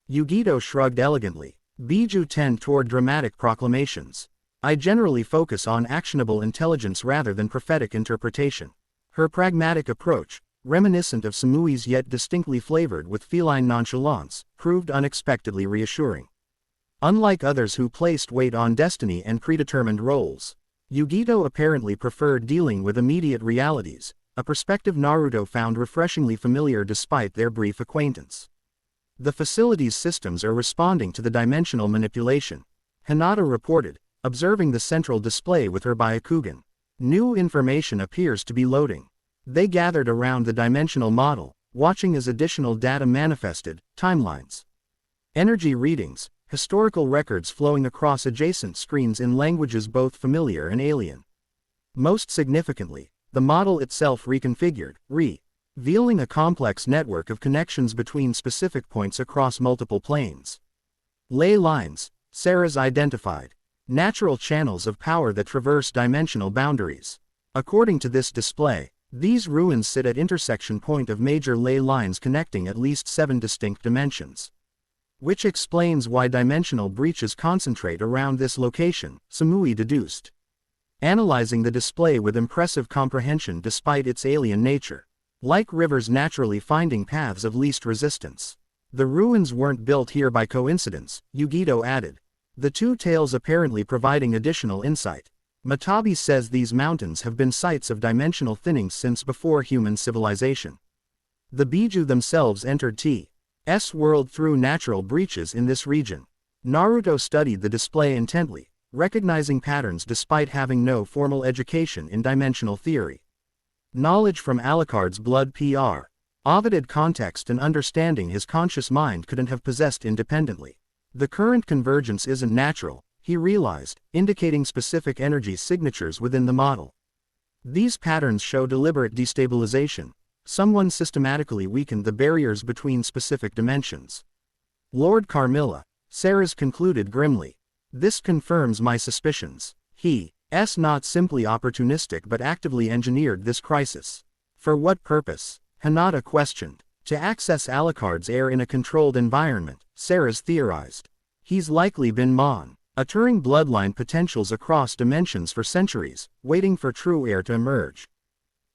Speaker 1: Yugito shrugged elegantly. Biju tend toward dramatic proclamations. I generally focus on actionable intelligence rather than prophetic interpretation. Her pragmatic approach, reminiscent of Samui's yet distinctly flavored with feline nonchalance, proved unexpectedly reassuring. Unlike others who placed weight on destiny and predetermined roles, Yugito apparently preferred dealing with immediate realities, a perspective Naruto found refreshingly familiar despite their brief acquaintance. The facility's systems are responding to the dimensional manipulation, Hinata reported, observing the central display with her Byakugan. New information appears to be loading. They gathered around the dimensional model, watching as additional data manifested, timelines. Energy readings, historical records flowing across adjacent screens in languages both familiar and alien. Most significantly, the model itself reconfigured, revealing a complex network of connections between specific points across multiple planes. Ley lines, Seras identified. Natural channels of power that traverse dimensional boundaries. According to this display, these ruins sit at intersection point of major ley lines connecting at least 7 distinct dimensions. Which explains why dimensional breaches concentrate around this location, Samui deduced. Analyzing the display with impressive comprehension despite its alien nature. Like rivers naturally finding paths of least resistance. The ruins weren't built here by coincidence, Yugito added. The two tales apparently providing additional insight. Matabi says these mountains have been sites of dimensional thinning since before human civilization. The Biju themselves entered T's world through natural breaches in this region. Naruto studied the display intently, recognizing patterns despite having no formal education in dimensional theory. Knowledge from Alucard's blood Ovided context and understanding his conscious mind couldn't have possessed independently. The current convergence isn't natural, he realized, indicating specific energy signatures within the model. These patterns show deliberate destabilization. Someone systematically weakened the barriers between specific dimensions. Lord Carmilla, Seras concluded grimly. This confirms my suspicions. He's not simply opportunistic but actively engineered this crisis. For what purpose? Hinata questioned. To access Alucard's heir in a controlled environment, Seras theorized. He's likely been monitoring bloodline potentials across dimensions for centuries, waiting for true heir to emerge.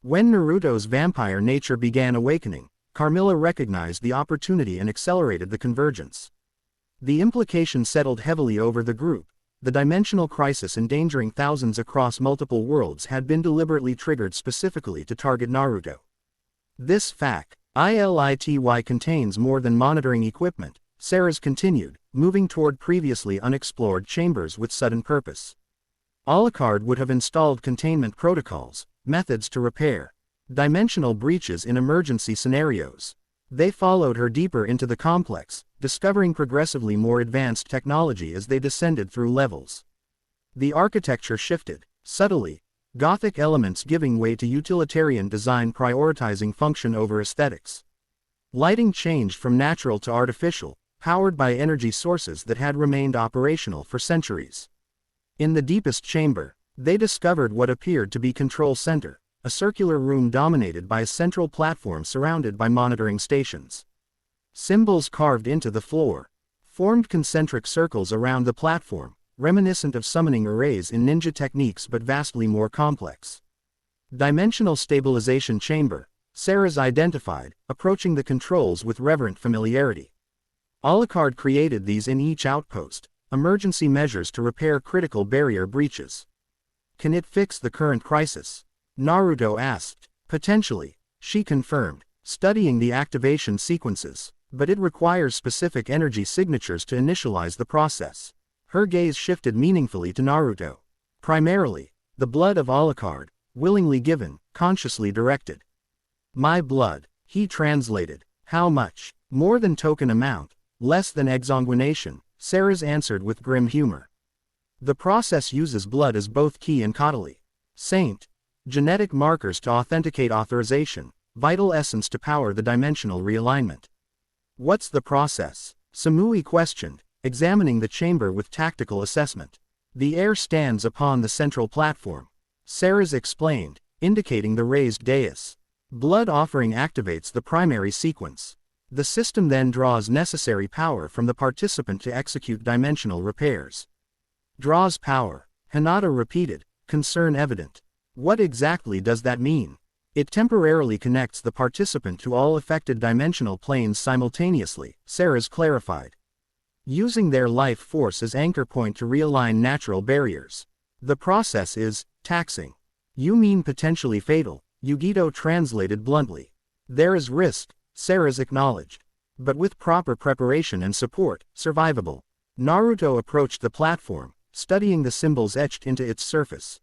Speaker 1: When Naruto's vampire nature began awakening, Carmilla recognized the opportunity and accelerated the convergence. The implication settled heavily over the group. The dimensional crisis endangering thousands across multiple worlds had been deliberately triggered specifically to target Naruto. This fact, ILITY contains more than monitoring equipment, Seras continued, moving toward previously unexplored chambers with sudden purpose. Alucard would have installed containment protocols, methods to repair dimensional breaches in emergency scenarios. They followed her deeper into the complex, discovering progressively more advanced technology as they descended through levels. The architecture shifted, subtly, Gothic elements giving way to utilitarian design prioritizing function over aesthetics. Lighting changed from natural to artificial, powered by energy sources that had remained operational for centuries. In the deepest chamber, They discovered what appeared to be Control Center, a circular room dominated by a central platform surrounded by monitoring stations. Symbols carved into the floor formed concentric circles around the platform, reminiscent of summoning arrays in ninja techniques but vastly more complex. Dimensional Stabilization Chamber, Seras identified, approaching the controls with reverent familiarity. Alucard created these in each outpost, emergency measures to repair critical barrier breaches. Can it fix the current crisis? Naruto asked. Potentially, she confirmed, studying the activation sequences, but it requires specific energy signatures to initialize the process. Her gaze shifted meaningfully to Naruto. Primarily, the blood of Alucard, willingly given, consciously directed. My blood, he translated. How much? More than token amount, less than exsanguination, Seras answered with grim humor. The process uses blood as both key and catalyst. Saint. Genetic markers to authenticate authorization, vital essence to power the dimensional realignment. What's the process? Samui questioned, examining the chamber with tactical assessment. The heir stands upon the central platform. Seras explained, indicating the raised dais. Blood offering activates the primary sequence. The system then draws necessary power from the participant to execute dimensional repairs. Draws power, Hinata repeated, concern evident. What exactly does that mean? It temporarily connects the participant to all affected dimensional planes simultaneously, Seras clarified. Using their life force as anchor point to realign natural barriers. The process is taxing. You mean potentially fatal, Yugito translated bluntly. There is risk, Seras acknowledged. But with proper preparation and support, survivable. Naruto approached the platform, studying the symbols etched into its surface.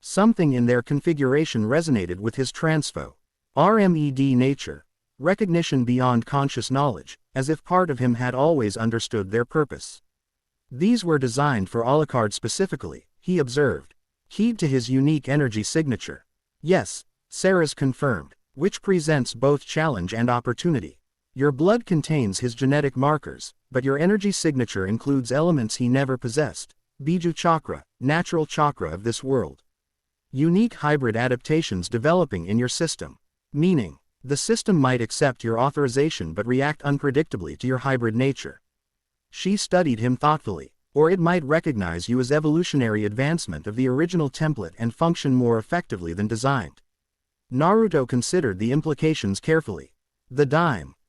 Speaker 1: Something in their configuration resonated with his transfo. RMED nature. Recognition beyond conscious knowledge, as if part of him had always understood their purpose. These were designed for Alucard specifically, he observed. Keyed to his unique energy signature. Yes, Seras confirmed, which presents both challenge and opportunity. Your blood contains his genetic markers, but your energy signature includes elements he never possessed. Biju chakra, natural chakra of this world. Unique hybrid adaptations developing in your system. Meaning, the system might accept your authorization but react unpredictably to your hybrid nature. She studied him thoughtfully, or it might recognize you as evolutionary advancement of the original template and function more effectively than designed. Naruto considered the implications carefully. The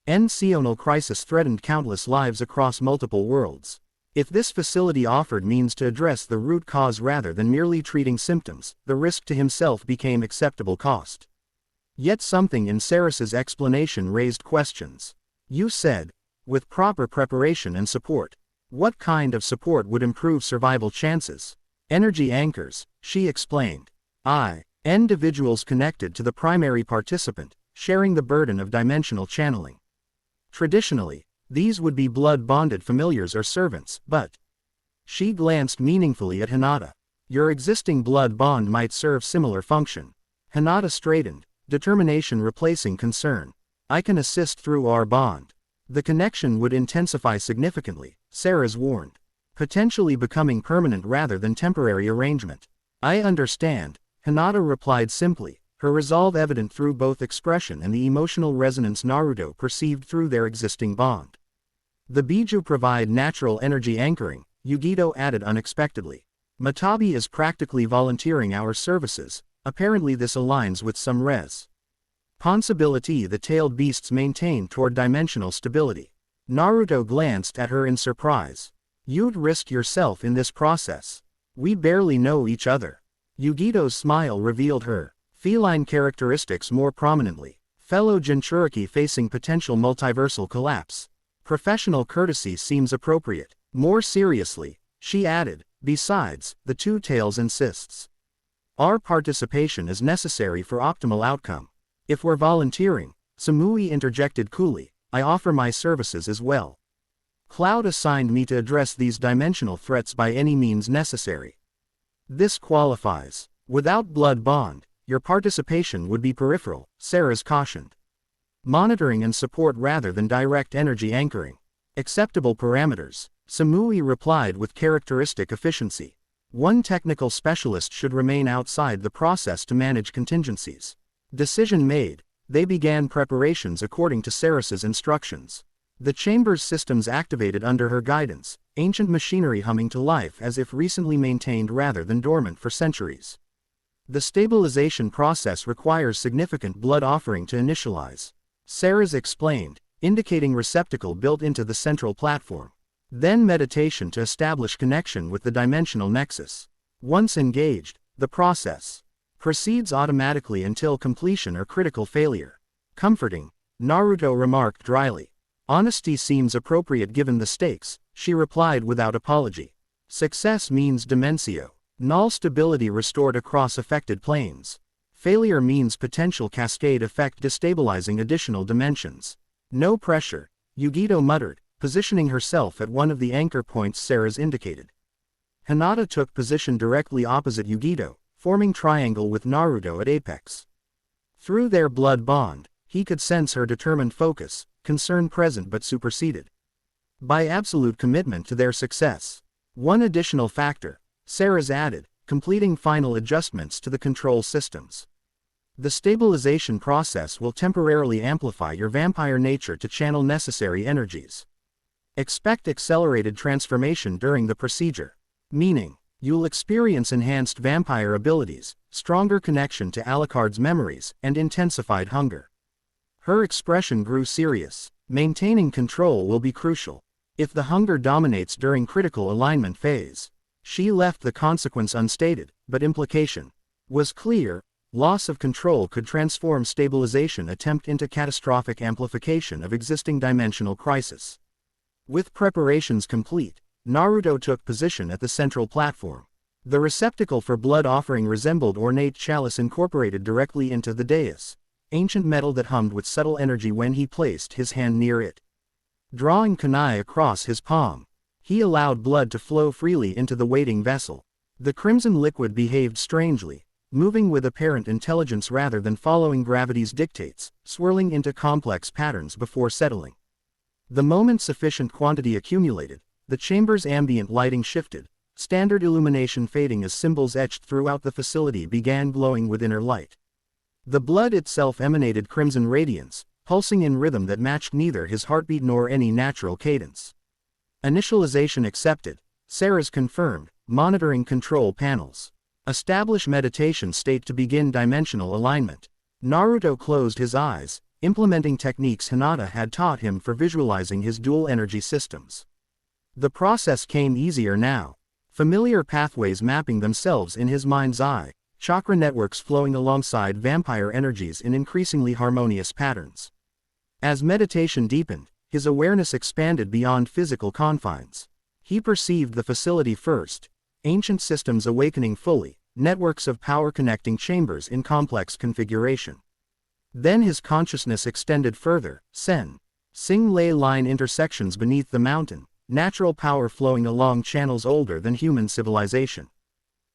Speaker 1: dimensional crisis threatened countless lives across multiple worlds. If this facility offered means to address the root cause rather than merely treating symptoms, the risk to himself became acceptable cost. Yet something in Seras's explanation raised questions. You said, with proper preparation and support. What kind of support would improve survival chances? Energy anchors, she explained. Individuals connected to the primary participant, sharing the burden of dimensional channeling. Traditionally, these would be blood-bonded familiars or servants, but... She glanced meaningfully at Hinata. Your existing blood bond might serve similar function. Hinata straightened, determination replacing concern. I can assist through our bond. The connection would intensify significantly, Seras warned. Potentially becoming permanent rather than temporary arrangement. I understand, Hinata replied simply, her resolve evident through both expression and the emotional resonance Naruto perceived through their existing bond. The Biju provide natural energy anchoring, Yugito added unexpectedly. Matabi is practically volunteering our services, apparently this aligns with some responsibility the tailed beasts maintain toward dimensional stability. Naruto glanced at her in surprise. You'd risk yourself in this process. We barely know each other. Yugito's smile revealed her feline characteristics more prominently. Fellow Jinchuriki facing potential multiversal collapse. Professional courtesy seems appropriate. More seriously, she added, besides, the Two Tails insists. Our participation is necessary for optimal outcome. If we're volunteering, Samui interjected coolly, I offer my services as well. Cloud assigned me to address these dimensional threats by any means necessary. This qualifies. Without blood bond, your participation would be peripheral, Seras cautioned. Monitoring and support rather than direct energy anchoring. Acceptable parameters, Samui replied with characteristic efficiency. One technical specialist should remain outside the process to manage contingencies. Decision made, they began preparations according to Seras's instructions. The chamber's systems activated under her guidance, ancient machinery humming to life as if recently maintained rather than dormant for centuries. The stabilization process requires significant blood offering to initialize. Seras explained, indicating receptacle built into the central platform. Then meditation to establish connection with the dimensional nexus. Once engaged, the process proceeds automatically until completion or critical failure. Comforting, Naruto remarked dryly. Honesty seems appropriate given the stakes, she replied without apology. Success means dimensio. Null stability restored across affected planes. Failure means potential cascade effect destabilizing additional dimensions. No pressure, Yugito muttered, positioning herself at one of the anchor points Seras indicated. Hinata took position directly opposite Yugito, forming triangle with Naruto at apex. Through their blood bond, he could sense her determined focus, concern present but superseded by absolute commitment to their success. One additional factor, Seras added, completing final adjustments to the control systems. The stabilization process will temporarily amplify your vampire nature to channel necessary energies. Expect accelerated transformation during the procedure. Meaning, you'll experience enhanced vampire abilities, stronger connection to Alucard's memories, and intensified hunger. Her expression grew serious. Maintaining control will be crucial. If the hunger dominates during critical alignment phase, she left the consequence unstated, but implication was clear. Loss of control could transform stabilization attempt into catastrophic amplification of existing dimensional crisis. With preparations complete, Naruto took position at the central platform. The receptacle for blood offering resembled ornate chalice incorporated directly into the dais, ancient metal that hummed with subtle energy when he placed his hand near it. Drawing kunai across his palm, he allowed blood to flow freely into the waiting vessel. The crimson liquid behaved strangely, moving with apparent intelligence rather than following gravity's dictates, swirling into complex patterns before settling. The moment sufficient quantity accumulated, the chamber's ambient lighting shifted, standard illumination fading as symbols etched throughout the facility began glowing with inner light. The blood itself emanated crimson radiance, pulsing in rhythm that matched neither his heartbeat nor any natural cadence. Initialization accepted, Seras confirmed, monitoring control panels. Establish meditation state to begin dimensional alignment. Naruto closed his eyes, implementing techniques Hinata had taught him for visualizing his dual energy systems. The process came easier now. Familiar pathways mapping themselves in his mind's eye, chakra networks flowing alongside vampire energies in increasingly harmonious patterns. As meditation deepened, his awareness expanded beyond physical confines. He perceived the facility first, ancient systems awakening fully, networks of power connecting chambers in complex configuration. Then his consciousness extended further, Sing ley line intersections beneath the mountain, natural power flowing along channels older than human civilization.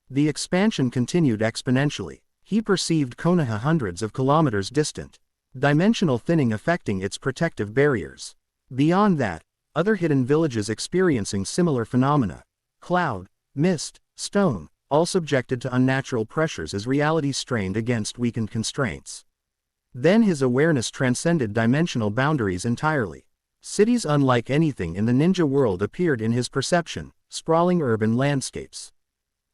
Speaker 1: The expansion continued exponentially. He perceived Konoha hundreds of kilometers distant, dimensional thinning affecting its protective barriers. Beyond that, other hidden villages experiencing similar phenomena. Cloud, mist, stone, all subjected to unnatural pressures as reality strained against weakened constraints. Then his awareness transcended dimensional boundaries entirely. Cities unlike anything in the ninja world appeared in his perception, sprawling urban landscapes.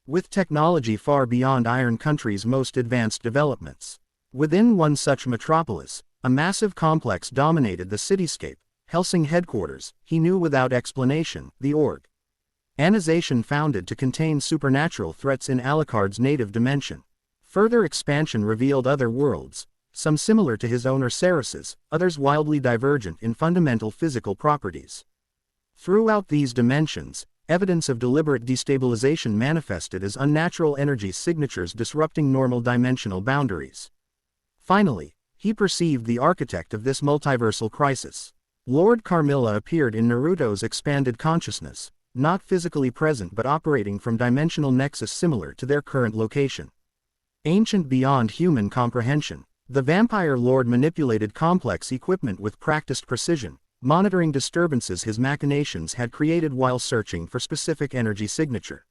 Speaker 1: With technology far beyond Iron Country's most advanced developments. Within one such metropolis, a massive complex dominated the cityscape, Hellsing headquarters, he knew without explanation, the organization founded to contain supernatural threats in Alucard's native dimension. Further expansion revealed other worlds, some similar to his own or Seras's, others wildly divergent in fundamental physical properties. Throughout these dimensions, evidence of deliberate destabilization manifested as unnatural energy signatures disrupting normal dimensional boundaries. Finally, he perceived the architect of this multiversal crisis. Lord Carmilla appeared in Naruto's expanded consciousness, not physically present but operating from dimensional nexus similar to their current location. Ancient beyond human comprehension, the vampire lord manipulated complex equipment with practiced precision, monitoring disturbances his machinations had created while searching for specific energy signature.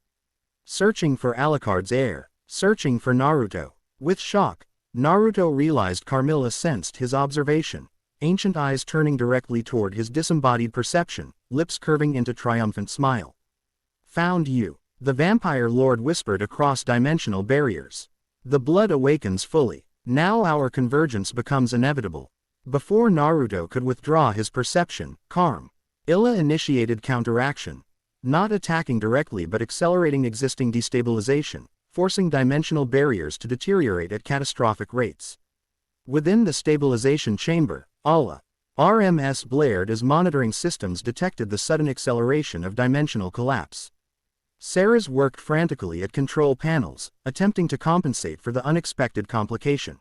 Speaker 1: Searching for Alucard's heir. Searching for Naruto. With shock, Naruto realized Carmilla sensed his observation, ancient eyes turning directly toward his disembodied perception, lips curving into triumphant smile. Found you. The vampire lord whispered across dimensional barriers. The blood awakens fully. Now our convergence becomes inevitable. Before Naruto could withdraw his perception, Carmilla initiated counteraction. Not attacking directly but accelerating existing destabilization, forcing dimensional barriers to deteriorate at catastrophic rates. Within the stabilization chamber, Allah RMS blared as monitoring systems detected the sudden acceleration of dimensional collapse. Seras worked frantically at control panels, attempting to compensate for the unexpected complication.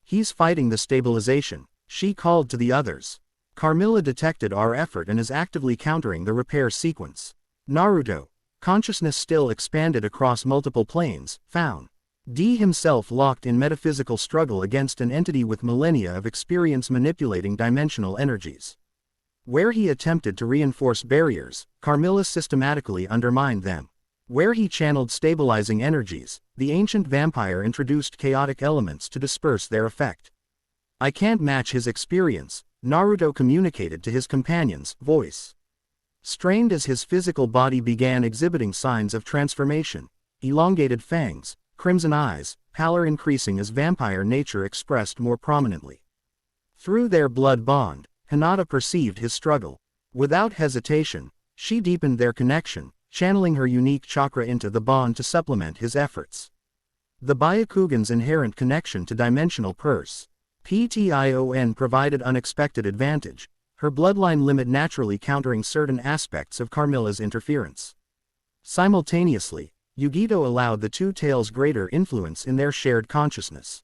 Speaker 1: He's fighting the stabilization, she called to the others. Carmilla detected our effort and is actively countering the repair sequence. Naruto, consciousness still expanded across multiple planes, found D himself locked in metaphysical struggle against an entity with millennia of experience manipulating dimensional energies. Where he attempted to reinforce barriers, Carmilla systematically undermined them. Where he channeled stabilizing energies, the ancient vampire introduced chaotic elements to disperse their effect. I can't match his experience, Naruto communicated to his companion's voice. Strained as his physical body began exhibiting signs of transformation, elongated fangs, crimson eyes, pallor increasing as vampire nature expressed more prominently. Through their blood bond, Hinata perceived his struggle. Without hesitation, she deepened their connection, channeling her unique chakra into the bond to supplement his efforts. The Byakugan's inherent connection to dimensional PTION provided unexpected advantage, her bloodline limit naturally countering certain aspects of Carmilla's interference. Simultaneously, Yugito allowed the two tails greater influence in their shared consciousness.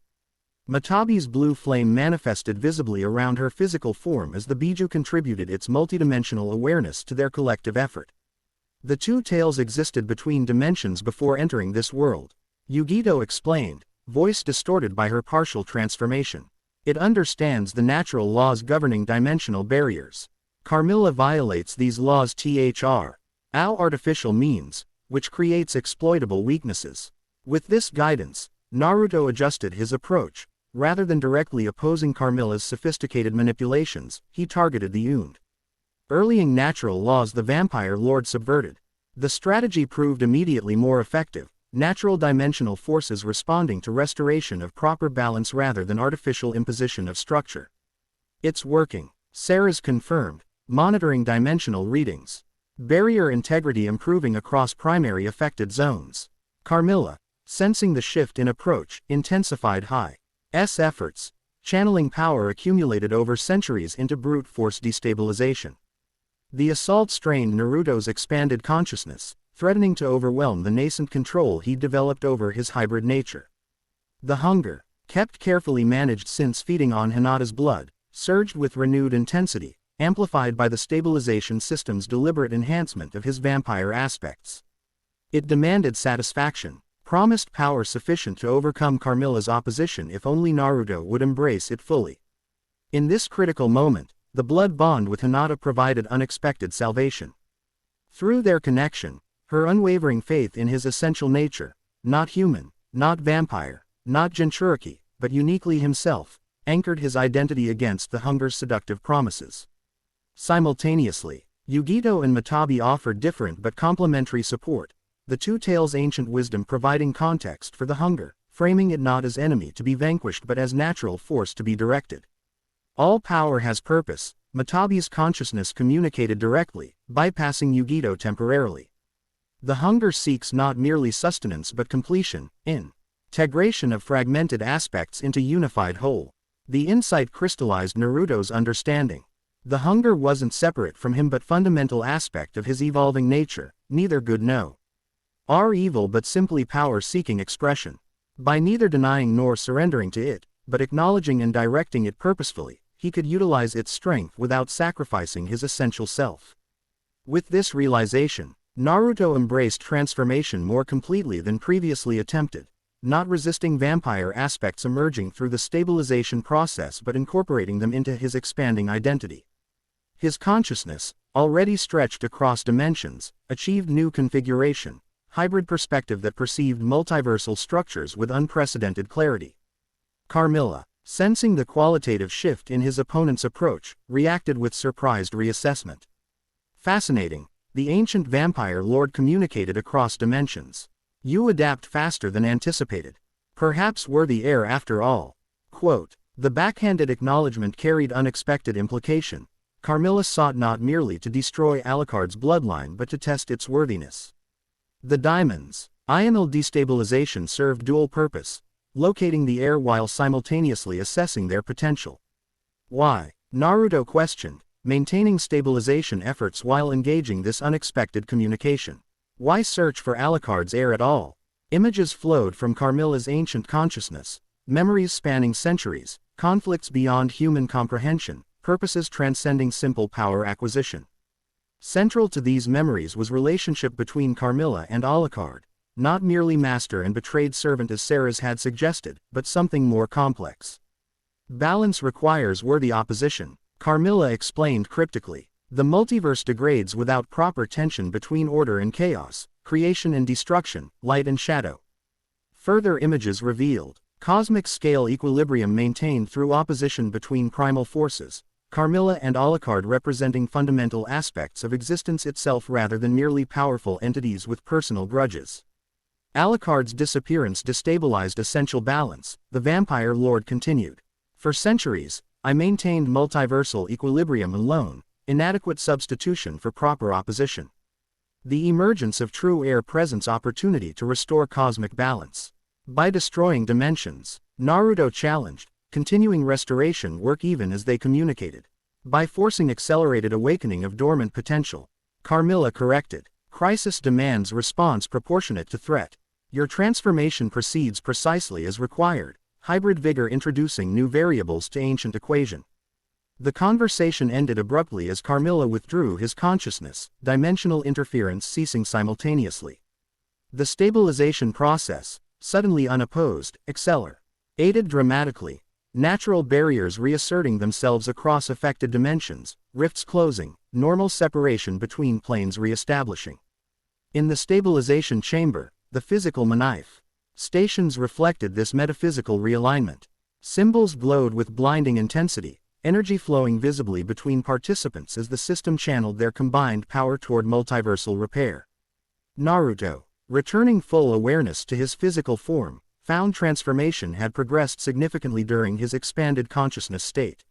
Speaker 1: Matabi's blue flame manifested visibly around her physical form as the Biju contributed its multidimensional awareness to their collective effort. The two tails existed between dimensions before entering this world, Yugito explained, voice distorted by her partial transformation. It understands the natural laws governing dimensional barriers. Carmilla violates these laws through artificial means, which creates exploitable weaknesses. With this guidance, Naruto adjusted his approach. Rather than directly opposing Carmilla's sophisticated manipulations, he targeted the earlying natural laws the vampire lord subverted. The strategy proved immediately more effective, natural dimensional forces responding to restoration of proper balance rather than artificial imposition of structure. It's working, Seras confirmed, monitoring dimensional readings. Barrier integrity improving across primary affected zones. Carmilla, sensing the shift in approach, intensified High's efforts, channeling power accumulated over centuries into brute force destabilization. The assault strained Naruto's expanded consciousness, threatening to overwhelm the nascent control he'd developed over his hybrid nature. The hunger, kept carefully managed since feeding on Hinata's blood, surged with renewed intensity, amplified by the stabilization system's deliberate enhancement of his vampire aspects. It demanded satisfaction, promised power sufficient to overcome Carmilla's opposition if only Naruto would embrace it fully. In this critical moment, the blood bond with Hinata provided unexpected salvation. Through their connection, her unwavering faith in his essential nature, not human, not vampire, not Jinchuriki, but uniquely himself, anchored his identity against the hunger's seductive promises. Simultaneously, Yugito and Matabi offered different but complementary support, the two tails' ancient wisdom providing context for the hunger, framing it not as enemy to be vanquished but as natural force to be directed. All power has purpose, Matabi's consciousness communicated directly, bypassing Yugito temporarily. The hunger seeks not merely sustenance but completion, integration of fragmented aspects into unified whole. The insight crystallized Naruto's understanding. The hunger wasn't separate from him but fundamental aspect of his evolving nature, neither good nor evil but simply power-seeking expression. By neither denying nor surrendering to it, but acknowledging and directing it purposefully, he could utilize its strength without sacrificing his essential self. With this realization, Naruto embraced transformation more completely than previously attempted, not resisting vampire aspects emerging through the stabilization process but incorporating them into his expanding identity. His consciousness, already stretched across dimensions, achieved new configuration, hybrid perspective that perceived multiversal structures with unprecedented clarity. Carmilla, sensing the qualitative shift in his opponent's approach, reacted with surprised reassessment. Fascinating, the ancient vampire lord communicated across dimensions. You adapt faster than anticipated. Perhaps worthy heir after all. Quote, the backhanded acknowledgement carried unexpected implication. Carmilla sought not merely to destroy Alucard's bloodline but to test its worthiness. The diamonds. Ional destabilization served dual purpose, locating the heir while simultaneously assessing their potential. Why? Naruto questioned, maintaining stabilization efforts while engaging this unexpected communication. Why search for Alucard's heir at all? Images flowed from Carmilla's ancient consciousness, memories spanning centuries, conflicts beyond human comprehension, purposes transcending simple power acquisition. Central to these memories was relationship between Carmilla and Alucard, not merely master and betrayed servant as Seras had suggested, but something more complex. Balance requires worthy opposition, Carmilla explained cryptically. The multiverse degrades without proper tension between order and chaos, creation and destruction, light and shadow. Further images revealed, cosmic scale equilibrium maintained through opposition between primal forces, Carmilla and Alucard representing fundamental aspects of existence itself rather than merely powerful entities with personal grudges. Alucard's disappearance destabilized essential balance, the vampire lord continued. For centuries, I maintained multiversal equilibrium alone, inadequate substitution for proper opposition. The emergence of true heir presents opportunity to restore cosmic balance. By destroying dimensions, Naruto challenged, continuing restoration work even as they communicated. By forcing accelerated awakening of dormant potential, Carmilla corrected, crisis demands response proportionate to threat. Your transformation proceeds precisely as required, hybrid vigor introducing new variables to ancient equation. The conversation ended abruptly as Carmilla withdrew his consciousness, dimensional interference ceasing simultaneously. The stabilization process, suddenly unopposed, accelerated dramatically, natural barriers reasserting themselves across affected dimensions, rifts closing, normal separation between planes reestablishing. In the stabilization chamber, the physical manifestations reflected this metaphysical realignment. Symbols glowed with blinding intensity, energy flowing visibly between participants as the system channeled their combined power toward multiversal repair. Naruto, returning full awareness to his physical form, found transformation had progressed significantly during his expanded consciousness state.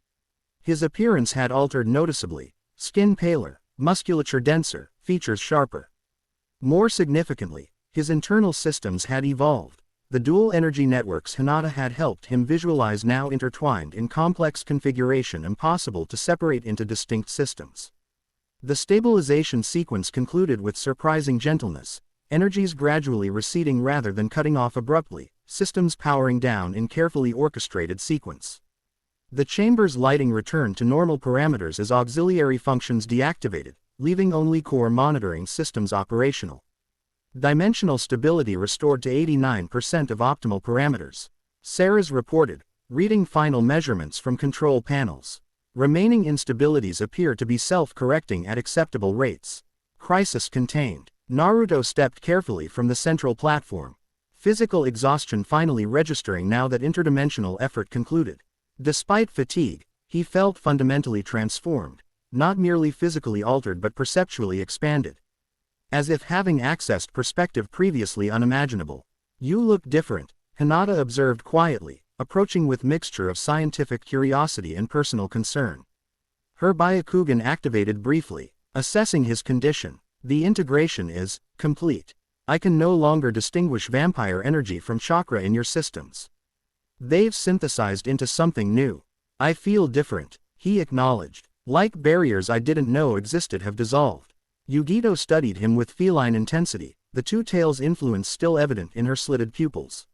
Speaker 1: His appearance had altered noticeably, skin paler, musculature denser, features sharper. More significantly, his internal systems had evolved. The dual energy networks Hinata had helped him visualize now intertwined in complex configuration impossible to separate into distinct systems. The stabilization sequence concluded with surprising gentleness, energies gradually receding rather than cutting off abruptly, systems powering down in carefully orchestrated sequence. The chamber's lighting returned to normal parameters as auxiliary functions deactivated, leaving only core monitoring systems operational. Dimensional stability restored to 89% of optimal parameters. Seras reported, reading final measurements from control panels. Remaining instabilities appear to be self-correcting at acceptable rates. Crisis contained. Naruto stepped carefully from the central platform. Physical exhaustion finally registering now that interdimensional effort concluded. Despite fatigue, he felt fundamentally transformed, not merely physically altered but perceptually expanded. As if having accessed perspective previously unimaginable. You look different, Hinata observed quietly, approaching with mixture of scientific curiosity and personal concern. Her Byakugan activated briefly, assessing his condition. The integration is complete. I can no longer distinguish vampire energy from chakra in your systems. They've synthesized into something new. I feel different, he acknowledged. Like barriers I didn't know existed have dissolved. Yugito studied him with feline intensity, the two tails' influence still evident in her slitted pupils.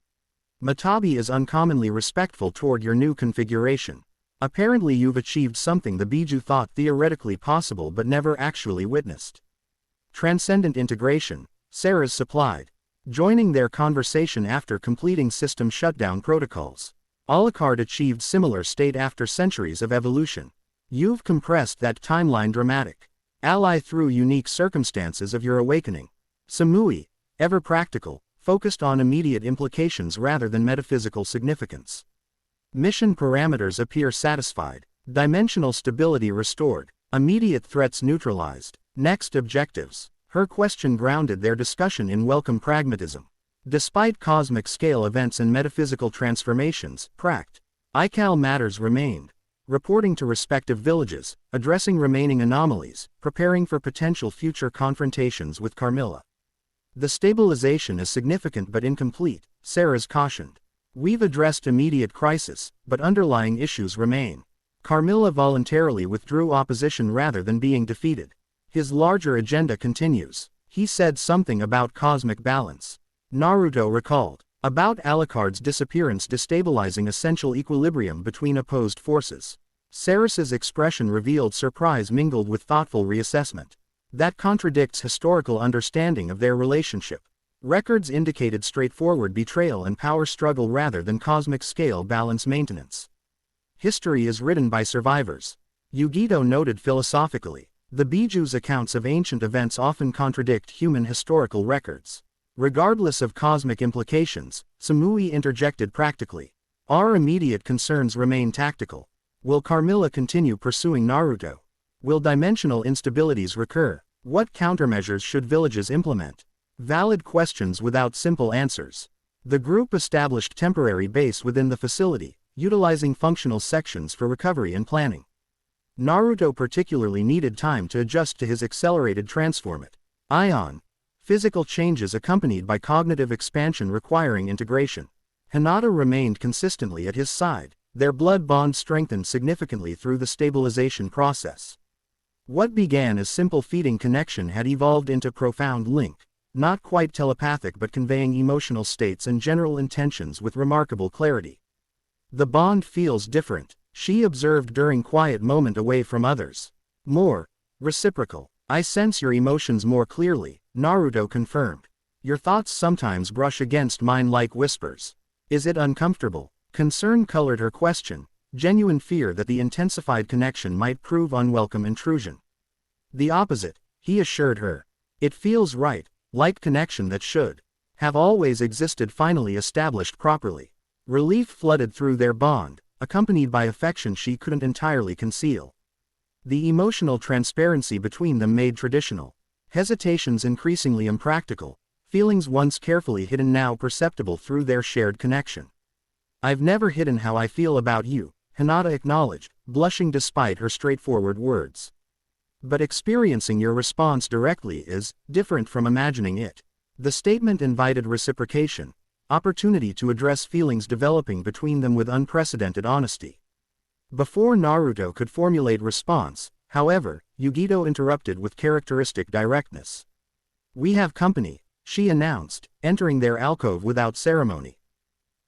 Speaker 1: Matabi is uncommonly respectful toward your new configuration. Apparently you've achieved something the Biju thought theoretically possible but never actually witnessed. Transcendent integration, Seras supplied, joining their conversation after completing system shutdown protocols. Alucard achieved similar state after centuries of evolution. You've compressed that timeline dramatic. Ally through unique circumstances of your awakening. Samui, ever practical, focused on immediate implications rather than metaphysical significance. Mission parameters appear satisfied, dimensional stability restored, immediate threats neutralized. Next objectives. Her question grounded their discussion in welcome pragmatism. Despite cosmic scale events and metaphysical transformations, practical matters remained. Reporting to respective villages, addressing remaining anomalies, preparing for potential future confrontations with Carmilla. The stabilization is significant but incomplete, Seras cautioned. We've addressed immediate crisis, but underlying issues remain. Carmilla voluntarily withdrew opposition rather than being defeated. His larger agenda continues. He said something about cosmic balance. Naruto recalled. About Alucard's disappearance destabilizing essential equilibrium between opposed forces. Seras's expression revealed surprise mingled with thoughtful reassessment. That contradicts historical understanding of their relationship. Records indicated straightforward betrayal and power struggle rather than cosmic scale balance maintenance. History is written by survivors. Yugito noted philosophically. The Biju's accounts of ancient events often contradict human historical records. Regardless of cosmic implications, Samui interjected practically. Our immediate concerns remain tactical. Will Carmilla continue pursuing Naruto? Will dimensional instabilities recur? What countermeasures should villages implement? Valid questions without simple answers. The group established temporary base within the facility, utilizing functional sections for recovery and planning. Naruto particularly needed time to adjust to his accelerated transformate. Ion. Physical changes accompanied by cognitive expansion requiring integration. Hinata remained consistently at his side, their blood bond strengthened significantly through the stabilization process. What began as simple feeding connection had evolved into profound link, not quite telepathic but conveying emotional states and general intentions with remarkable clarity. The bond feels different, she observed during quiet moment away from others. More reciprocal. I sense your emotions more clearly, Naruto confirmed. Your thoughts sometimes brush against mine like whispers. Is it uncomfortable? Concern colored her question, genuine fear that the intensified connection might prove unwelcome intrusion. The opposite, he assured her. It feels right, like connection that should have always existed finally established properly. Relief flooded through their bond, accompanied by affection she couldn't entirely conceal. The emotional transparency between them made traditional hesitations increasingly impractical, feelings once carefully hidden now perceptible through their shared connection. I've never hidden how I feel about you, Hinata acknowledged, blushing despite her straightforward words. But experiencing your response directly is different from imagining it. The statement invited reciprocation, opportunity to address feelings developing between them with unprecedented honesty. Before Naruto could formulate response, however, Yugito interrupted with characteristic directness. We have company, she announced, entering their alcove without ceremony.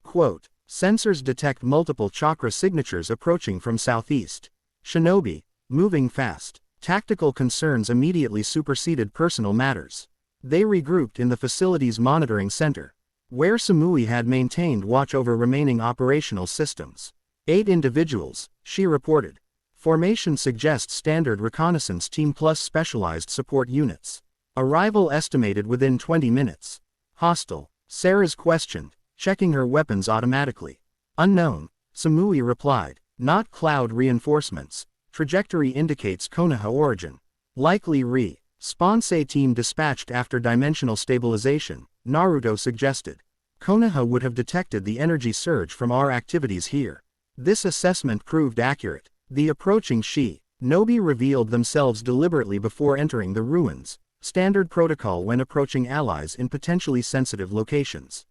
Speaker 1: Quote, sensors detect multiple chakra signatures approaching from southeast. Shinobi, moving fast. Tactical concerns immediately superseded personal matters. They regrouped in the facility's monitoring center, where Samui had maintained watch over remaining operational systems. 8 individuals, she reported. Formation suggests standard reconnaissance team plus specialized support units. Arrival estimated within 20 minutes. Hostile, Seras questioned, checking her weapons automatically. Unknown, Samui replied. Not cloud reinforcements. Trajectory indicates Konoha origin. Likely Response team dispatched after dimensional stabilization, Naruto suggested. Konoha would have detected the energy surge from our activities here. This assessment proved accurate. The approaching Shinobi revealed themselves deliberately before entering the ruins, standard protocol when approaching allies in potentially sensitive locations.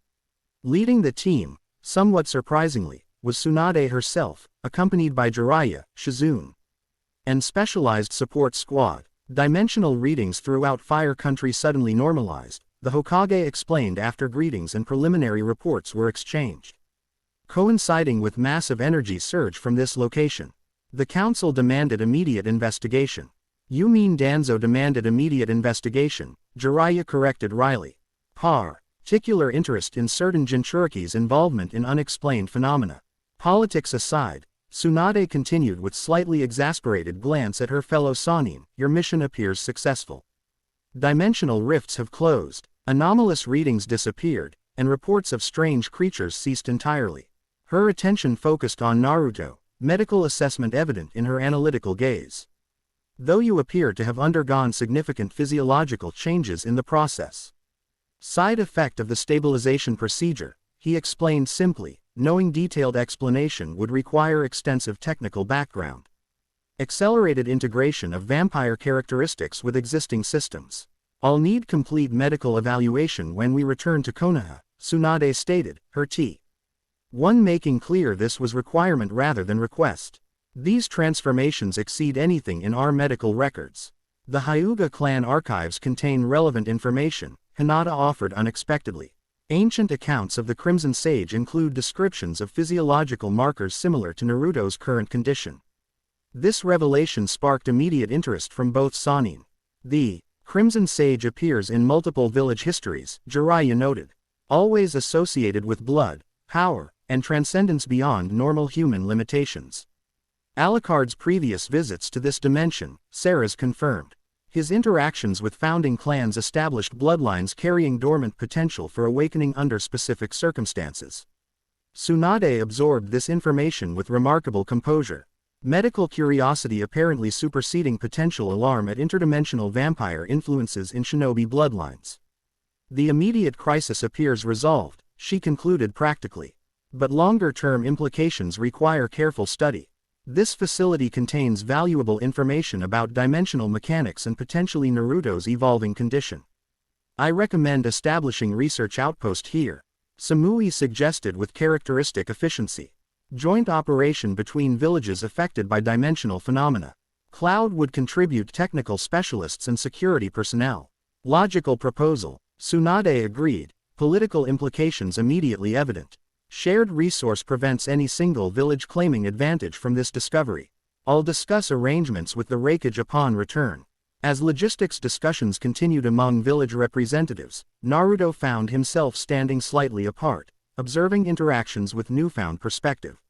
Speaker 1: Leading the team, somewhat surprisingly, was Tsunade herself, accompanied by Jiraiya, Shizune, and specialized support squad. Dimensional readings throughout Fire Country suddenly normalized, the Hokage explained after greetings and preliminary reports were exchanged. Coinciding with massive energy surge from this location. The council demanded immediate investigation. You mean Danzo demanded immediate investigation, Jiraiya corrected Riley. Particular interest in certain Jinchuriki's involvement in unexplained phenomena. Politics aside, Tsunade continued with slightly exasperated glance at her fellow Sannin, your mission appears successful. Dimensional rifts have closed, Anomalous readings disappeared, and reports of strange creatures ceased entirely. Her attention focused on Naruto, medical assessment evident in her analytical gaze. Though you appear to have undergone significant physiological changes in the process. Side effect of the stabilization procedure, he explained simply, knowing detailed explanation would require extensive technical background. Accelerated integration of vampire characteristics with existing systems. I'll need complete medical evaluation when we return to Konoha, Tsunade stated, her T1 making clear this was requirement rather than request. These transformations exceed anything in our medical records. The Hyuga clan archives contain relevant information, Hinata offered unexpectedly. Ancient accounts of the Crimson Sage include descriptions of physiological markers similar to Naruto's current condition. This revelation sparked immediate interest from both Sannin. The Crimson Sage appears in multiple village histories, Jiraiya noted, always associated with blood, power, and transcendence beyond normal human limitations. Alucard's previous visits to this dimension, Seras confirmed. His interactions with founding clans established bloodlines carrying dormant potential for awakening under specific circumstances. Tsunade absorbed this information with remarkable composure. Medical curiosity apparently superseding potential alarm at interdimensional vampire influences in shinobi bloodlines. The immediate crisis appears resolved, she concluded practically. But longer-term implications require careful study. This facility contains valuable information about dimensional mechanics and potentially Naruto's evolving condition. I recommend establishing research outpost here, Samui suggested with characteristic efficiency. Joint operation between villages affected by dimensional phenomena. Cloud would contribute technical specialists and security personnel. Logical proposal. Tsunade agreed, political implications immediately evident. Shared resource prevents any single village claiming advantage from this discovery. I'll discuss arrangements with the Raikage upon return. As logistics discussions continued among village representatives, Naruto found himself standing slightly apart, observing interactions with newfound perspective.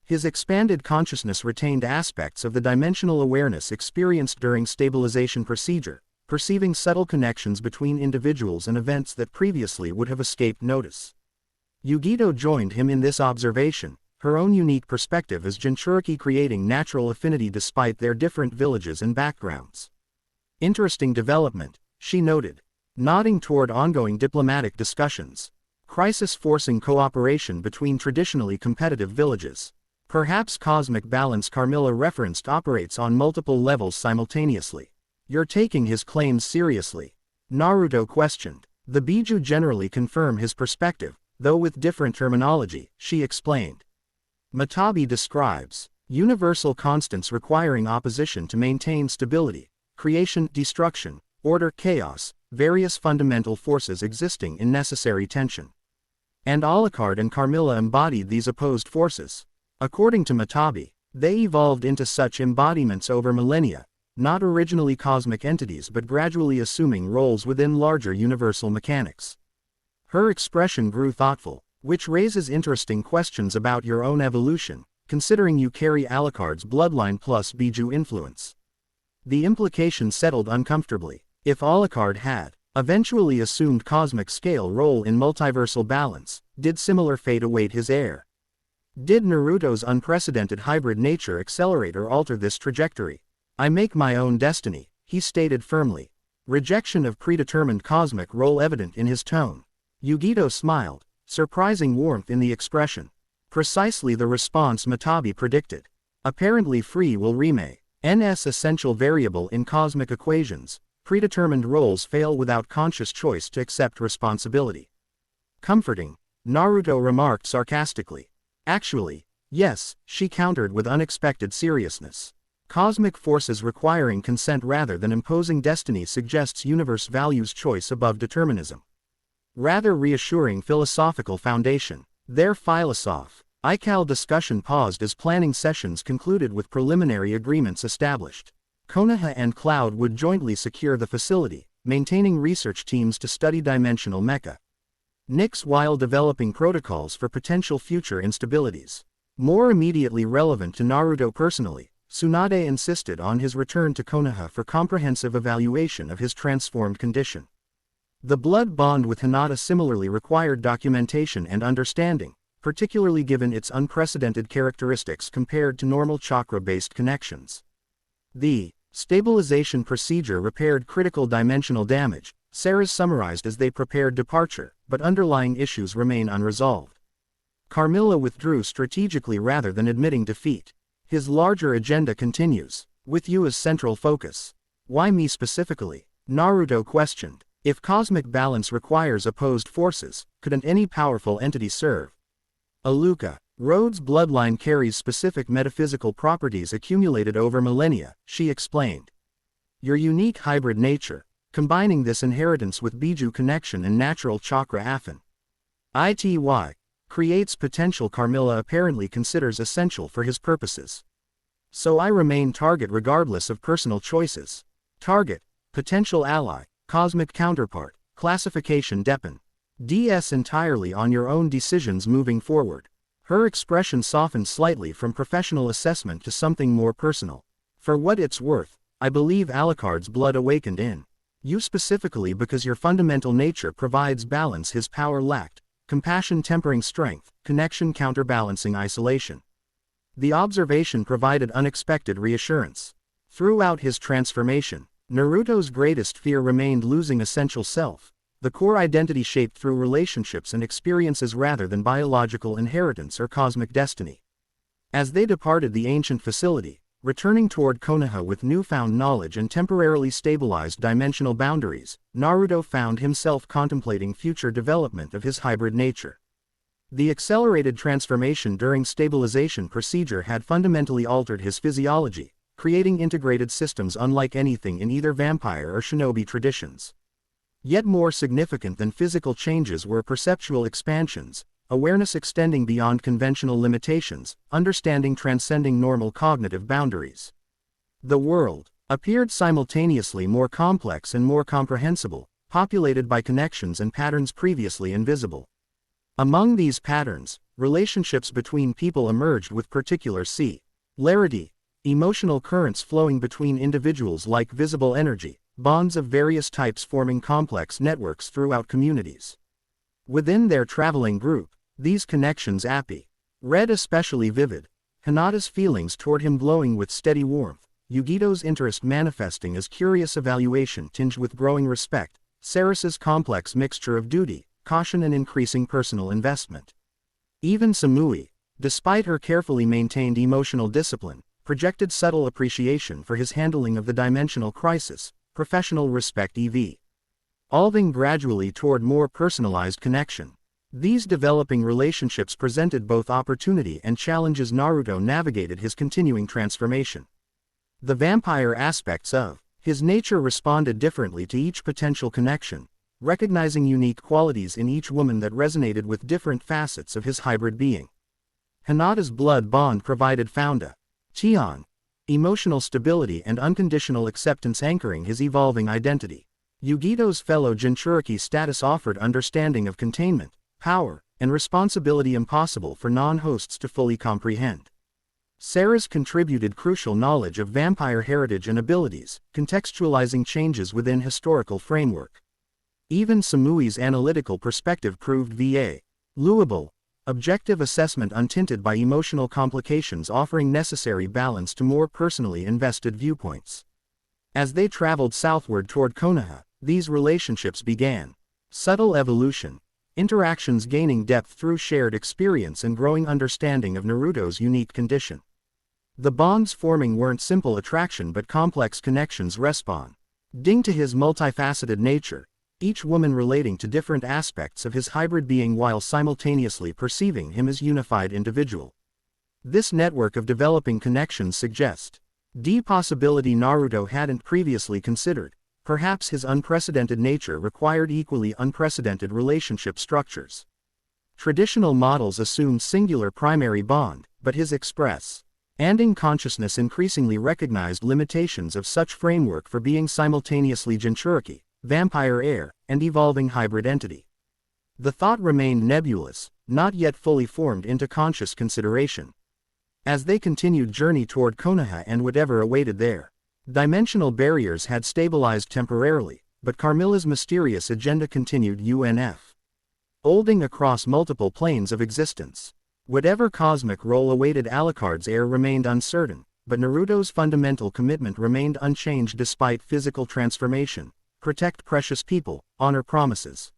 Speaker 1: His expanded consciousness retained aspects of the dimensional awareness experienced during stabilization procedure, perceiving subtle connections between individuals and events that previously would have escaped notice. Yugito joined him in this observation, her own unique perspective as Jinchuriki creating natural affinity despite their different villages and backgrounds. Interesting development, she noted, nodding toward ongoing diplomatic discussions. Crisis forcing cooperation between traditionally competitive villages. Perhaps cosmic balance Carmilla referenced operates on multiple levels simultaneously. You're taking his claims seriously? Naruto questioned. The Biju generally confirm his perspective, though with different terminology, she explained. Matabi describes universal constants requiring opposition to maintain stability, creation, destruction, order, chaos, various fundamental forces existing in necessary tension. And Alucard and Carmilla embodied these opposed forces. According to Matabi, they evolved into such embodiments over millennia, not originally cosmic entities but gradually assuming roles within larger universal mechanics. Her expression grew thoughtful, which raises interesting questions about your own evolution, considering you carry Alucard's bloodline plus Biju influence. The implication settled uncomfortably. If Alucard had eventually assumed cosmic scale role in multiversal balance, did similar fate await his heir? Did Naruto's unprecedented hybrid nature accelerate or alter this trajectory? I make my own destiny, he stated firmly. Rejection of predetermined cosmic role evident in his tone. Yugito smiled, surprising warmth in the expression. Precisely the response Matabi predicted. Apparently free will remain NS essential variable in cosmic equations. Predetermined roles fail without conscious choice to accept responsibility. Comforting, Naruto remarked sarcastically. Actually, yes, she countered with unexpected seriousness. Cosmic forces requiring consent rather than imposing destiny suggests universe values choice above determinism. Rather reassuring philosophical foundation. Their philosoph. ICAL discussion paused as planning sessions concluded with preliminary agreements established. Konoha and Cloud would jointly secure the facility, maintaining research teams to study dimensional mecha. Nix while developing protocols for potential future instabilities. More immediately relevant to Naruto personally, Tsunade insisted on his return to Konoha for comprehensive evaluation of his transformed condition. The blood bond with Hinata similarly required documentation and understanding, particularly given its unprecedented characteristics compared to normal chakra-based connections. The stabilization procedure repaired critical dimensional damage, Seras summarized as they prepared departure, but underlying issues remain unresolved. Carmilla withdrew strategically rather than admitting defeat. His larger agenda continues, with you as central focus. Why me specifically? Naruto questioned. If cosmic balance requires opposed forces, couldn't any powerful entity serve? Alucard, Rhodes' bloodline carries specific metaphysical properties accumulated over millennia, she explained. Your unique hybrid nature, combining this inheritance with Biju connection and natural chakra affin. ITY, creates potential Carmilla apparently considers essential for his purposes. So I remain target regardless of personal choices. Target, potential ally, cosmic counterpart, classification depend. DS entirely on your own decisions moving forward. Her expression softened slightly from professional assessment to something more personal. For what it's worth, I believe Alucard's blood awakened in you specifically because your fundamental nature provides balance his power lacked, compassion tempering strength, connection counterbalancing isolation. The observation provided unexpected reassurance. Throughout his transformation, Naruto's greatest fear remained losing essential self, the core identity shaped through relationships and experiences rather than biological inheritance or cosmic destiny. As they departed the ancient facility, returning toward Konoha with newfound knowledge and temporarily stabilized dimensional boundaries, Naruto found himself contemplating future development of his hybrid nature. The accelerated transformation during stabilization procedure had fundamentally altered his physiology, creating integrated systems unlike anything in either vampire or shinobi traditions. Yet more significant than physical changes were perceptual expansions, awareness extending beyond conventional limitations, understanding transcending normal cognitive boundaries. The world appeared simultaneously more complex and more comprehensible, populated by connections and patterns previously invisible. Among these patterns, relationships between people emerged with particular celerity, emotional currents flowing between individuals like visible energy, bonds of various types forming complex networks throughout communities. Within their traveling group, these connections read especially vivid, Hinata's feelings toward him glowing with steady warmth, Yugito's interest manifesting as curious evaluation tinged with growing respect, Seras's complex mixture of duty, caution and increasing personal investment. Even Samui, despite her carefully maintained emotional discipline, projected subtle appreciation for his handling of the dimensional crisis, professional respect evolving gradually toward more personalized connection. These developing relationships presented both opportunity and challenges. Naruto navigated his continuing transformation. The vampire aspects of his nature responded differently to each potential connection, recognizing unique qualities in each woman that resonated with different facets of his hybrid being. Hinata's blood bond provided foundation, emotional stability and unconditional acceptance anchoring his evolving identity. Yugito's fellow Jinchuriki status offered understanding of containment, power, and responsibility impossible for non-hosts to fully comprehend. Seras contributed crucial knowledge of vampire heritage and abilities, contextualizing changes within historical framework. Even Samui's analytical perspective proved valuable, objective assessment untinted by emotional complications offering necessary balance to more personally invested viewpoints. As they traveled southward toward Konoha, these relationships began subtle evolution, interactions gaining depth through shared experience and growing understanding of Naruto's unique condition. The bonds forming weren't simple attraction but complex connections responding to his multifaceted nature, each woman relating to different aspects of his hybrid being while simultaneously perceiving him as unified individual. This network of developing connections suggests the possibility Naruto hadn't previously considered. Perhaps his unprecedented nature required equally unprecedented relationship structures. Traditional models assumed singular primary bond, but his expanding consciousness increasingly recognized limitations of such framework for being simultaneously Jinchuriki, vampire heir, and evolving hybrid entity. The thought remained nebulous, not yet fully formed into conscious consideration. As they continued journey toward Konoha and whatever awaited there, dimensional barriers had stabilized temporarily, but Carmilla's mysterious agenda continued unfolding across multiple planes of existence. Whatever cosmic role awaited Alucard's heir remained uncertain, but Naruto's fundamental commitment remained unchanged despite physical transformation: protect precious people, honor promises,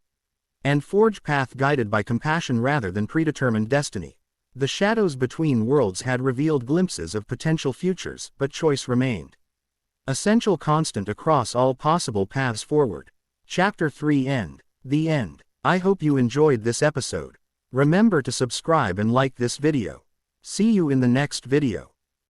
Speaker 1: and forge path guided by compassion rather than predetermined destiny. The shadows between worlds had revealed glimpses of potential futures, but choice remained essential constant across all possible paths forward. Chapter 3 End. The End. I hope you enjoyed this episode. Remember to subscribe and like this video. See you in the next video.